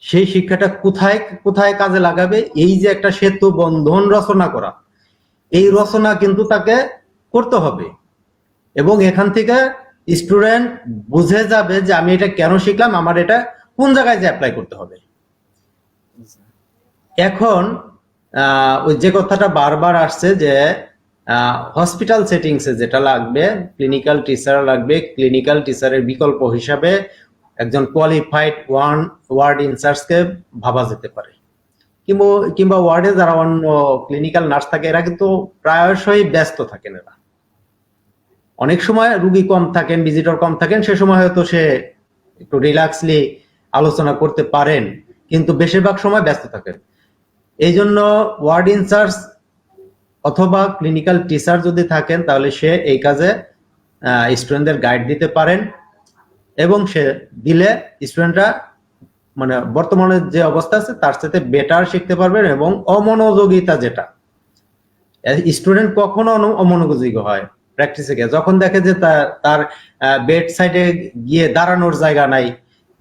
সেই শিক্ষাটা কোথায় কোথায় কাজে লাগাবে, এই যে একটা সেতু বন্ধন রচনা করা, এই রচনা কিন্তু তাকে করতে হবে। এবং এখান থেকে স্টুডেন্ট বুঝে যাবে যে আমি এটা কেন শিখলাম, আমার এটা কোন জায়গায় যে অ্যাপ্লাই করতে হবে। এখন ওই যে কথাটা বারবার আসছে যে হসপিটাল সেটিংসে যেটা লাগবে, ক্লিনিক্যাল টিচার লাগবে। ক্লিনিক্যাল টিচারের বিকল্প হিসাবে একজন কোয়ালিফাইড ওয়ার্ড ইনচার্জকে ভাবা যেতে পারে, কিংবা ওয়ার্ডে যারা অন্য ক্লিনিক্যাল নার্স থাকে এরা কিন্তু প্রায়শই ব্যস্ত থাকেন। এরা অনেক সময় রুগী কম থাকেন, ভিজিটর কম থাকেন, সে সময় হয়তো সে একটু রিল্যাক্সলি আলোচনা করতে পারেন, কিন্তু বেশিরভাগ সময় ব্যস্ত থাকেন। এই জন্য ওয়ার্ড ইনচার্জ অথবা ক্লিনিক্যাল টিচার যদি থাকেন, তাহলে সে এই কাজে স্টুডেন্টদের গাইড দিতে পারেন, এবং সে দিলে স্টুডেন্টরা মানে বর্তমানে যে অবস্থা আছে তার সাথে বেটার শিখতে পারবেন। এবং অমনোযোগিতা, যেটা স্টুডেন্ট কখনো অমনোযোগী হয় প্র্যাকটিসে গিয়ে, যখন দেখে যে তার বেড সাইডে গিয়ে দাঁড়ানোর জায়গা নাই,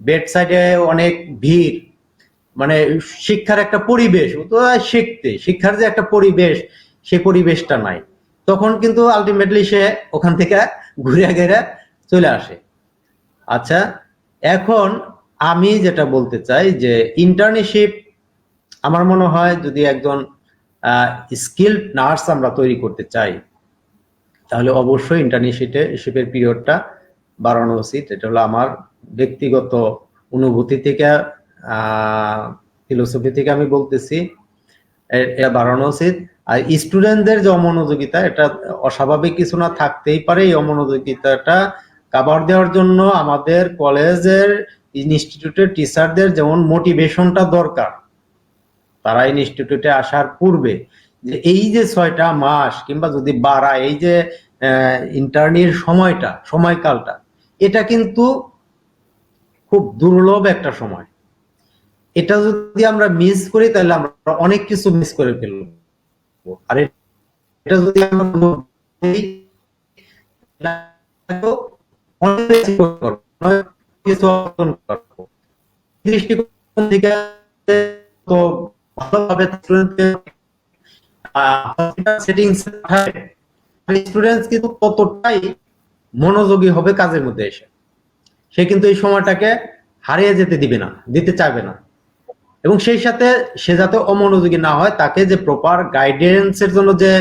বেড সাইডে অনেক ভিড়, মানে শিক্ষার একটা পরিবেশ, তো শিক্ষার যে একটা পরিবেশ, সেই পরিবেশটা নাই, তখন কিন্তু আলটিমেটলি সে ওখান থেকে ঘুরে ঘেরে চলে আসে। আচ্ছা, এখন আমি যেটা বলতে চাই যে ইন্টার্নশিপ, আমার মনে হয় যদি একজন স্কিলড নার্স আমরা তৈরি করতে চাই, তাহলে অবশ্যই ইন্টার্নশিপের পিরিয়ডটা বাড়ানো উচিত। এটা হলো আমার ব্যক্তিগত অনুভূতি থেকে, ফিলোসফি থেকে আমি বলতেছি, এটা বাড়ানো উচিত। আর স্টুডেন্টদের যে অমনোযোগিতা, এটা অস্বাভাবিক কিছু না, থাকতেই পারে। এই অমনোযোগিতাটা কাভার দেওয়ার জন্য আমাদের কলেজের ইনস্টিটিউটের টিচারদের যেমন মোটিভেশনটা দরকার, তারা ইনস্টিটিউটে আসার পূর্বে যে এই যে 6টা মাস কিংবা যদি বাড়ায় এই যে ইন্টার্নির সময়কালটা, এটা কিন্তু খুব দুর্লভ একটা সময়। এটা যদি আমরা মিস করি তাহলে আমরা অনেক কিছু মিস করে ফেলবো। আর এটা যদি আমরা দৃষ্টিকোণ থেকে তো ভালোভাবে স্টুডেন্ট কিন্তু ততটাই মনোযোগী হবে কাজের মধ্যে এসে, সে কিন্তু এই সময়টাকে হারিয়ে দিতে চাইবে না। এবং সেই সাথে সে যাতে অমনোযোগী না হয়, তাকে যে প্রপার গাইডেন্স এর জন্য যে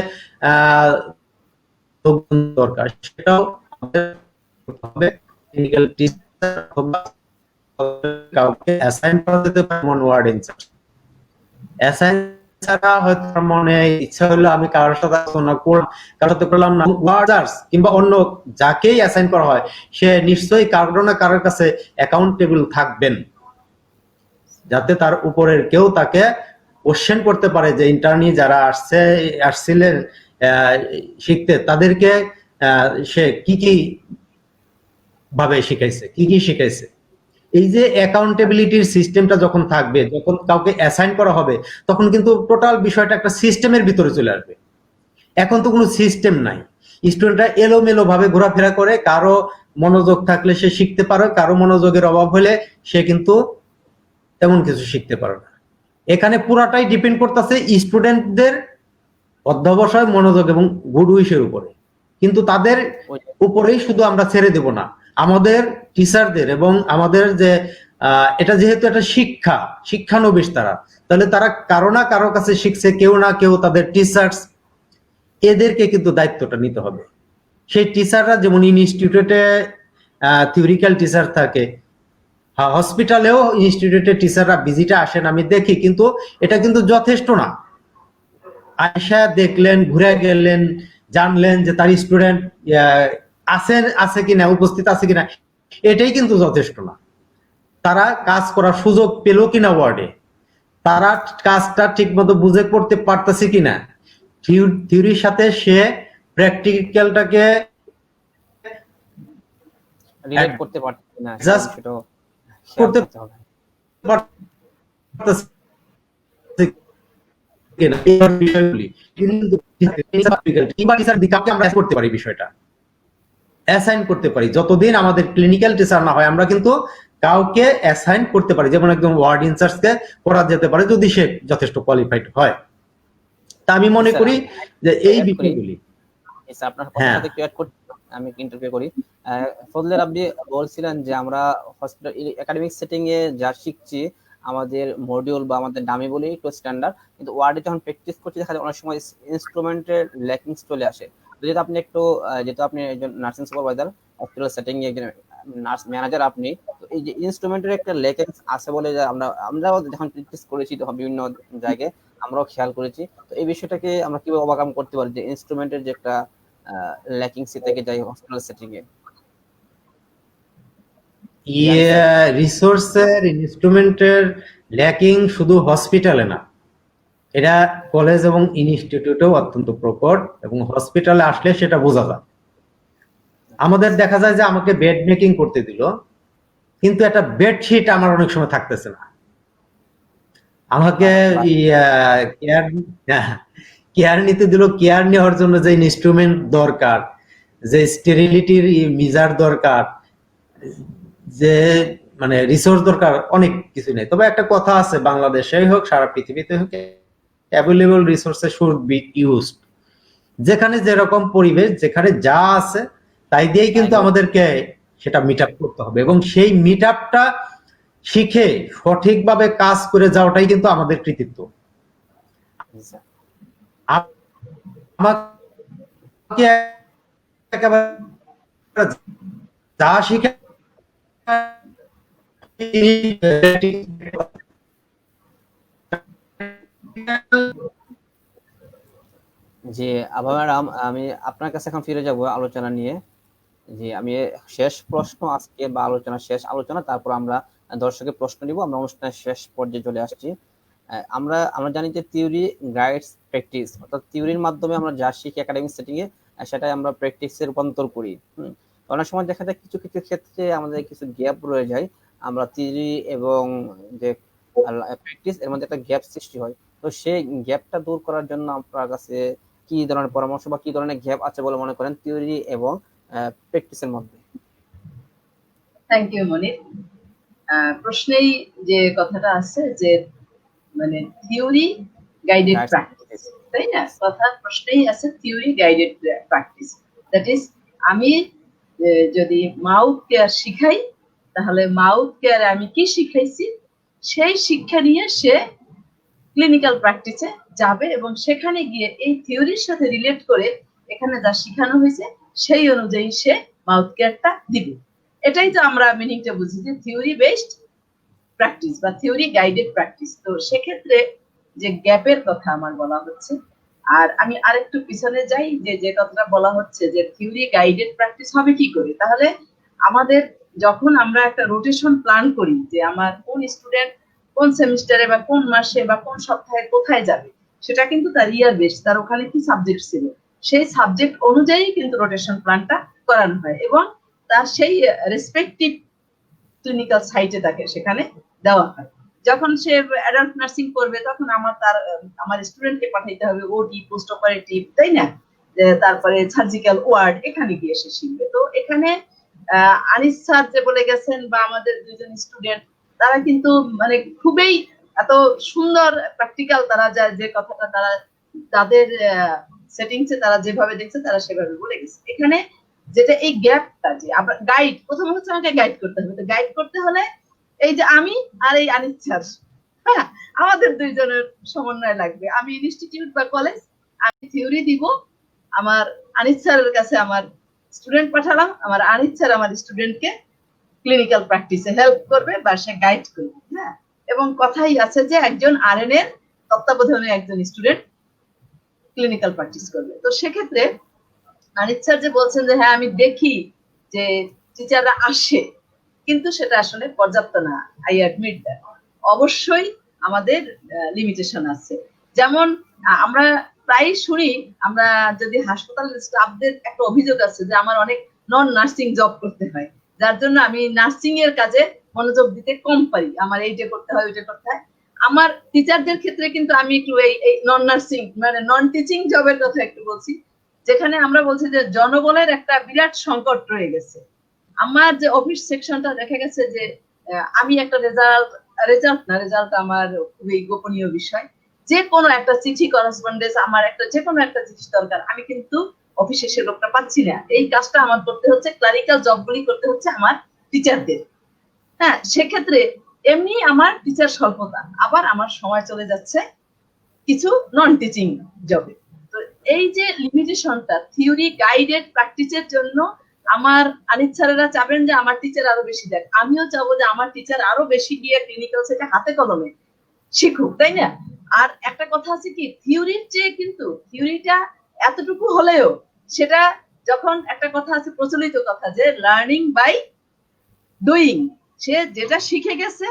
দরকার, সেটাও হবে। ক্লিনিক্যাল টিচার কাউকে অ্যাসাইন করা যেতে পারে, ওয়ার্ড ইনচার্জ অ্যাসাইন ছাড়া হয়তো মনে ইচ্ছা হলো আমি কারোর সাথে আলোচনা করলাম, কারোর সাথে করলাম না, ওয়ার্ডার্স কিংবা অন্য যাকেই অ্যাসাইন করা হয়, সে নিশ্চয়ই কারো না কারোর কাছে অ্যাকাউন্টেবল থাকবেন, যাতে তার উপরের কেউ তাকে কোশ্চেন করতে পারে যে ইন্টার্নি যারা আসছিলেন শিখতে, তাদেরকে সে কি ভাবে শিখাইছে, কি শিখাইছে। এই যে অ্যাকাউন্টেবিলিটির সিস্টেমটা যখন থাকবে, যখন কাউকে অ্যাসাইন করা হবে, তখন কিন্তু টোটাল বিষয়টা একটা সিস্টেমের ভিতরে চলে আসবে। এখন তো কোনো সিস্টেম নাই, স্টুডেন্টরা এলোমেলো ভাবে ঘোরাফেরা করে, কারো মনোযোগ থাকলে সে শিখতে পারে, কারো মনোযোগের অভাব হলে সে কিন্তু তেমন কিছু শিখতে পারে না। এখানে পুরাটাই ডিপেন্ড করতেছে স্টুডেন্টদের অধ্যবসায়, মনোযোগ এবং গুড উইশের উপরে। কিন্তু তাদের উপরেই শুধু আমরা ছেড়ে দেব না, আমাদের টিচারদের এবং আমাদের যে এটা যেহেতু একটা শিক্ষানবিশ তারা, তাহলে তারা কারো না কারো কাছে শিখছে, কেউ না কেউ তাদের টিচার্স, এদেরকে কিন্তু দায়িত্বটা নিতে হবে। সেই টিচাররা যেমন ইনস্টিটিউটে থিওরিক্যাল টিচার থাকে, হসপিটালেও ইনস্টিটিউটের টিচাররা ভিজিটে আসেন, আমি দেখি, কিন্তু এটা কিন্তু যথেষ্ট না। আয়সা দেখলেন, ঘুরে গেলেন, জানলেন যে তার স্টুডেন্ট আছে কিনা, উপস্থিত আছে কিনা, এটাই কিন্তু যথেষ্ট না। তারা কাজ করার সুযোগ পেল কিনা ওয়ার্ডে, তারা কাজটা ঠিক মতো বুঝে করতে পারতেছে কিনা, থিওরির সাথে সে প্র্যাকটিক্যালটাকে রিলেট করতে পারছে কিনা Just সেটা করতে করতে হবে। পারতেছে কিনা, এই বিষয়গুলি কিন্তু টিচার দিকে আমরা করতে পারি, বিষয়টা অ্যাসাইন করতে পারি। যতদিন আমাদের ক্লিনিক্যাল টিচার না হয়, আমরা কিন্তু কাউকে অ্যাসাইন করতে পারি, যেমন একদম ওয়ার্ড ইনচার্জকে করা যেতে পারে যদি সে যথেষ্ট কোয়ালিফাইড হয়। তা আমি মনে করি যে এই বিষয়গুলি আপনার কথার সাথে একটু অ্যাড করতে আমি ইন্টারভিউ করি। ফজলে রাব্বি বলছিলেন যে আমরা হসপিটাল একাডেমিক সেটিং এ যা শিখছি, আমাদের মডিউল বা আমাদের ডামি বলি একটু স্ট্যান্ডার্ড, কিন্তু ওয়ার্ডে যখন প্র্যাকটিস করছি দেখা যায় অনেক সময় ইনস্ট্রুমেন্টের ল্যাকিংস চলে আসে। যেহেতু আপনি একটু যেহেতু আপনি একজন নার্সিং সুপারভাইজার, হসপিটাল সেটিং এ একজন নার্স ম্যানেজার, আপনি তো এই যে ইনস্ট্রুমেন্টের একটা ল্যাকিংস আছে বলে যে আমরাও যখন প্র্যাকটিস করেছি তখন বিভিন্ন জায়গায় আমরাও খেয়াল করেছি। তো এই বিষয়টাকে আমরা কিভাবে ওভারকাম করতে পারি যে ইনস্ট্রুমেন্টের যে একটা ল্যাকিংস থেকে যাই হসপিটাল সেটিং এ? রিসোর্সের, ইনস্ট্রুমেন্টের ল্যাকিং শুধু হসপিটালে না, এটা কলেজ এবং ইনস্টিটিউটেও অত্যন্ত প্রকট, এবং হসপিটালে আসলে সেটা বোঝা যায়। আমাদের দেখা যায় যে আমাকে বেড মেকিং করতে দিল, কিন্তু একটা বেডশিট আমার অনেক সময় থাকতেছে না। আমাকে কেয়ার নিতে দিল, কেয়ার নেওয়ার জন্য যে ইনস্ট্রুমেন্ট দরকার, যে স্টেরিলিটির মেজার দরকার, যে মানে রিসোর্স দরকার, অনেক কিছু নেই। তবে একটা কথা আছে, বাংলাদেশেই হোক সারা পৃথিবীতে হোক, available resources should be used. যেখানে যেরকম পরিবেশ, যেখানে যা আছে তাই দিয়েই কিন্তু আমাদেরকে সেটা মিট আপ করতে হবে, এবং সেই মিট আপটা শিখে সঠিকভাবে কাজ করে যাওয়াটাই কিন্তু আমাদের কৃতিত্ব। আমাকে একেবারে যা শিখে যে আবার আমি আপনার কাছে এখন ফিরে যাব আলোচনা নিয়ে। যে আমি শেষ প্রশ্ন আজকে বা শেষ আলোচনা, তারপর আমরা দর্শকের প্রশ্ন নিব। আমরা অনুষ্ঠানের শেষ পর্যায়ে চলে আসছি। আমরা জানি যে থিওরি গাইডস প্র্যাকটিস, অর্থাৎ থিওরির মাধ্যমে আমরা যা শিখি একাডেমিক সেটিং এ, সেটাই আমরা প্র্যাকটিসে রূপান্তর করি। অনেক সময় দেখা যায় কিছু কিছু ক্ষেত্রে আমাদের কিছু গ্যাপ রয়ে যায়, আমরা থিওরি এবং যে প্র্যাকটিস এর মধ্যে একটা গ্যাপ সৃষ্টি হয়। তো সেই গ্যাপটা দূর করার জন্য আপনার কাছে কি ধরনের পরামর্শ বা কি ধরনের গ্যাপ আছে বলে মনে করেন থিওরি এবং প্র্যাকটিসের মধ্যে? থ্যাংক ইউ মনির। প্রশ্নেই যে কথাটা আছে যে মানে থিওরি গাইডেড প্র্যাকটিস, তাই না? কথা প্রশ্নেই আছে theory guided practice. That is, আমি যদি মাউথ কেয়ার শিখাই, তাহলে মাউথ কেয়ারে আমি কি শিখাইছি সেই শিক্ষা নিয়ে সে ক্লিনিক্যাল প্র্যাকটিসে যাবে, এবং সেখানে গিয়ে এই থিওরির সাথে রিলেট করে এখানে যা শেখানো হয়েছে সেই অনুযায়ী সে মাউথ কেয়ারটা দিবে। এটাই তো আমরা মিনিংটা বুঝি যে থিওরি বেসড প্র্যাকটিস বা থিওরি গাইডেড প্র্যাকটিস। তো সেক্ষেত্রে যে গ্যাপের কথা আমার বলা হচ্ছে, আর আমি আরেকটু পিছনে যাই, যে কথাটা বলা হচ্ছে যে থিওরি গাইডেড প্র্যাকটিস হবে কি করে। তাহলে আমাদের যখন আমরা একটা রোটেশন প্ল্যান করি যে আমার কোন স্টুডেন্ট কোন সেমিস্টারে বা কোন মাসে বা কোন সপ্তাহে কোথায় যাবে, সেটা কিন্তু তার ইয়ার বেস, তার ওখানে কি সাবজেক্ট ছিল সেই সাবজেক্ট অনুযায়ী কিন্তু রোটেশন প্ল্যানটা করানো হয়, এবং তার সেই রেসপেক্টিভ ক্লিনিক্যাল সাইটে তাকে সেখানে দেওয়া হয়। যখন সে অ্যাডাল্ট নার্সিং করবে তখন আমার স্টুডেন্টকে পাঠাইতে হবে ওটি, পোস্ট অপারেটিভ, তাই না, তারপরে সার্জিক্যাল ওয়ার্ড, এখানে গিয়ে সে শিখবে। তো এখানে আনিস স্যার যে বলে গেছেন বা আমাদের দুইজন স্টুডেন্ট, তারা কিন্তু মানে খুবই এত সুন্দর প্র্যাকটিক্যাল, তারা যে কথাটা তারা তাদের সেটিংসে তারা যেভাবে দেখছে তারা সেভাবে বলে গেছে। এখানে যেটা এই গ্যাপটা, যে আমরা গাইড, প্রথমে হচ্ছে আমাকে গাইড করতে হবে। তো গাইড করতে হলে এই যে আমি আর এই আনিস স্যার, হ্যাঁ, আমাদের দুইজনের সমন্বয় লাগবে। আমি ইনস্টিটিউট বা কলেজ, আমি থিওরি দিব, আমার আনিস স্যারের কাছে আমার স্টুডেন্ট পাঠালাম, আমার আনিস স্যার আমার স্টুডেন্টকে ক্লিনিক্যাল প্র্যাকটিসে হেল্প করবে বা সে গাইড করবে। হ্যাঁ, এবং কথাই আছে যে একজন আরএন এর তত্ত্বাবধানে একজন স্টুডেন্ট ক্লিনিক্যাল প্র্যাকটিস করবে। তো সেক্ষেত্রে আনিস স্যার যে বলছেন যে হ্যাঁ আমি দেখি যে টিচাররা আসে, কিন্তু সেটা আসলে পর্যাপ্ত না। I admit that. অবশ্যই আমাদের লিমিটেশন আছে। যেমন আমরা প্রায় শুনি, আমরা যদি হাসপাতালের স্টাফদের একটা অভিযোগ আছে যে আমার অনেক নন নার্সিং জব করতে হয়, যার জন্য আমি নার্সিং এর কাজে মনোযোগ দিতে কম পারি, আমার এইটা করতে হয় ওইটা করতে হয়। আমার টিচারদের ক্ষেত্রে কিন্তু আমি একটু এই নন নার্সিং মানে নন টিচিং জবের কথা একটু বলছি, যেখানে আমরা বলছি যে জনবলের একটা বিরাট সংকট রয়ে গেছে। আমার যে অফিস সেকশনটা দেখা গেছে যে আমি একটা রেজাল্ট আমার খুবই গোপনীয় বিষয়। যে কোনো একটা চিঠি করেসপন্ডেন্স, আমার একটা যে কোনো একটা জিনিস দরকার, আমি কিন্তু অফিসে সে লোকটা পাচ্ছি না। এই কাজটা আমার করতে হচ্ছে, ক্লারিক্যাল জবগুলি করতে হচ্ছে আমার টিচারদের। হ্যাঁ, সেক্ষেত্রে এমনি আমার টিচার স্বল্পতা, আবার আমার সময় চলে যাচ্ছে কিছু নন টিচিং জবে। তো এই যে লিমিটেশনটা থিওরি গাইডেড প্র্যাকটিসের জন্য, আমার আনিস স্যারেরা চাবেন যে আমার টিচার আরো বেশি দেখ, আমিও চাবো যে আমার টিচার আরো বেশি গিয়ে ক্লিনিক্যাল সেটা হাতে কলমে শিখুক, তাই না? আর একটা কথা আছে কি, থিওরির চেয়ে কিন্তু থিওরিটা এতটুকু হলেও সেটা, যখন একটা কথা আছে প্রচলিত কথা যে লার্নিং বাই ডুইং, সে যেটা শিখে গেছে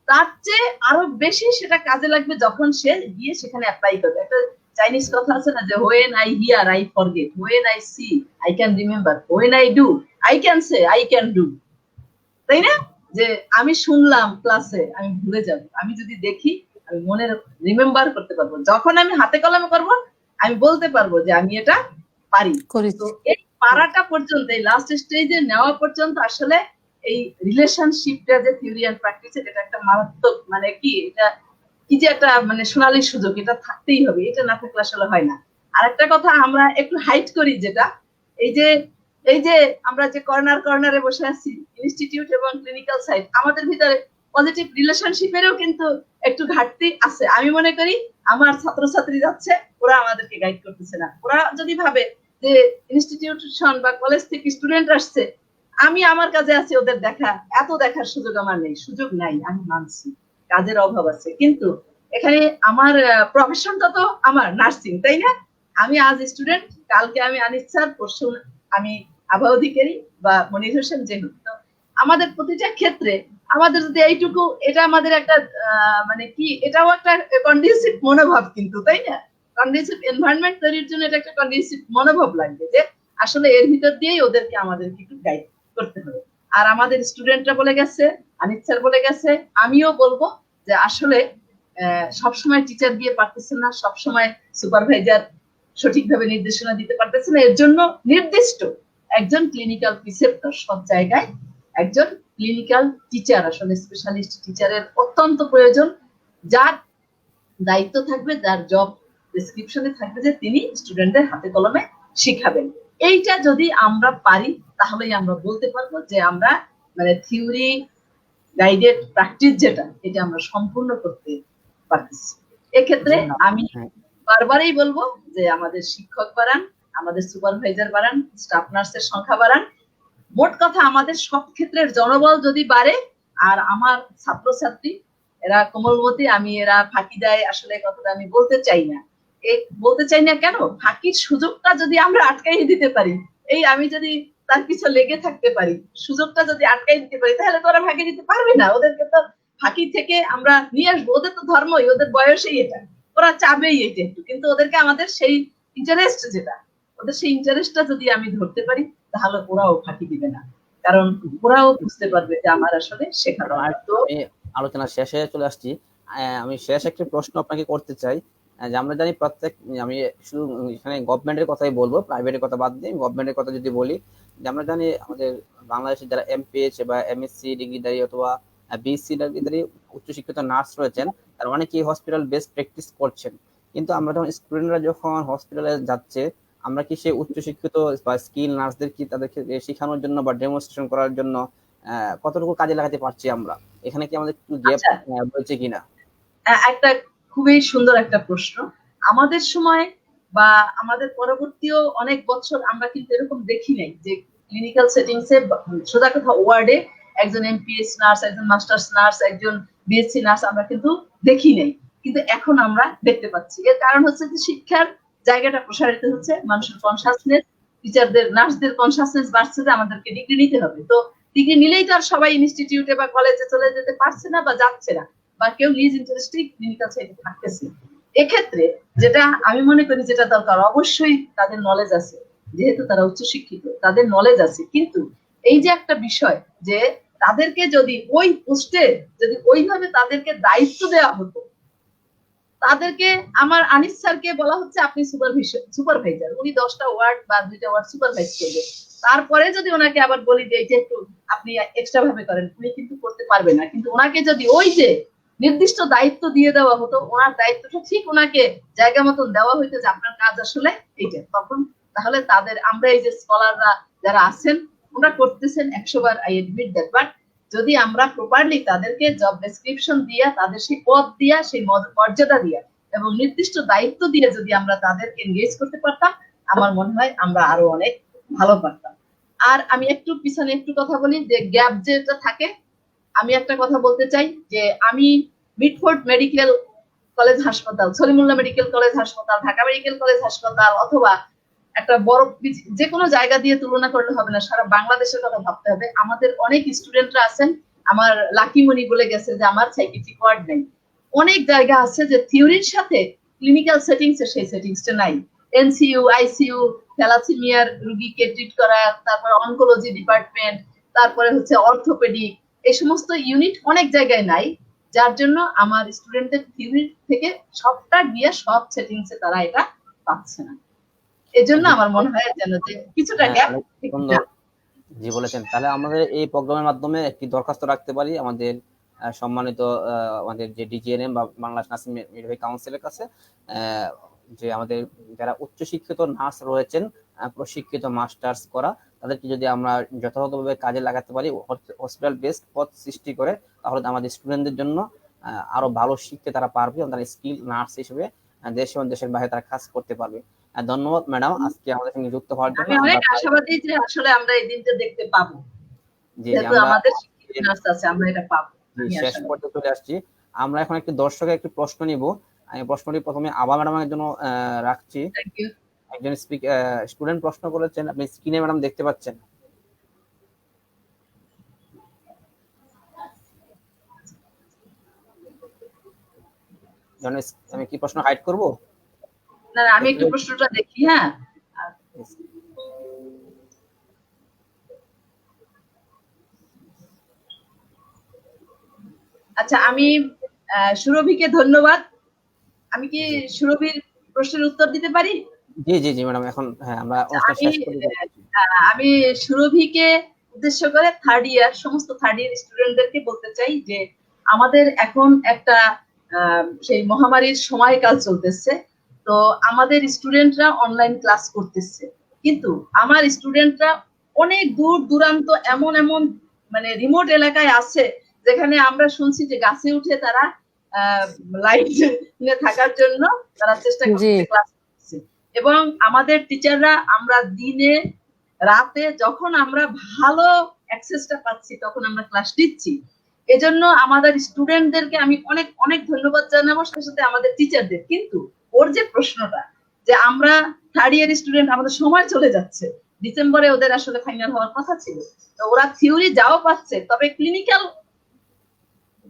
তার চেয়ে আরো বেশি সেটা কাজে লাগবে যখন সে গিয়ে সেখানে অ্যাপ্লাই করবে। একটা চাইনিজ কথা আছে না যে when I hear I forget, when I see I can remember, when I do I can say I can do, তাই না? যে আমি শুনলাম ক্লাসে, আমি ভুলে যাব, আমি যদি দেখি আমি মনে রিমেম্বার করতে পারবো, যখন আমি হাতে কলমে করব আমি বলতে পারবো যে আমি এটা পারি। তো এই পারাটা পর্যন্ত, এই লাস্ট স্টেজে নেওয়া পর্যন্ত আসলে এই রিলেশনশিপটা যে থিওরি এন্ড প্র্যাকটিসে, এটা একটা মারাত্মক মানে কি, এটা কি যে একটা মানে সোনালী সুযোগ, এটা থাকতেই হবে, এটা না থাকলে আসলে হয় না। আর একটা কথা আমরা একটু হাইট করি, যেটা এই যে আমরা যে কর্নারে বসে আছি, ইনস্টিটিউট এবং ক্লিনিক্যাল সাইট, আমাদের ভিতরে পজিটিভ রিলেশনশিপেরও কিন্তু একটু ঘাটতি আছে। আমি মনে করি আমার ছাত্রছাত্রী যাচ্ছে, ওরা আমাদেরকে গাইড করতেছে না। ওরা যদি ভাবে যে ইনস্টিটিউশন বা কলেজ থেকে স্টুডেন্ট আসছে, আমি আমার কাজে আছি, ওদের এত দেখার সুযোগ আমার নেই, সুযোগ নাই, আমি মানছি কাজের অভাব আছে, কিন্তু এখানে আমার প্রফেশনটা তো আমার নার্সিং, তাই না? আমি আজ স্টুডেন্ট, কালকে আমি আনিস স্যার, পরশু আমি আভা অধিকারী বা মনির হোসেন, যেহেতু আমাদের প্রতিটা ক্ষেত্রে আমাদের যদি এইটুকু, এটা আমাদের একটা মানে কি, এটাও একটা কন্ডিউসিভ মনোভাব কিন্তু, তাই না? কন্ডিউসিভ এনভায়রনমেন্ট তৈরির জন্য এটা একটা কন্ডিউসিভ মনোভাব লাগবে, যে আসলে এর ভিতর দিয়েই আমাদেরকে একটু গাইড করতে হবে। আর আমাদের স্টুডেন্টরা বলে গেছে, আনিস স্যার বলে গেছে, আমিও বলবো যে আসলে সবসময় টিচার দিয়ে পারতেছে না, সবসময় সুপারভাইজার সঠিকভাবে নির্দেশনা দিতে পারতেছে না। এর জন্য নির্দিষ্ট একজন ক্লিনিক্যাল প্রিসেপ্টর সব জায়গায়, একজন ক্লিনিক্যাল টিচার, আসলে স্পেশালিস্ট টিচারের অত্যন্ত প্রয়োজন, যার দায়িত্ব থাকবে, যার জব ডেসক্রিপশনে থাকবে যে তিনি স্টুডেন্টদের হাতে কলমে শিখাবেন। এইটা যদি আমরা পারি, তাহলেই আমরা বলতে পারবো যে আমরা মানে থিওরি গাইডেড প্র্যাকটিস যেটা, এটা আমরা সম্পূর্ণ করতে পারতেছি। এক্ষেত্রে আমি বারবারই বলবো যে আমাদের শিক্ষক বাড়ান, আমাদের সুপারভাইজার বাড়ান, স্টাফ নার্সের সংখ্যা বাড়ান। মোট কথা আমাদের সব ক্ষেত্রের জনবল যদি বাড়ে, আর আমার ছাত্রছাত্রী এরা কোমলমতি, আমি এরা ফাঁকি দেয় আসলে কথাটা আমি বলতে চাই না। বলতে চাই না কেন, ফাঁকির সুযোগটা যদি আমরা আটকাই দিতে পারি, এই আমি যদি তার পিছু লেগে থাকতে পারি, সুযোগটা যদি আটকাই দিতে পারি, তাহলে তো ওরা ফাঁকি দিতে পারবে না। ওদেরকে তো ফাঁকি থেকে আমরা নিয়ে আসবো, ওদের তো ধর্মই, ওদের বয়সেই এটা, ওরা চাবেই এটা একটু, কিন্তু ওদেরকে আমাদের সেই ইন্টারেস্ট যেটা, ওদের সেই ইন্টারেস্টটা যদি আমি ধরতে পারি, তাহলে ওরাও ফাঁকি দিবে না। কারণ ওরাও বুঝতে পারবে যে আমার আসলে শেখা ম্যাডাম দরকার। তো আমি আলোচনা শেষে চলে আসছি। আমি শেষ একটি প্রশ্ন আপনাকে করতে চাই। যে আমরা জানি প্রত্যেক, আমি শুধু এখানে গভর্নমেন্টের কথাই বলবো, প্রাইভেটের কথা বাদ দিয়ে গভর্নমেন্টের কথা যদি বলি, যে আমরা জানি আমাদের বাংলাদেশে যারা এমপিএইচ বা এমএসসি ডিগ্রিধারী অথবা বিএসসি ডিগ্রিধারী উচ্চশিক্ষিত নার্স রয়েছেন, তারা অনেকেই হসপিটাল বেসড প্র্যাকটিস করছেন। কিন্তু আমরা যখন স্টুডেন্টরা যখন হসপিটালে যাচ্ছে, আমরা কি সেই উচ্চশিক্ষিত বা স্কিল নার্সদের কি তাদেরকে শেখানোর জন্য বা ডেমনস্ট্রেশন করার জন্য কতটুকু কাজে লাগাতে পারছি আমরা? এখানে কি আমাদের একটু গ্যাপ আচ্ছা, রয়েছে কিনা? একটা খুবই সুন্দর একটা প্রশ্ন। আমাদের সময় বা আমাদের পরবর্তীও অনেক বছর আমরা কিন্তু এরকম দেখি নাই যে ক্লিনিক্যাল সেটিংসে, সোজা কথা ওয়ার্ডে একজন এমপিএস নার্স, একজন মাস্টার্স নার্স, একজন বিএসসি নার্স আমরা কিন্তু দেখি নাই, কিন্তু এখন আমরা দেখতে পাচ্ছি। এর কারণ হচ্ছে যে শিক্ষার জায়গাটা প্রসারিত হচ্ছে, মানুষের কনসাসনেস, টিচারদের নার্সদের কনসাসনেস বাড়ছে যে আমাদেরকে ডিগ্রি নিতে হবে। তো ডিগ্রি নিলেই তো আর সবাই ইনস্টিটিউটে বা কলেজে চলে যেতে পারছে না বা যাচ্ছে না, বা কেউ নিজ ইন্টারেস্টে ক্লিনিক্যাল সাইডে থাকতেছে। এক্ষেত্রে যেটা আমি মনে করি যেটা দরকার, অবশ্যই তাদের নলেজ আছে, যেহেতু তারা উচ্চশিক্ষিত তাদের নলেজ আছে, কিন্তু এই যে একটা বিষয় যে তাদেরকে যদি ওই পোস্টে যদি ওইভাবে তাদেরকে দায়িত্ব দেওয়া হতো, তাদেরকে আমার আনিস স্যারকে বলা হচ্ছে আপনি সুপারভাইজার, উনি 10টা ওয়ার্ড বা 2টা ওয়ার্ড সুপারভাইজ করবে, তারপরে যদি ওনাকে আবার বলি যে এটা একটু আপনি এক্সট্রা ভাবে করেন, উনি কিন্তু করতে পারবে না। কিন্তু ওনাকে যদি ওই যে নির্দিষ্ট দায়িত্ব দিয়ে দেওয়া হতো, ওনার দায়িত্বটা ঠিক ওনাকে জায়গা মতন দেওয়া হইতো যে আপনার কাজ আসলে এইটা, তখন তাহলে তাদের আমরা এই যে স্কলাররা যারা আছেন ওনারা করতেছেন 100 বার, আই এডমিট দ্যাট, বাট যদি আমরা প্রপারলি তাদেরকে জব ডেসক্রিপশন দিয়া, তাদের সেই পদ দিয়া, সেই মর্যাদা দিয়া এবং নির্দিষ্ট দায়িত্ব দিয়ে যদি আমরা তাদেরকে এনগেজ করতে পারতাম, আমার মনে হয় আমরা আরো অনেক ভালো পারতাম। আর আমি একটু পিছনে একটু কথা বলি যে গ্যাপ যেটা থাকে, আমি একটা কথা বলতে চাই যে আমি মিটফোর্ড মেডিকেল কলেজ হাসপাতাল, সলিমুল্লাহ মেডিকেল কলেজ হাসপাতাল, ঢাকা মেডিকেল কলেজ হাসপাতাল অথবা একটা বড় যে কোনো জায়গা দিয়ে তুলনা করলে হবে না, সারা বাংলাদেশের কথা ভাবতে হবে। আমাদের অনেক স্টুডেন্টরা আছেন, আমার লাকি মনি বলে গেছে যে আমার সাইকিয়াট্রিক ওয়ার্ড নেই। অনেক জায়গা আছে যে থিওরির সাথে ক্লিনিক্যাল সেটিংসে সেই সেটিংসটা নাই। এনসিইউ, আইসিইউ, থ্যালাসেমিয়ার রোগীকে ট্রিট করা, তারপর অনকোলজি ডিপার্টমেন্ট, তারপরে হচ্ছে অর্থোপেডিক, এই সমস্ত ইউনিট অনেক জায়গায় নাই, যার জন্য আমার স্টুডেন্টদের থিওরি থেকে সবটা গিয়ে সব সেটিংসে তারা এটা পাচ্ছে না। এজন্য আমার মনে হয় যেন যে কিছুটা হ্যাঁ, গ্যাপ। অনেক সুন্দর জি বলেছেন। তাহলে আমাদের এই প্রোগ্রামের মাধ্যমে একটি দরখাস্ত রাখতে পারি আমাদের সম্মানিত আমাদের যে ডিজিএনএম বা বাংলাদেশ নার্সিং মিডওয়াইফারি কাউন্সিলের কাছে, যে আমাদের যারা উচ্চশিক্ষিত নার্স রয়েছেন, প্রশিক্ষিত মাস্টার্স করা, তাদেরকে যদি আমরা যথাযথভাবে কাজে লাগাতে পারি, হসপিটাল বেসড পথ সৃষ্টি করে, তাহলে আমাদের স্টুডেন্টদের জন্য আরো ভালো শিখতে তারা পারবে, তারা স্কিল নার্স হিসেবে দেশ এবং দেশের বাইরে তারা কাজ করতে পারবে। ধন্যবাদ ম্যাডাম আজকে আমাদের সঙ্গে যুক্ত হওয়ার জন্য। আমি অনেক আশাবাদী যে আসলে আমরা এই দিনটা দেখতে পাবো, জি যেহেতু আমরা আমাদের শিক্ষিত নার্স আছে, আমরা এটা পাবো। শেষ পর্যায়ে চলে আসছি। আমরা এখন একটি দর্শকের একটি প্রশ্ন নিব। আমি প্রশ্নটি প্রথমে আবা ম্যাডামের জন্য রাখছি। Thank you. একজন স্টুডেন্ট প্রশ্ন করেছেন, আপনি স্ক্রিনে ম্যাডাম দেখতে পাচ্ছেন। আমি কি প্রশ্ন হাইড করব? না আমি একটু প্রশ্নটা দেখি। হ্যাঁ, আচ্ছা, আমি সুরভিকে ধন্যবাদ। আমি কি সুরভির প্রশ্নের উত্তর দিতে পারি? জি জি জি ম্যাডাম, এখন হ্যাঁ আমরা অনুষ্ঠান শেষ করে যাচ্ছি। আমি সুরভিকে উদ্দেশ্য করে সমস্ত থার্ড ইয়ার স্টুডেন্টদেরকে বলতে চাই যে আমাদের এখন একটা সেই মহামারীর সময়কাল চলতেছে, তো আমাদের স্টুডেন্টরা অনলাইন ক্লাস করতেছে, কিন্তু আমার স্টুডেন্টরা অনেক দূর দূরান্ত এমন এমন মানে রিমোট এলাকায় আছে, যেখানে আমরা শুনছি যে গাছে উঠে তারা লাইট থাকার জন্য তারা চেষ্টা করছে ক্লাস করছে। এবং আমাদের টিচাররা আমরা দিনে রাতে যখন আমরা ভালো অ্যাক্সেসটা পাচ্ছি তখন আমরা ক্লাস নিচ্ছি। এজন্য আমাদের স্টুডেন্টদেরকে আমি অনেক অনেক ধন্যবাদ জানাবো, সাথে সাথে আমাদের টিচারদের। কিন্তু ওর যে প্রশ্নটা যে আমরা থার্ড ইয়ার স্টুডেন্ট, আমাদের সময় চলে যাচ্ছে, ডিসেম্বরে ওদের আসলে ফাইনাল হওয়ার কথা ছিল, তো ওরা থিওরি যাও পাচ্ছে, তবে ক্লিনিক্যাল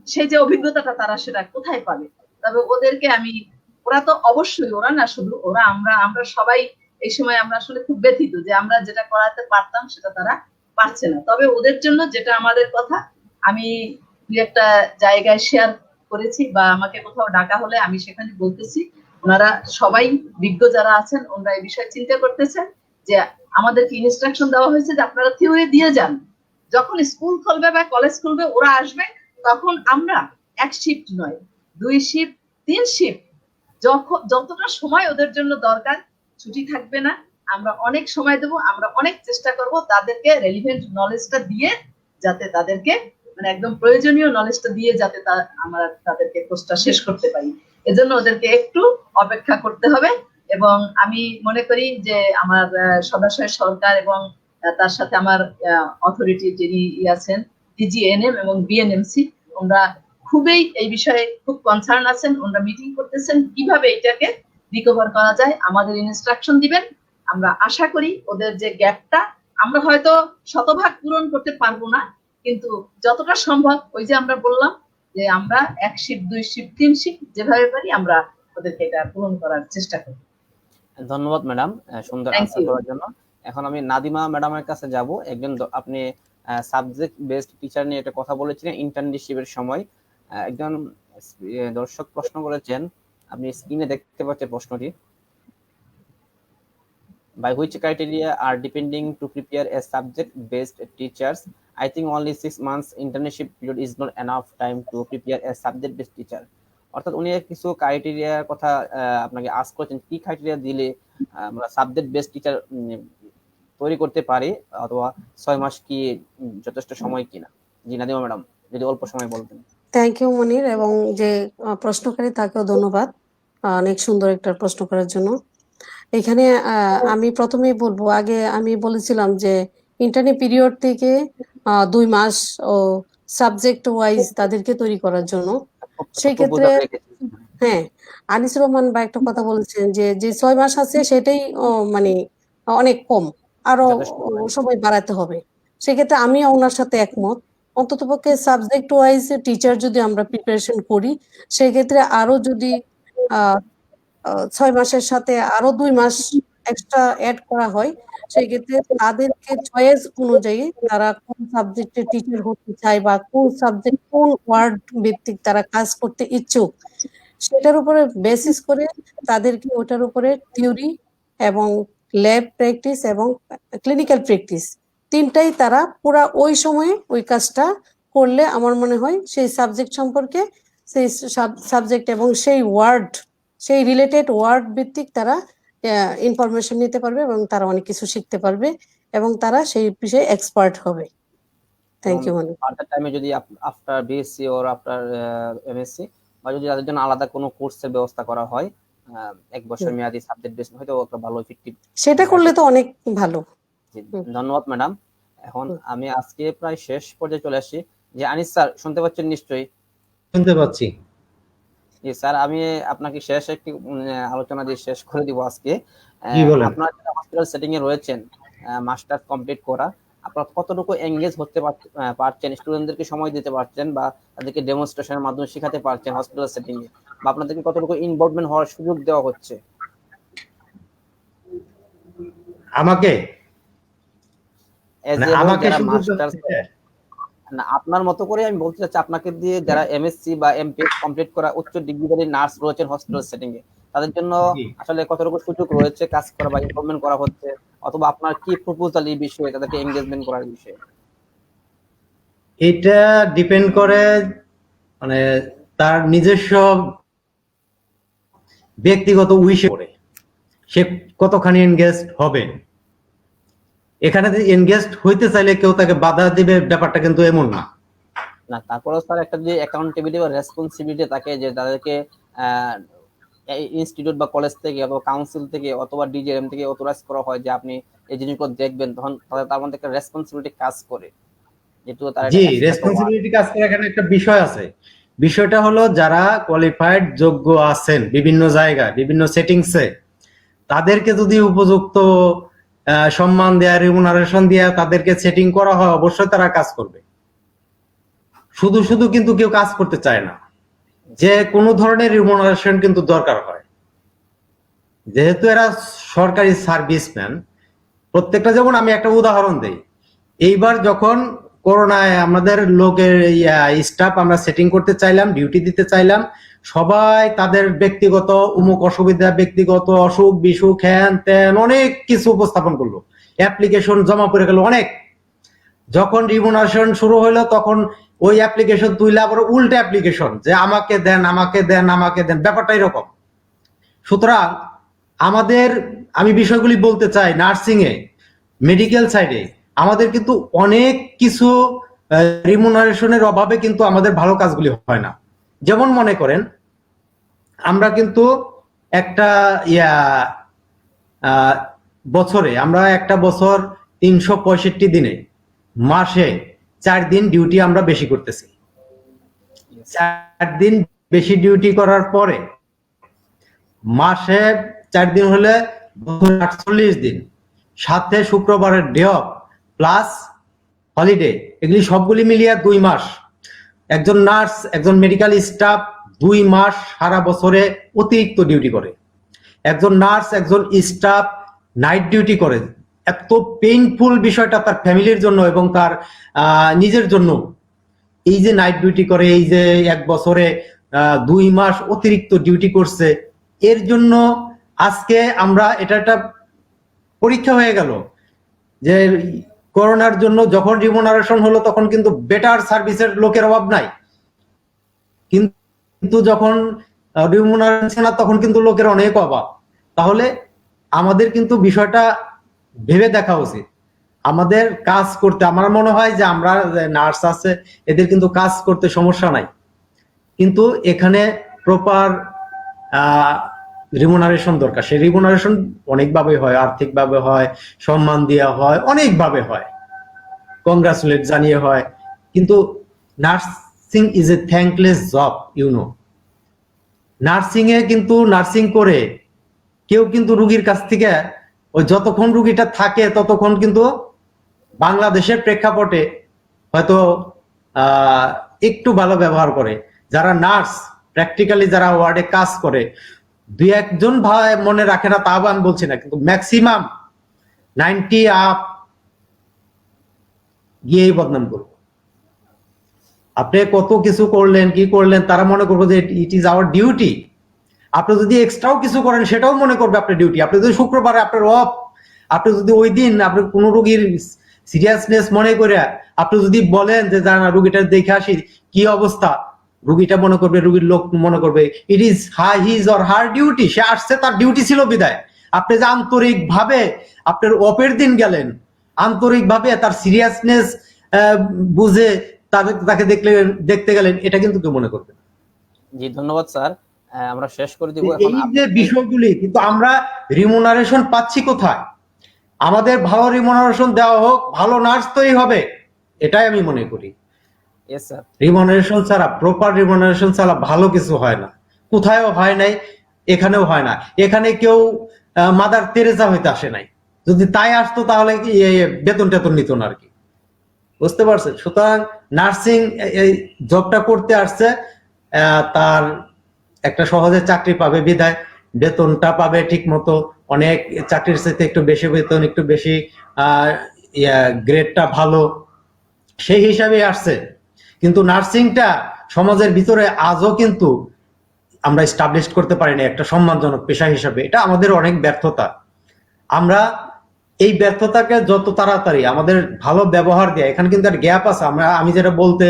সেই যে অভিজ্ঞতাটা তারা সেটা কোথায় পাবে? তবে ওদেরকে আমি, ওরা তো অবশ্যই, ওরা না শুধু ওরা, আমরা সবাই এই সময় আমরা আসলে খুব ব্যথিত যে আমরা যেটা করাতে পারতাম সেটা তারা পারছে না। তবে ওদের জন্য যেটা আমাদের কথা, আমি একটা জায়গায় শেয়ার করেছি বা আমাকে কোথাও ডাকা হলে আমি সেখানে বলতেছি, ওনারা সবাই বিজ্ঞ যারা আছেন ওনারা এই বিষয়ে চিন্তা করতেছেন যে আমাদেরকে ইনস্ট্রাকশন দেওয়া হয়েছে যে আপনারা থিওরি দিয়ে যান, যখন স্কুল খুলবে বা কলেজ খুলবে ওরা আসবে, তখন আমরা এক শিফট নয়, 2 শিফট 3 শিফট, যতটা সময় ওদের জন্য দরকার, ছুটি থাকবে না, আমরা অনেক সময় দেবো, আমরা অনেক চেষ্টা করব তাদেরকে রেলিভেন্ট নলেজটা দিয়ে, যাতে তাদেরকে মানে একদম প্রয়োজনীয় নলেজটা দিয়ে যাতে আমরা তাদেরকে কোর্সটা শেষ করতে পারি। এজন্য ওদেরকে একটু অপেক্ষা করতে হবে। এবং আমি মনে করি যে আমার সদস্য সরকার এবং তার সাথে আমার অথরিটি যিনি আছেন ডিজিএনএম এবং বিএনএমসি, ওনারা খুবই এই বিষয়ে খুব কনসার্ন আছেন, ওনারা মিটিং করতেছেন কিভাবে এটাকে রিকভার করা যায়, আমাদের ইনস্ট্রাকশন দিবেন। আমরা আশা করি ওদের যে গ্যাপটা আমরা হয়তো শতভাগ পূরণ করতে পারবো না, কিন্তু যতটা সম্ভব ওই যে আমরা বললাম যে আমরা 1 শিফট 2 শিফট 3 শিফট যেভাবে পারি আমরা ওদেরকে এটা পূরণ করার চেষ্টা করি। ধন্যবাদ ম্যাডাম সুন্দর Thank আনসার you. করার জন্য। এখন আমি নাদিমা ম্যাডামের কাছে যাব। একজন আপনি সাবজেক্ট বেসড টিচার নিয়ে একটা কথা বলেছিলেন ইন্টার্নশিপের সময়। একজন দর্শক প্রশ্ন করেছেন, আপনি স্ক্রিনে দেখতে পাচ্ছেন প্রশ্নটি। By which criteria are depending to prepare a subject-based teachers? I think only 6 months internship period is not enough time to prepare a subject-based teacher. অর্থাৎ উনি কিছু ক্রাইটেরিয়ার কথা আপনাকে আস্ক করেছেন, কি ক্রাইটেরিয়া দিলে আমরা সাবজেক্ট বেসড টিচার তৈরি করতে পারি, অথবা 6 মাস কি যথেষ্ট সময় কিনা? জি নাদিমা ম্যাডাম, যদি অল্প সময় বলতেন। থ্যাংক ইউ মনির, এবং যে প্রশ্নকারী তাকেও ধন্যবাদ অনেক সুন্দর একটা প্রশ্ন করার জন্য। এখানে আমি প্রথমেই বলবো, আগে আমি বলেছিলাম যে ইন্টার্নি পিরিয়ড থেকে 2 মাস ও সাবজেক্ট ওয়াইজ তাদেরকে তৈরি করার জন্য। সেই ক্ষেত্রে হ্যাঁ, আনিসুর রহমান ভাই একটা কথা বলেছেন যে 6 মাস আছে সেটাই মানে অনেক কম, আরো সময় বাড়াতে হবে। সেক্ষেত্রে আমি ওনার সাথে একমত। অন্ততপক্ষে সাবজেক্ট ওয়াইজ টিচার যদি আমরা প্রিপারেশন করি, সেক্ষেত্রে আরো যদি 6 মাসের সাথে আরো 2 মাস এক্সট্রা অ্যাড করা হয়, সেক্ষেত্রে তাদেরকে চয়েস অনুযায়ী তারা কোন সাবজেক্টের টিচার হতে চায় বা কোন সাবজেক্ট কোন ওয়ার্ড ভিত্তিক তারা কাজ করতে ইচ্ছুক, সেটার উপরে বেসিস করে তাদেরকে ওটার উপরে থিওরি এবং ল্যাব প্র্যাকটিস এবং ক্লিনিক্যাল প্র্যাকটিস তিনটাই তারা পুরা ওই সময়ে ওই কাজটা করলে আমার মনে হয় সেই সাবজেক্ট সম্পর্কে, সেই সাবজেক্ট এবং সেই ওয়ার্ড, সেই রিলেটেড ওয়ার্ড ভিত্তিক তারা ইনফরমেশন নিতে পারবে এবং তারা অনেক কিছু শিখতে পারবে এবং তারা সেই বিষয়ে এক্সপার্ট হবে। Thank you Moni. ফার্দার টাইমে যদি after BSc or after MSc বা যদি তাদের জন্য আলাদা কোনো কোর্সের ব্যবস্থা করা হয় 1 বছর মেয়াদি সাবজেক্ট বেস, হয়তো একটা ভালো ইফেক্টিভ সেটা করলে তো অনেক ভালো। ধন্যবাদ ম্যাডাম। এখন আমি আজকে প্রায় শেষ পর্যায়ে চলে আসছি। যে আনিস স্যার শুনতে পাচ্ছেন নিশ্চয়ই? শুনতে পাচ্ছি। জি স্যার, আমি আপনাকে শেষ একটি আলোচনা দিয়ে শেষ করে দিব আজকে। আপনারা যারা হসপিটাল সেটিং এ রয়েছেন, মাস্টার্স কমপ্লিট করা, আপনারা কতটুকু এঙ্গেজ হতে পারছেন, স্টুডেন্টদেরকে সময় দিতে পারছেন বা তাদেরকে ডেমনস্ট্রেশনের মাধ্যমে শেখাতে পারছেন হসপিটাল সেটিং এ, বা আপনাদেরকে কতটুকু ইনভলভমেন্ট হওয়ার সুযোগ দেওয়া হচ্ছে? আমাকে না, আপনার মতো করে আমি বলতে চাচ্ছি, আপনাকে দিয়ে যারা এমএসসি বা এমপিএস কমপ্লিট করা উচ্চ ডিগ্রিধারী নার্স রয়েছেন হসপিটাল সেটিং এ, তাদের জন্য আসলে কতটুকু সুযোগ রয়েছে কাজ করা বা ইনভলভমেন্ট করা হচ্ছে, অথবা আপনার কি প্রপোজাল এই বিষয়ে তাদেরকে এনগেজমেন্ট করার বিষয়ে? এটা ডিপেন্ড করে মানে তার নিজস্ব ব্যক্তিগত উইশে করে সে কতখানি এনগেজ হবে। এখানে এনগেজ হইতে চাইলে কেউ তাকে বাধা দিবে ব্যাপারটা কিন্তু এমন না। না, তারপরেও স্যার একটা যে অ্যাকাউন্টেবিলিটি বা রেসপন্সিবিলিটি থাকে, যে তাদেরকে ইনস্টিটিউট বা কলেজ থেকে অথবা কাউন্সিল থেকে অথবা ডিজিএম থেকে অথরাইজ করা হয় যে আপনি এই জিনিসগুলো দেখবেন, তখন তার মধ্যে একটা রেসপন্সিবিলিটি কাজ করে। জি, রেসপন্সিবিলিটি কাজ করে। এখানে একটা বিষয় আছে, বিষয়টা হলো যারা কোয়ালিফাইড যোগ্য আছেন বিভিন্ন জায়গায় বিভিন্ন সেটিংসে, তাদেরকে যদি উপযুক্ত সম্মান দেয়া, রিমুনারেশন দেয়া তাদেরকে সেটিং করা হয়, অবশ্যই তারা কাজ করবে। শুধু শুধু কিন্তু কেউ কাজ করতে চায় না, যে কোনো ধরনের রিমুনারেশন কিন্তু দরকার হয়। যেহেতু এরা সরকারি সার্ভিসম্যান, প্রত্যেকটা, যেমন আমি একটা উদাহরণ দেই, এইবার যখন করোনায় আমাদের লোকের স্টাফ আমরা সেটিং করতে চাইলাম, ডিউটি দিতে চাইলাম, সবাই তাদের ব্যক্তিগত অমুক অসুবিধা, ব্যক্তিগত অসুখ বিসুখ, হ্যান ত্যান অনেক কিছু উপস্থাপন করলো, অ্যাপ্লিকেশন জমা পড়ে গেল অনেক। যখন রিমুনারেশন শুরু হলো তখন ওই অ্যাপ্লিকেশন তুইলে আবার উল্টা অ্যাপ্লিকেশন, যে আমাকে দেন আমাকে দেন আমাকে দেন, ব্যাপারটা এরকম। সুতরাং আমাদের, আমি বিষয়গুলি বলতে চাই, নার্সিং এ মেডিকেল সাইডে আমাদের কিন্তু অনেক কিছু রিমুনারেশনের অভাবে কিন্তু আমাদের ভালো কাজগুলি হয় না। যেমন মনে করেন আমরা কিন্তু একটা বছরে, আমরা একটা বছর 365 দিনে মাসে 4 দিন ডিউটি আমরা বেশি করতেছি। 4 দিন বেশি ডিউটি করার পরে মাসে 4 দিন হলে 48 দিন, সাথে শুক্রবারের ডে অফ প্লাস হলিডে, এগুলি সবগুলি মিলিয়ে 2 মাস। একজন নার্স, একজন মেডিকেল স্টাফ 2 মাস সারা বছরে অতিরিক্ত ডিউটি করে। একজন নার্স, একজন স্টাফ নাইট ডিউটি করে। এত পেইনফুল বিষয়টা তার ফ্যামিলির জন্য এবং তার নিজের জন্য। এই যে নাইট ডিউটি করে, এই যে এক বছরে 2 মাস অতিরিক্ত ডিউটি করছে, এর জন্য আজকে আমরা এটা একটা পরীক্ষা হয়ে গেল যে করোনার জন্য যখন রিমুনারেশন হলো তখন কিন্তু বেটার সার্ভিসের লোকের অভাব নাই, কিন্তু যখন রিমুনারেশন না তখন কিন্তু লোকের অনেক অভাব। তাহলে আমাদের কিন্তু বিষয়টা ভেবে দেখা উচিত। আমাদের কাজ করতে, আমার মনে হয় যে আমরা নার্স আছে এদের কিন্তু কাজ করতে সমস্যা নাই, কিন্তু এখানে প্রপার রিমুনারেশন দরকার। সেই রিমুনারেশন অনেকভাবে হয়, আর্থিকভাবে হয়, সম্মান দেওয়া হয়, অনেকভাবে হয়, কংগ্রাচুলেট জানিয়ে হয়। কিন্তু nursing is a thankless job, you know. Nursing এ কিন্তু নার্সিং করে কেউ কিন্তু রুগীর কাছ থেকে ওই যতক্ষণ রুগীটা থাকে ততক্ষণ কিন্তু বাংলাদেশের প্রেক্ষাপটে হয়তো একটু ভালো ব্যবহার করে। যারা নার্স প্র্যাকটিক্যালি যারা ওয়ার্ডে কাজ করে, 2-1 ভাই মনে রাখে না তা আমি বলছি না, কিন্তু ম্যাক্সিমাম 90 আপ গিয়েই বদনাম করবো। আপনি কত কিছু করলেন, কি করলেন, তারা মনে করবো যে ইট ইজ আওয়ার ডিউটি। আপনি যদি এক্সট্রাও কিছু করেন সেটাও মনে করবে আপনার ডিউটি। আপনি যদি শুক্রবারে আপনার অফ, আপনি যদি ওই দিন আপনি কোন রোগীর সিরিয়াসনেস মনে করে আপনি যদি বলেন যে জানা রুগীটা দেখে আসি কি অবস্থা, রুগীটা মনে করবে, রুগীর লোক মনে করবে it is his or her duty, সে আসছে তার ডিউটি ছিল বিদায়। আপনি যে আন্তরিক ভাবে আপনার অফের দিন গেলেন, আন্তরিক ভাবে তার সিরিয়াসনেস বুঝে তাকে দেখতে গেলেন, এটা কিন্তু কেউ মনে করবে। জি ধন্যবাদ স্যার, আমরা শেষ করে দিব এই যে বিষয়গুলি, কিন্তু আমরা রিমুনারেশন পাচ্ছি কোথায়? আমাদের ভালো রিমুনারেশন দেওয়া হোক, ভালো নার্স তৈরি হবে, এটাই আমি মনে করি। রিমুনারেশন ছাড়া, প্রপার রিমুনারেশন ছাড়া ভালো কিছু হয় না, কোথায়ও হয় নাই, এখানেও হয় না। এখানে কেউ মাদার তেরেসা হইতে আসে নাই, যদি তাই আসতো তাহলে কি বেতন টেতন নিত না আর কি, বুঝতে পারছেন? সুতরাং নার্সিং এই জবটা করতে আসছে, তার একটা সহজে চাকরি পাবে বিদায় বেতনটা পাবে ঠিক মতো, অনেক চাকরির সাথে একটু বেশি বেতন, একটু বেশি গ্রেডটা ভালো, সেই হিসাবে আসছে। কিন্তু নার্সিংটা সমাজের ভিতরে আজও কিন্তু আমরা এস্টাবলিশ করতে পারিনি একটা সম্মানজনক পেশা হিসাবে। এটা আমাদের অনেক ব্যর্থতা। আমরা এই ব্যর্থতাকে যত তাড়াতাড়ি আমাদের ভালো ব্যবহার দেয়, এখানে কিন্তু একটা গ্যাপ আছে। আমি যেটা বলতে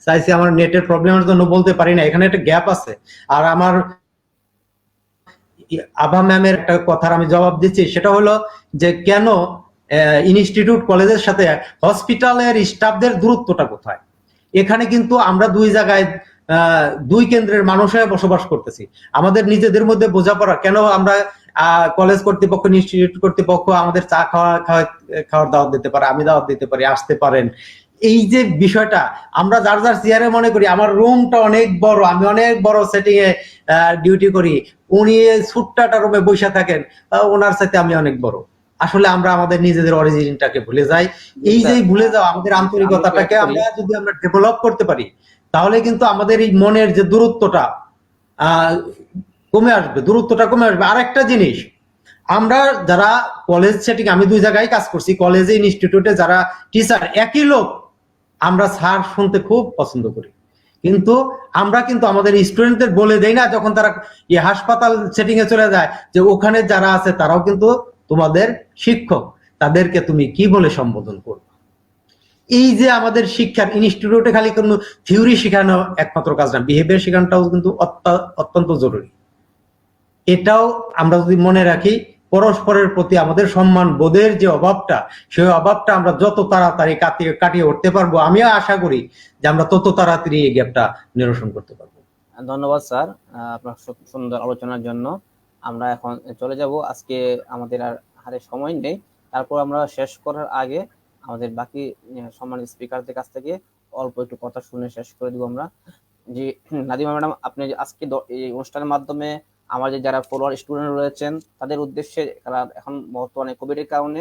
চাইছি, আমার নেটের প্রবলেমের জন্য বলতে পারি না, এখানে একটা গ্যাপ আছে। আর আমার আভা ম্যামের একটা কথার আমি জবাব দিচ্ছি, সেটা হলো যে কেন ইনস্টিটিউট কলেজের সাথে হসপিটালের স্টাফদের দূরত্বটা কোথায়? এখানে কিন্তু আমরা 2 জায়গায় 2 কেন্দ্রের মানুষ হয়ে বসবাস করতেছি। আমাদের নিজেদের মধ্যে বোঝাপড়া কেন আমরা কলেজ কর্তৃপক্ষ, ইনস্টিটিউট কর্তৃপক্ষ আমাদের চা খাওয়ার দাওয়াত দিতে পারে, আমি দাওয়াত দিতে পারি, আসতে পারেন। এই যে বিষয়টা আমরা যার যার চেয়ারে মনে করি আমার রুমটা অনেক বড়, আমি অনেক বড় সেটিং এ ডিউটি করি, উনি ছোট্টটা রুমে বসে থাকেন, ওনার সাথে আমি অনেক বড়। আসলে আমরা আমাদের নিজেদের অরিজিনটাকে ভুলে যাই। এই যে ভুলে যাওয়া, আমাদের আন্তরিকতাটাকে আমরা যদি আমরা ডেভেলপ করতে পারি তাহলে কিন্তু আমাদের এই মনের যে দূরত্বটা কমে আসবে, দূরত্বটা কমে আসবে। আরেকটা জিনিস, আমরা যারা কলেজ সেটিং, আমি 2 জায়গায় কাজ করছি, কলেজে ইনস্টিটিউটে যারা টিচার একই লোক, আমরা স্যার শুনতে খুব পছন্দ করি, কিন্তু আমরা কিন্তু আমাদের স্টুডেন্টদের বলে দেই না যখন তারা হাসপাতাল সেটিং এ চলে যায় যে ওখানে যারা আছে তারাও কিন্তু তোমাদের শিক্ষক, তাদেরকে তুমি কি বলে সম্বোধন করবে। এই যে আমাদের শিক্ষার ইনস্টিটিউটে খালি কোনো থিওরি শেখানো একমাত্র কাজ না, বিহেভিয়ার শেখানোটাও কিন্তু অত্যন্ত জরুরি। এটাও আমরা যদি মনে রাখি, পরস্পরের প্রতি আমাদের সম্মান বোধের যে অভাবটা, সেই অভাবটা আমরা যত তাড়াতাড়ি কাটিয়ে উঠতে পারবো, আমিও আশা করি যে আমরা তত তাড়াতাড়ি এই গ্যাপটা নিরসন করতে পারবো। ধন্যবাদ স্যার আপনার সুন্দর আলোচনার জন্য। আমরা এখন চলে যাব, আজকে আমাদের আর হাতে সময় নেই। তারপর আমরা শেষ করার আগে আমাদের বাকি সম্মানিত স্পিকারদের কাছ থেকে অল্প একটু কথা শুনে শেষ করে দিব আমরা। জি নাদিমা ম্যাডাম, আপনি আজকে এই অনুষ্ঠানের মাধ্যমে আমাদের যারা ফলোয়ার স্টুডেন্ট রয়েছেন তাদের উদ্দেশ্যে, কারণ এখন বর্তমানে কোভিডের কারণে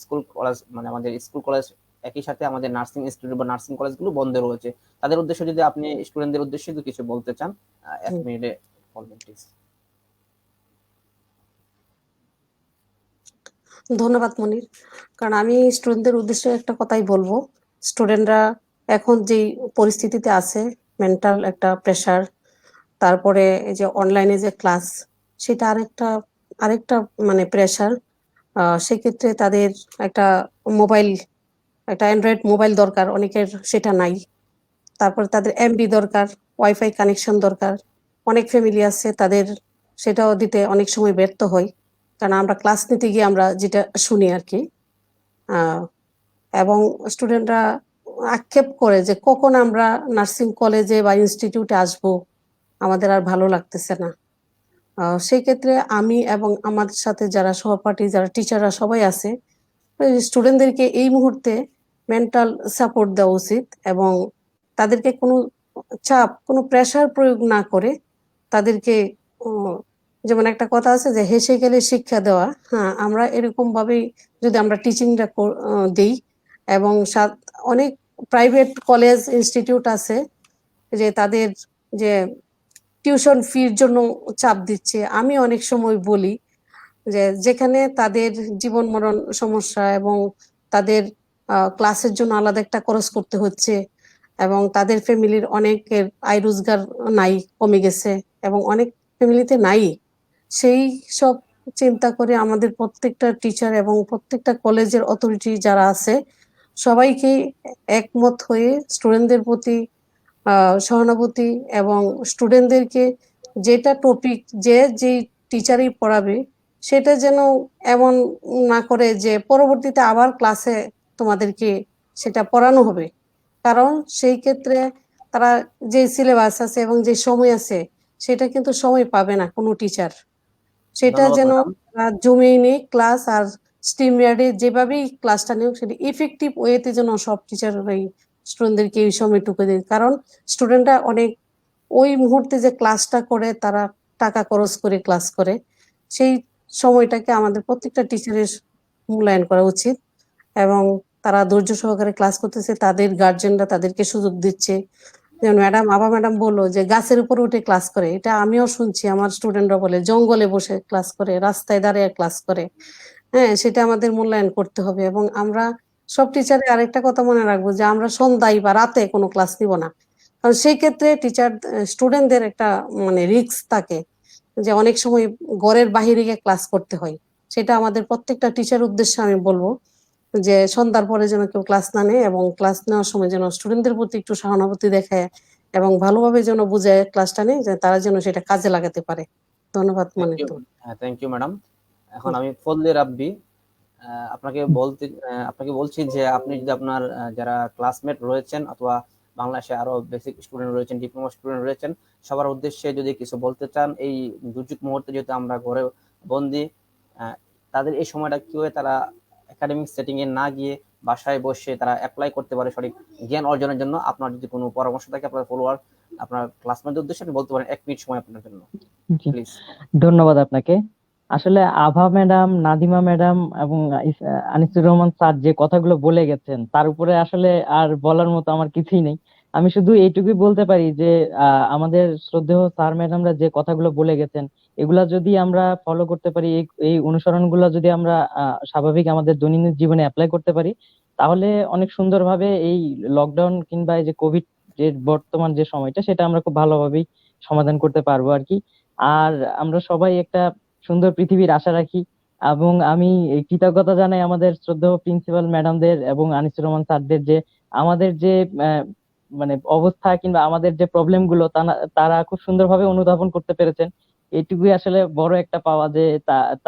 স্কুল কলেজ, মানে আমাদের স্কুল কলেজ একই সাথে আমাদের নার্সিং ইনস্টিটিউট বা নার্সিং কলেজগুলো বন্ধ রয়েছে, তাদের উদ্দেশ্যে যদি আপনি স্টুডেন্টদের উদ্দেশ্যে যদি কিছু বলতে চান 1 মিনিটে বলবেন প্লিজ। ধন্যবাদ মনির। কারণ আমি স্টুডেন্টদের উদ্দেশ্যে একটা কথাই বলবো, স্টুডেন্টরা এখন যে পরিস্থিতিতে আছে, মেন্টাল একটা প্রেশার, তারপরে এই যে অনলাইনে যে ক্লাস, সেটা আরেকটা মানে প্রেশার। সেক্ষেত্রে তাদের একটা অ্যান্ড্রয়েড মোবাইল দরকার, অনেকের সেটা নাই। তারপরে তাদের এমবি দরকার, ওয়াইফাই কানেকশন দরকার। অনেক ফ্যামিলি আছে তাদের সেটাও দিতে অনেক সময় ব্যর্থ হয়, কারণ আমরা ক্লাস নিতে গিয়ে আমরা যেটা শুনি আর কি। এবং স্টুডেন্টরা আক্ষেপ করে যে কখন আমরা নার্সিং কলেজে বা ইনস্টিটিউটে আসবো, আমাদের আর ভালো লাগতেছে না। সেই ক্ষেত্রে আমি এবং আমার সাথে যারা সহপাঠী, যারা টিচাররা সবাই আছে, স্টুডেন্টদেরকে এই মুহূর্তে মেন্টাল সাপোর্ট দেওয়া উচিত এবং তাদেরকে কোনো চাপ, কোনো প্রেশার প্রয়োগ না করে তাদেরকে, যেমন একটা কথা আছে যে হেসে গেলে শিক্ষা দেওয়া, হ্যাঁ আমরা এরকম ভাবেই যদি আমরা টিচিংটা দিই। এবং অনেক প্রাইভেট কলেজ ইনস্টিটিউট আছে যে তাদের যে টিউশন ফির জন্য চাপ দিচ্ছে। আমি অনেক সময় বলি যে যেখানে তাদের জীবন মরণ সমস্যা এবং তাদের ক্লাসের জন্য আলাদা একটা খরচ করতে হচ্ছে এবং তাদের ফ্যামিলির অনেকের আয় রোজগার নাই, কমে গেছে এবং অনেক ফ্যামিলিতে নাই, সেই সব চিন্তা করে আমাদের প্রত্যেকটা টিচার এবং প্রত্যেকটা কলেজের অথরিটি যারা আছে সবাইকে একমত হয়ে স্টুডেন্টদের প্রতি সহানুভূতি এবং স্টুডেন্টদেরকে যেটা টপিক যেই টিচারই পড়াবে সেটা যেন এমন না করে যে পরবর্তীতে আবার ক্লাসে তোমাদেরকে সেটা পড়ানো হবে। কারণ সেই ক্ষেত্রে তারা যে সিলেবাস আছে এবং যে সময় আছে সেটা কিন্তু সময় পাবে না কোনো টিচার। সেটা ধন্যবাদ যেন ম্যাডাম। জমিয়ে নিয়ে ক্লাস আর স্টিময়ার্ডে যেভাবেই ক্লাসটা নিয়োগ সেটা ইফেক্টিভ ওয়েতে যেন সব টিচাররাই স্টুডেন্টদেরকে এই সময়টুকু দেয়। কারণ স্টুডেন্টরা অনেক ওই মুহূর্তে যে ক্লাসটা করে, তারা টাকা খরচ করে ক্লাস করে, সেই সময়টাকে আমাদের প্রত্যেকটা টিচারের মূল্যায়ন করা উচিত এবং তারা ধৈর্য সহকারে ক্লাস করতেছে, তাদের গার্জেনরা তাদেরকে সুযোগ দিচ্ছে। যেমন আভা ম্যাডাম বললো যে গাছের উপরে উঠে ক্লাস করে, এটা আমিও শুনছি, আমার স্টুডেন্টরা বলে জঙ্গলে বসে ক্লাস করে, রাস্তায় দাঁড়িয়ে ক্লাস করে। হ্যাঁ, সেটা আমাদের মূল্যায়ন করতে হবে এবং আমরা সব টিচারে আরেকটা কথা মনে রাখবো যে আমরা সন্ধ্যায় বা রাতে কোনো ক্লাস নিব না। কারণ সেই ক্ষেত্রে স্টুডেন্টদের একটা মানে রিস্ক থাকে যে অনেক সময় ঘরের বাহিরে গিয়ে ক্লাস করতে হয়। সেটা আমাদের প্রত্যেকটা টিচার উদ্দেশ্যে আমি বলবো যে সন্ধ্যার পরে যেন কেউ ক্লাস না নেয় এবং ক্লাস নেওয়ার সময় যেন স্টুডেন্টদের প্রতি একটু সহানুভূতি দেখায় এবং ভালোভাবে যেন বুঝায় ক্লাসটা নেয়, যে তারা যেন সেটা কাজে লাগাতে পারে। ধন্যবাদ মনে তো। Thank you madam. এখন আমি ফজলে রাব্বি আপনাকে বলছি যে আপনি যদি আপনার যারা ক্লাসমেট রয়েছেন অথবা বাংলাদেশে আরো বেসিক স্টুডেন্ট রয়েছেন, ডিপ্লোমা স্টুডেন্ট রয়েছেন, সবার উদ্দেশ্যে যদি কিছু বলতে চান, এই দুর্যোগ মুহূর্তে যেহেতু আমরা ঘরে বন্দি, তাদের এই সময়টা কিভাবে তারা একাডেমিক সেটিং এ না গিয়ে বাসায় বসে তারা অ্যাপ্লাই করতে পারে সঠিক জ্ঞান অর্জনের জন্য, আপনার যদি কোনো পরামর্শ থাকে আপনার ফলোয়ার, আপনার ক্লাসমেটদের উদ্দেশ্যে আপনি বলতে পারেন। 1 মিনিট সময় আপনার জন্য জি, প্লিজ। ধন্যবাদ আপনাকে। আসলে আভা ম্যাডাম, নাদিমা ম্যাডাম এবং আনিসুর রহমান স্যার যে কথাগুলো বলে গেছেন তার উপরে আসলে আর বলার মতো আমার কিছুই নেই। আমি শুধু এইটুকুই বলতে পারি যে আমাদের শ্রদ্ধেয় স্যার ম্যাডামরা যে কথাগুলো বলে গেছেন, এগুলা যদি আমরা ফলো করতে পারি, এই অনুসরণগুলো যদি আমরা স্বাভাবিক আমাদের দৈনন্দিন জীবনে অ্যাপ্লাই করতে পারি, তাহলে অনেক সুন্দরভাবে এই লকডাউন কিংবা এই যে কোভিড যে বর্তমান যে সময়টা, সেটা আমরা খুব ভালোভাবেই সমাধান করতে পারবো আর কি। আর আমরা সবাই একটা সুন্দর পৃথিবীর আশা রাখি। এবং আমি এই কৃতজ্ঞতা জানাই আমাদের শ্রদ্ধেয় প্রিন্সিপাল ম্যাডামদের এবং আনিসুর রহমান স্যারদের, যে আমাদের যে মানে অবস্থা কিংবা আমাদের যে প্রবলেম গুলো তারা খুব সুন্দরভাবে অনুধাবন করতে পেরেছেন। এইটুকুই আসলে বড় একটা পাওয়া, যে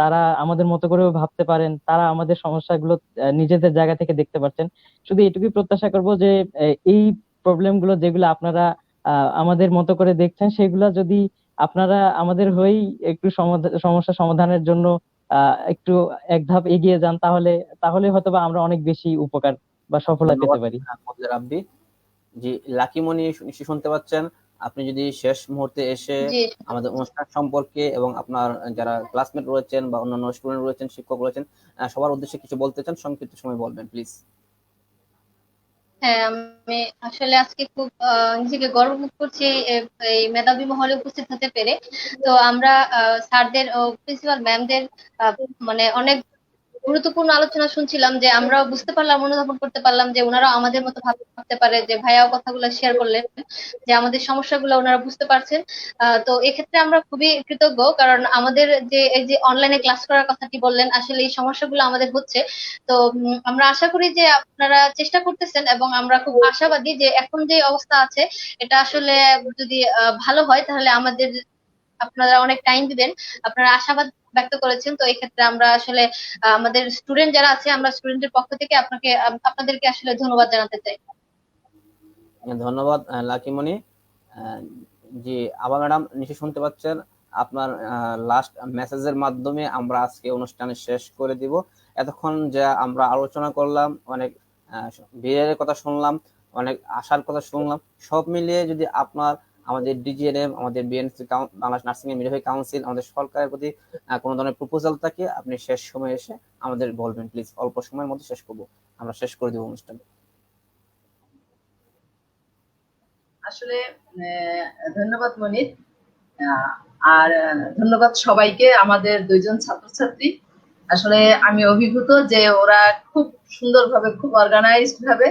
তারা আমাদের মতো করেও ভাবতে পারেন, তারা আমাদের সমস্যাগুলো নিজেদের জায়গা থেকে দেখতে পাচ্ছেন। শুধু এইটুকুই প্রত্যাশা করব যে এই প্রবলেম গুলো যেগুলো আপনারা আমাদের মতো করে দেখছেন, সেগুলো যদি আপনারা আমাদের হয়েই একটু সমস্যা সমাধানের জন্য একটু এক ধাপ এগিয়ে যান, তাহলে তাহলে হয়তোবা আমরা অনেক বেশি উপকার বা সফলতা পেতে ধন্যবাদ পারি। মনির রাব্বি। জি, লাকিমণি নিশ্চয়ই শুনতে পাচ্ছেন। আপনি যদি শেষ মুহূর্তে এসে জি। আমাদের অনুষ্ঠান সম্পর্কে এবং আপনার যারা ক্লাসমেট রয়েছেন বা অন্যান্য স্টুডেন্ট রয়েছেন, শিক্ষক রয়েছেন, সবার উদ্দেশ্যে কিছু বলতে চান, সংক্ষিপ্ত সময় বলবেন প্লিজ। হ্যাঁ, আমি আসলে আজকে খুব নিজেকে গর্ববোধ করছি এই মেধাবী মহলে উপস্থিত হতে পেরে। তো আমরা স্যারদের ও প্রিন্সিপাল ম্যামদের মানে অনেক গুরুত্বপূর্ণ আলোচনা শুনছিলাম, যে আমরাও বুঝতে পারলাম, অনুধাবন করতে পারলাম যে ওনারাও আমাদের মতো ভাবতে পারে, যে ভাইয়াও কথাগুলো শেয়ার করলেন যে আমাদের সমস্যাগুলো ওনারা বুঝতে পারছেন। তো এক্ষেত্রে আমরা খুবই কৃতজ্ঞ, কারণ আমাদের যে এই যে অনলাইনে ক্লাস করার কথাটি বললেন, আসলে এই সমস্যাগুলো আমাদের হচ্ছে। তো আমরা আশা করি যে আপনারা চেষ্টা করতেছেন, এবং আমরা খুব আশাবাদী যে এখন যে অবস্থা আছে এটা আসলে যদি ভালো হয়, তাহলে আপনারা অনেক টাইম দিবেন, আপনারা আশাবাদ ব্যক্ত করেছেন। তো এই ক্ষেত্রে আমরা আসলে আমাদের স্টুডেন্ট যারা আছে, আমরা স্টুডেন্টের পক্ষ থেকে আপনাদেরকে আসলে ধন্যবাদ জানাতে চাই। ধন্যবাদ লাকিমণি। আহ, জি, আবার ম্যাডাম নিশ্চয়ই শুনতে পাচ্ছেন। আপনার লাস্ট মেসেজের মাধ্যমে আমরা আজকে অনুষ্ঠানে শেষ করে দিব। এতক্ষণ যা আমরা আলোচনা করলাম, অনেক বীরের কথা শুনলাম, অনেক আশার কথা শুনলাম, সব মিলিয়ে যদি আপনার আমাদের ডিজিএনএম, আমাদের BNC, Bangladesh nursing and midwifery council, আমাদের সরকারের প্রতি কোনো ধরনের প্রপোজাল থাকে, আপনি শেষ সময় এসে আমাদের বলবেন প্লিজ। অল্প সময়ের মধ্যে শেষ করবো, আমরা শেষ করে দেবো অনুষ্ঠান। আসলে ধন্যবাদ মনির। আর ধন্যবাদ সবাইকে, আমাদের দুইজন ছাত্রছাত্রী। আসলে আমি অভিভূত যে ওরা খুব সুন্দরভাবে, খুব অর্গানাইজড ভাবে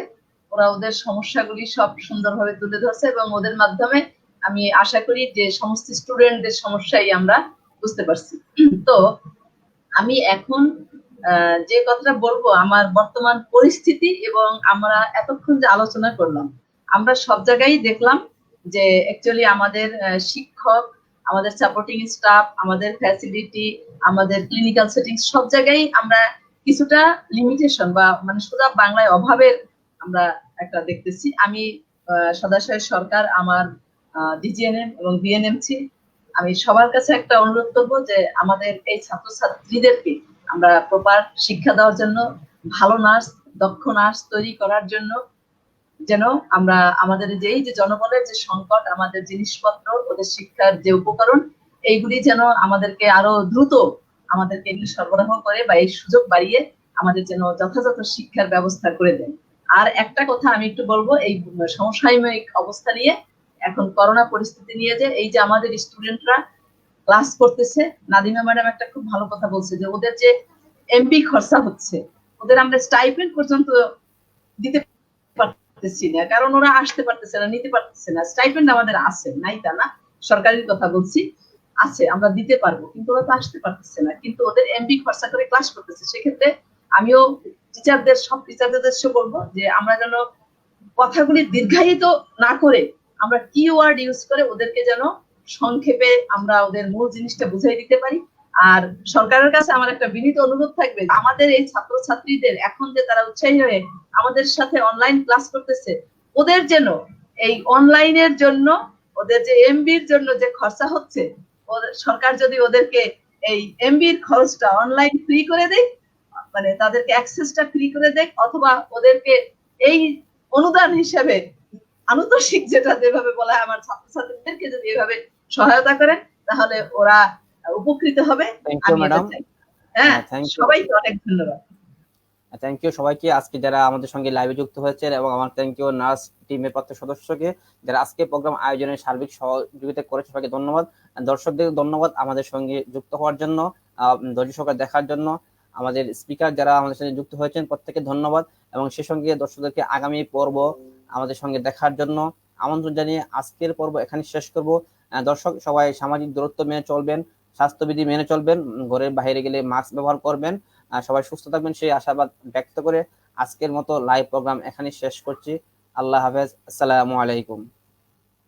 ওরা ওদের সমস্যাগুলি সব সুন্দরভাবে তুলে ধরছে, এবং ওদের মাধ্যমে আমি আশা করি যে সমস্ত স্টুডেন্টদের সমস্যাই আমরা বুঝতে পারছি। তো আমি এখন যে কথাটা বলবো, আমার বর্তমান পরিস্থিতি এবং আমরা এতক্ষণ যে আলোচনা করলাম, আমরা সব জায়গায় দেখলাম যে অ্যাকচুয়ালি আমাদের শিক্ষক, আমাদের সাপোর্টিং স্টাফ, আমাদের ফ্যাসিলিটি, আমাদের ক্লিনিক্যাল সেটিং, সব জায়গায় আমরা কিছুটা লিমিটেশন বা মানে সোজা বাংলায় অভাবের আমরা একটা দেখতেছি। আমি সদাশয় সরকার, আমার ডিজিএনএম এবং বিএনএমসি, আমি সবার কাছে একটা অনুরোধ করবো যে আমাদের এই ছাত্রছাত্রীদেরকে আমরা প্রপার শিক্ষা দেওয়ার জন্য, ভালো নার্স, দক্ষ নার্স তৈরি করার জন্য, যেন আমরা আমাদের যে জনবলের যে সংকট, আমাদের জিনিসপত্র, ওদের শিক্ষার যে উপকরণ, এইগুলি যেন আমাদেরকে আরো দ্রুত আমাদেরকে এগুলি সরবরাহ করে বা এই সুযোগ বাড়িয়ে আমাদের যেন যথাযথ শিক্ষার ব্যবস্থা করে দেন। আর একটা কথা আমি একটু বলবো, এই সমসাময়িক অবস্থা নিয়ে, এখন করোনা পরিস্থিতি নিয়ে, যে এই যে আমাদের স্টুডেন্টরা ক্লাস করতেছে, নাদিমা ম্যাডাম একটা খুব ভালো কথা বলছে যে ওদের যে এমপি খরচা হচ্ছে, ওদের আমরা স্টাইপেন্ড পর্যন্ত দিতে পারতেছি না, কারণ ওরা আসতে পারতেছে না, নিতে পারতেছে না। স্টাইপেন্ড আমাদের আছে, নাই তা না, সরকারি কথা বলছি, আছে, আমরা দিতে পারবো, কিন্তু ওরা তো আসতে পারতেছে না, কিন্তু ওদের এমপি খরচা করে ক্লাস করতেছে। সেক্ষেত্রে আমিও টিচারদের, সব টিচারদের বলবো যে আমরা যেন কথাগুলি দীর্ঘায়িত না করে আমরা কিওয়ার্ড ইউজ করে ওদেরকে যেন সংক্ষেপে আমরা ওদের মূল জিনিসটা বুঝাই দিতে পারি। আর সরকারের কাছে আমার একটা বিনীত অনুরোধ থাকবে, আমাদের এই ছাত্রছাত্রীদের এখন যে তারা উৎসাহী হয়ে আমাদের সাথে অনলাইন ক্লাস করতেছে, ওদের যেন এই অনলাইনের জন্য, ওদের যে এমবির জন্য যে খরচা হচ্ছে, সরকার যদি ওদেরকে এই এমবির খরচটা অনলাইন ফ্রি করে দেয়, মানে তাদেরকে অ্যাক্সেসটা ফ্রি করে দেয়, অথবা ওদেরকে এই অনুদান হিসেবে আনুতোষিক যেটা যেভাবে বলা হয়, আমার ছাত্রছাত্রীদেরকে যদি এভাবে সহায়তা করেন, তাহলে ওরা উপকৃত হবে। Thank you madam. হ্যাঁ, সবাইকে অনেক ধন্যবাদ। থ্যাংক ইউ সবাইকে, আজকে যারা আমাদের সঙ্গে লাইভে যুক্ত হয়েছেন, এবং আমার থ্যাংক ইউ নার্স টিমের প্রত্যেক সদস্যকে যারা আজকে প্রোগ্রাম আয়োজনে সার্বিক সহযোগিতা করেছে, সবাইকে ধন্যবাদ। দর্শকদের ধন্যবাদ আমাদের সঙ্গে যুক্ত হওয়ার জন্য, ধৈর্য সহকারে দেখার জন্য। আমাদের স্পিকার যারা আমাদের সঙ্গে যুক্ত হয়েছেন প্রত্যেকে ধন্যবাদ, এবং সে সঙ্গে দর্শকদেরকে আগামী পর্ব আমাদের সঙ্গে দেখার জন্য আমন্ত্রণ জানিয়ে আজকের পর্ব এখানে শেষ করব। দর্শক সবাই সামাজিক দূরত্ব মেনে চলবেন, স্বাস্থ্যবিধি মেনে চলবেন, ঘরের বাইরে গেলে মাস্ক ব্যবহার করবেন, সবাই সুস্থ থাকবেন সেই আশাবাদ ব্যক্ত করে আজকের মতো লাইভ প্রোগ্রাম এখানে শেষ করছি। আল্লাহ হাফেজ, আসসালামু আলাইকুম।